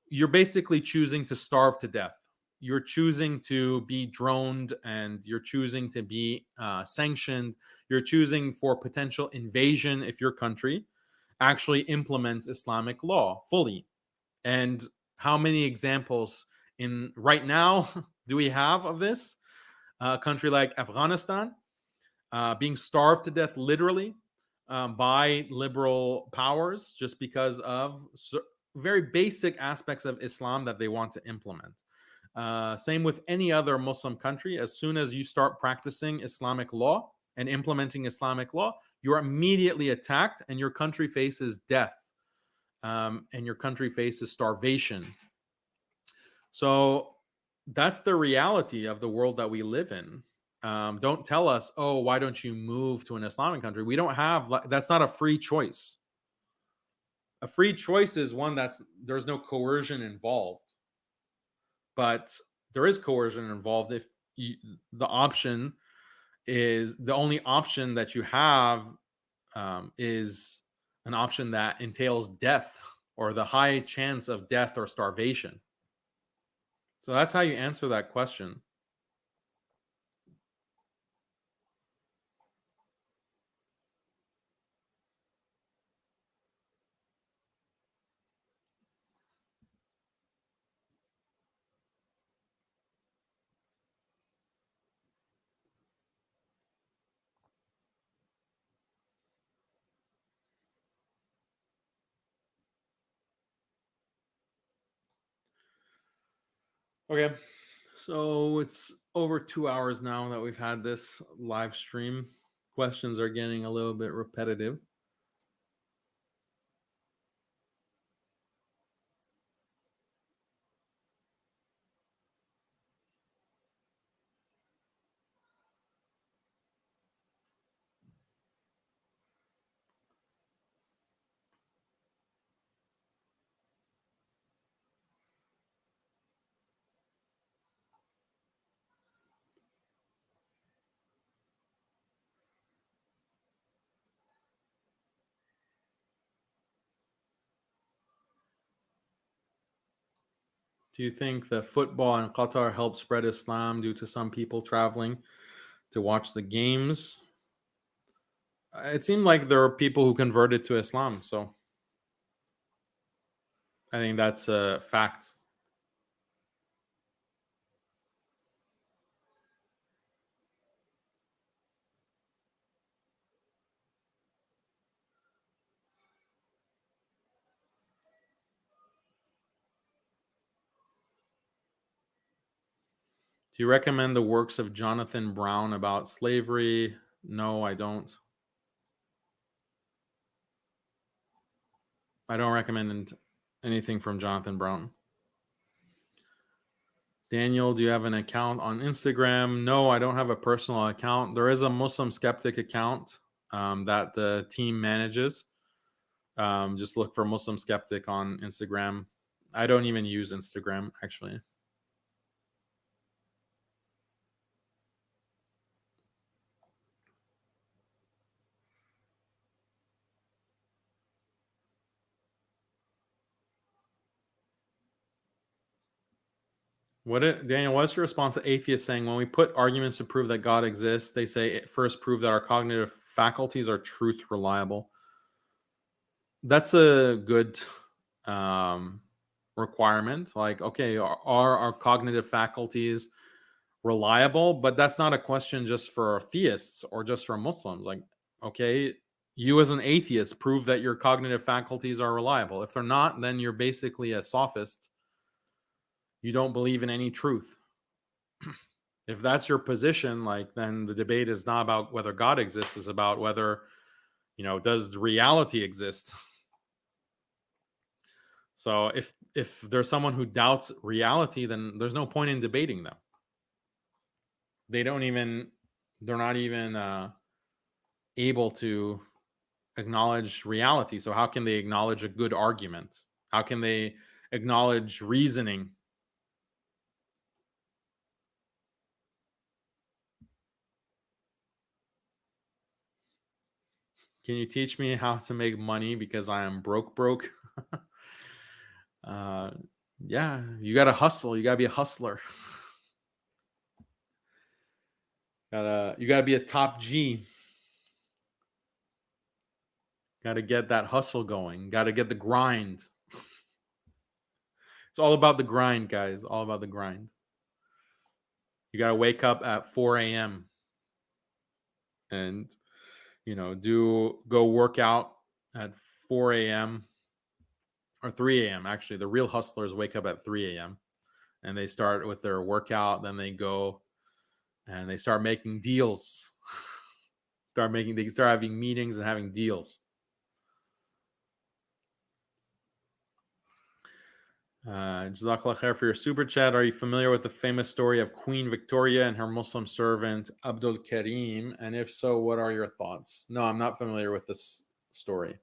you're basically choosing to starve to death. You're choosing to be droned, and you're choosing to be sanctioned. You're choosing for potential invasion if your country actually implements Islamic law fully. And how many examples in right now do we have of this? A country like Afghanistan being starved to death literally by liberal powers just because of very basic aspects of Islam that they want to implement. Same with any other Muslim country. As soon as you start practicing Islamic law, and implementing Islamic law, you're immediately attacked and your country faces death, and your country faces starvation. So that's the reality of the world that we live in. Don't tell us, oh, why don't you move to an Islamic country? We don't have, that's not a free choice. A free choice is one there's no coercion involved. But there is coercion involved if the option is, the only option that you have is an option that entails death or the high chance of death or starvation. So that's how you answer that question. Okay, so it's over 2 hours now that we've had this live stream. Questions are getting a little bit repetitive. Do you think the football in Qatar helped spread Islam due to some people traveling to watch the games? It seemed like there were people who converted to Islam, so I think that's a fact. Do you recommend the works of Jonathan Brown about slavery? No, I don't. I don't recommend anything from Jonathan Brown. Daniel, do you have an account on Instagram? No, I don't have a personal account. There is a Muslim Skeptic account that the team manages. Just look for Muslim Skeptic on Instagram. I don't even use Instagram, actually. Daniel, what's your response to atheists saying when we put arguments to prove that God exists, they say first prove that our cognitive faculties are truth reliable? That's a good requirement. Like, okay, are our cognitive faculties reliable? But that's not a question just for theists or just for Muslims. Like, okay, you as an atheist prove that your cognitive faculties are reliable. If they're not, then you're basically a sophist. You don't believe in any truth. If that's your position, like, then the debate is not about whether God exists, it's about whether, does reality exist? So if there's someone who doubts reality, then there's no point in debating them. They're not even able to acknowledge reality. So how can they acknowledge a good argument? How can they acknowledge reasoning? Can you teach me how to make money because I am broke? Yeah, you got to hustle. You got to be a hustler. You got to be a top G. Got to get that hustle going. Got to get the grind. It's all about the grind, guys. All about the grind. You got to wake up at 4 a.m. and, go work out at 4 a.m. or 3 a.m. Actually, the real hustlers wake up at 3 a.m. and they start with their workout. Then they go and they start making deals. They start having meetings and having deals. Jazakallah khair for your super chat. Are you familiar with the famous story of Queen Victoria and her Muslim servant Abdul Karim? And if so, what are your thoughts? No, I'm not familiar with this story.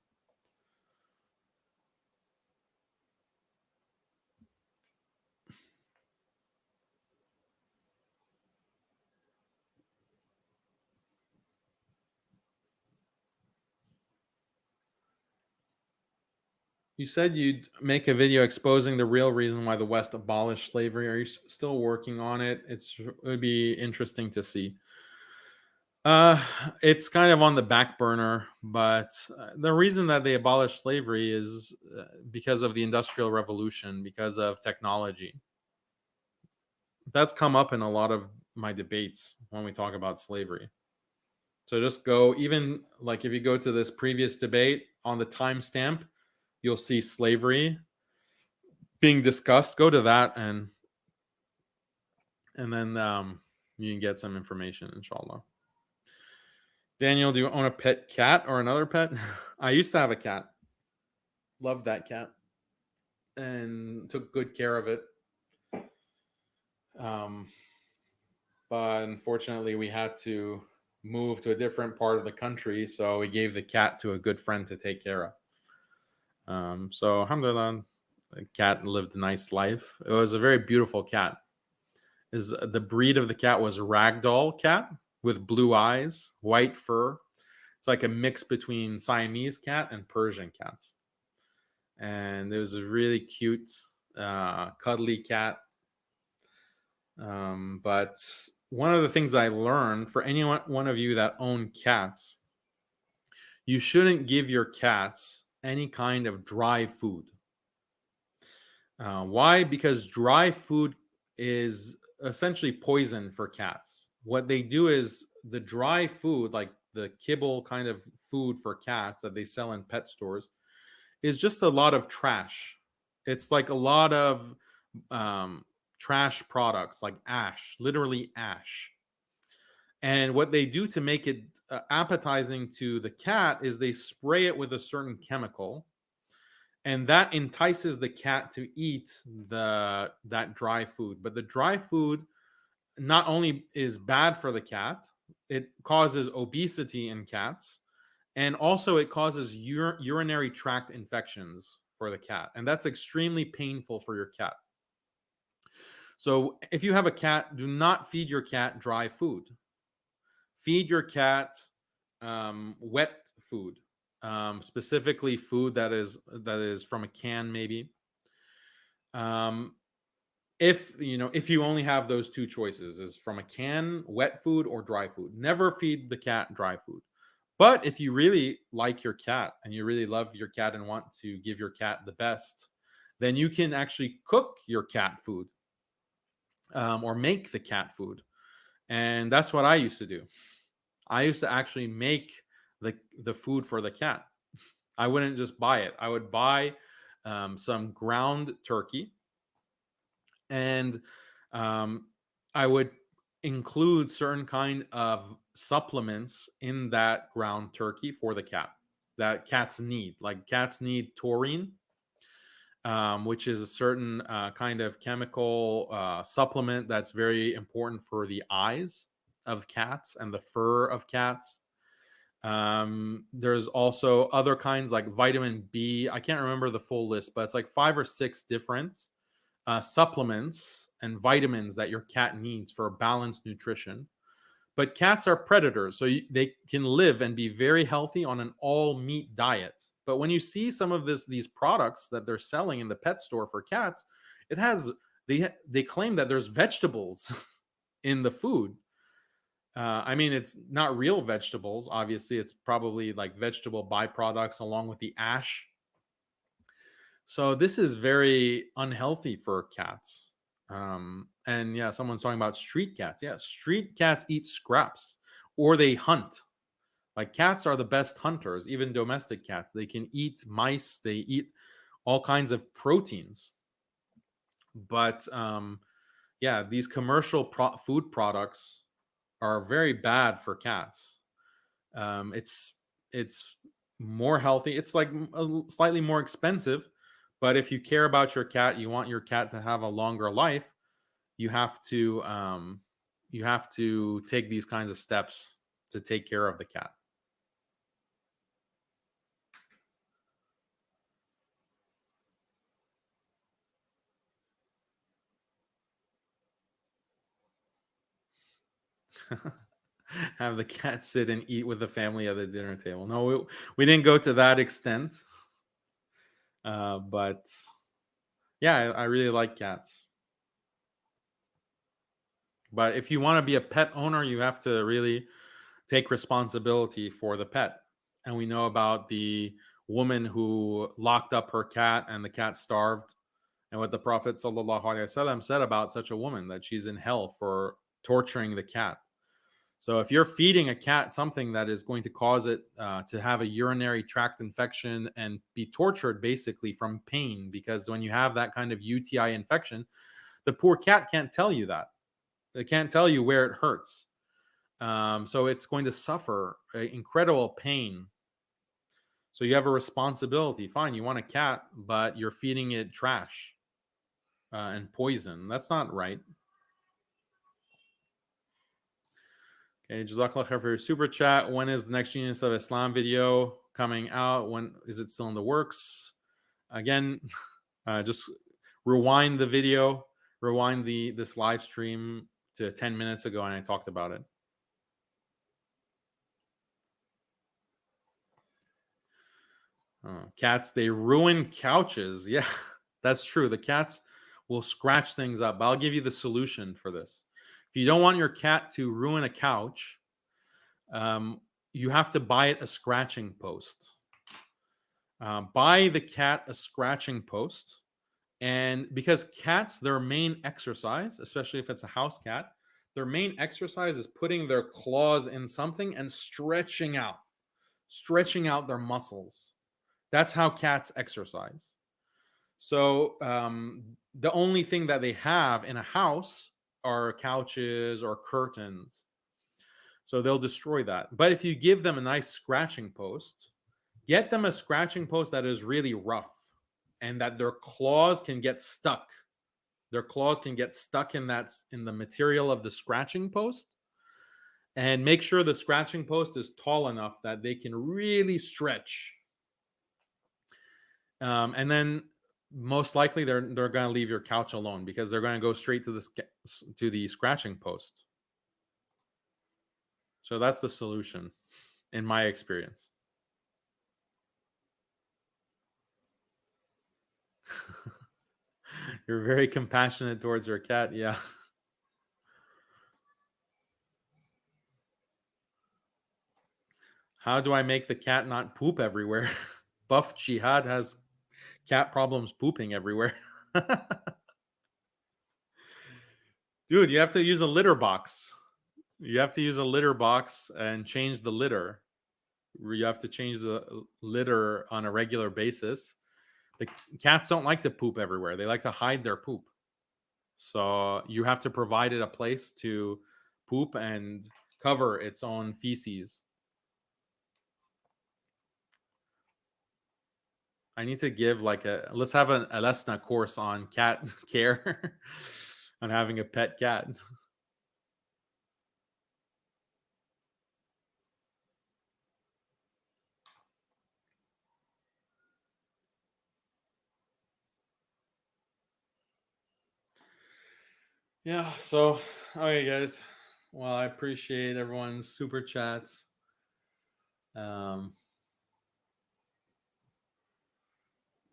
You said you'd make a video exposing the real reason why the West abolished slavery. Are you still working on it? It would be interesting to see. It's kind of on the back burner, but the reason that they abolished slavery is because of the Industrial Revolution, because of technology. That's come up in a lot of my debates when we talk about slavery. So just go, even like if you go to this previous debate on the timestamp, you'll see slavery being discussed. Go to that, and then you can get some information, inshallah. Daniel, do you own a pet cat or another pet? I used to have a cat. Loved that cat and took good care of it. But unfortunately, we had to move to a different part of the country, so we gave the cat to a good friend to take care of. So alhamdulillah, the cat lived a nice life. It was a very beautiful cat. The breed of the cat was ragdoll cat with blue eyes, white fur. It's like a mix between Siamese cat and Persian cats. And it was a really cute, cuddly cat. But one of the things I learned, for any one of you that own cats, you shouldn't give your cats any kind of dry food. Why? Because dry food is essentially poison for cats. What they do is the dry food, like the kibble kind of food for cats that they sell in pet stores, is just a lot of trash. It's like a lot of trash products, like ash, literally ash. And what they do to make it appetizing to the cat is they spray it with a certain chemical, and that entices the cat to eat that dry food. But the dry food not only is bad for the cat, it causes obesity in cats, and also it causes urinary tract infections for the cat, and that's extremely painful for your cat. So if you have a cat, do not feed your cat dry food. Feed your cat wet food, specifically food that is from a can, maybe. If you only have those two choices, is from a can, wet food, or dry food, never feed the cat dry food. But if you really like your cat and you really love your cat and want to give your cat the best, then you can actually cook your cat food, or make the cat food. And that's what I used to do. I used to actually make the food for the cat. I wouldn't just buy it. I would buy some ground turkey, and I would include certain kind of supplements in that ground turkey for the cat that cats need. Like cats need taurine, which is a certain kind of chemical supplement that's very important for the eyes of cats and the fur of cats. There's also other kinds like vitamin B. I can't remember the full list, but it's like 5 or 6 different supplements and vitamins that your cat needs for balanced nutrition. But cats are predators, so they can live and be very healthy on an all meat diet. But when you see some of these products that they're selling in the pet store for cats, they claim that there's vegetables in the food. I mean, it's not real vegetables. Obviously, it's probably like vegetable byproducts along with the ash. So this is very unhealthy for cats. And yeah, someone's talking about street cats. Yeah, street cats eat scraps or they hunt. Like cats are the best hunters, even domestic cats. They can eat mice, they eat all kinds of proteins. But yeah, these commercial food products are very bad for cats. It's more healthy. It's like slightly more expensive, but if you care about your cat, you want your cat to have a longer life, you have to take these kinds of steps to take care of the cat. Have the cat sit and eat with the family at the dinner table. No, we didn't go to that extent. But yeah, I really like cats. But if you want to be a pet owner, you have to really take responsibility for the pet. And we know about the woman who locked up her cat and the cat starved. And what the Prophet ﷺ said about such a woman, that she's in hell for torturing the cat. So if you're feeding a cat something that is going to cause it to have a urinary tract infection and be tortured basically from pain, because when you have that kind of UTI infection, the poor cat can't tell you that. It can't tell you where it hurts. So it's going to suffer incredible pain. So you have a responsibility. Fine, you want a cat, but you're feeding it trash and poison. That's not right. Okay, Jazakallah khair for your super chat. When is the next Genius of Islam video coming out? When is it still in the works? Again, just rewind the video, rewind this live stream to 10 minutes ago, and I talked about it. Cats, they ruin couches. Yeah, that's true. The cats will scratch things up. But I'll give you the solution for this. If you don't want your cat to ruin a couch, you have to buy it a scratching post. Buy the cat a scratching post. And because cats, their main exercise, especially if it's a house cat, their main exercise is putting their claws in something and stretching out their muscles. That's how cats exercise. So the only thing that they have in a house are couches or curtains. So they'll destroy that. But if you give them a nice scratching post, get them a scratching post that is really rough and that their claws can get stuck. Their claws can get stuck in the material of the scratching post. And make sure the scratching post is tall enough that they can really stretch. And then most likely they're going to leave your couch alone because they're going to go straight to the scratching post. So that's the solution, in my experience. You're very compassionate towards your cat. Yeah. How do I make the cat not poop everywhere? Buff Jihad has cat problems pooping everywhere. Dude, you have to use a litter box. You have to use a litter box and change the litter. You have to change the litter on a regular basis. The cats don't like to poop everywhere. They like to hide their poop. So you have to provide it a place to poop and cover its own feces. I need to give let's have a lesson course on cat care, on having a pet cat. Yeah, so okay guys. Well, I appreciate everyone's super chats.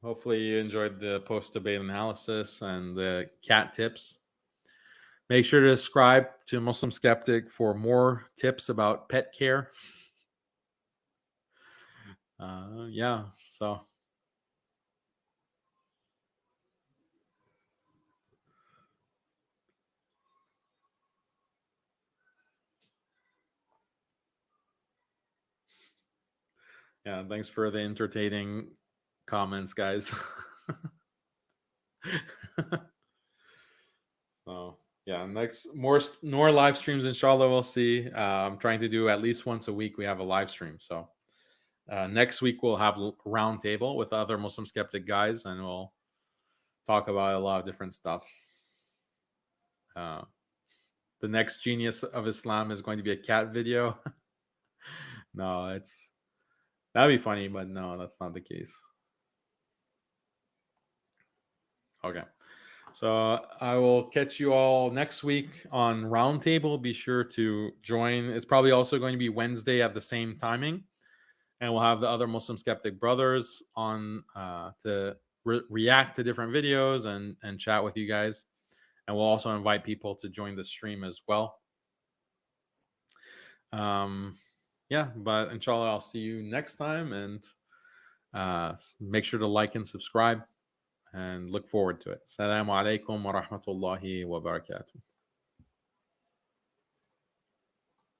Hopefully you enjoyed the post-debate analysis and the cat tips. Make sure to subscribe to Muslim Skeptic for more tips about pet care. Yeah, so yeah, thanks for the entertaining comments, guys. So Yeah, next more live streams, inshallah. We'll see. I'm trying to do at least once a week. We have a live stream. So next week we'll have a round table with other Muslim skeptic guys, and we'll talk about a lot of different stuff. The next genius of Islam is going to be a cat video. No, that'd be funny, but no, that's not the case. Okay. So I will catch you all next week on Roundtable. Be sure to join. It's probably also going to be Wednesday at the same timing. And we'll have the other Muslim skeptic brothers on to react to different videos and chat with you guys. And we'll also invite people to join the stream as well. Yeah, but inshallah, I'll see you next time. And make sure to like and subscribe. And look forward to it. Assalamu alaikum wa rahmatullahi wa barakatuh.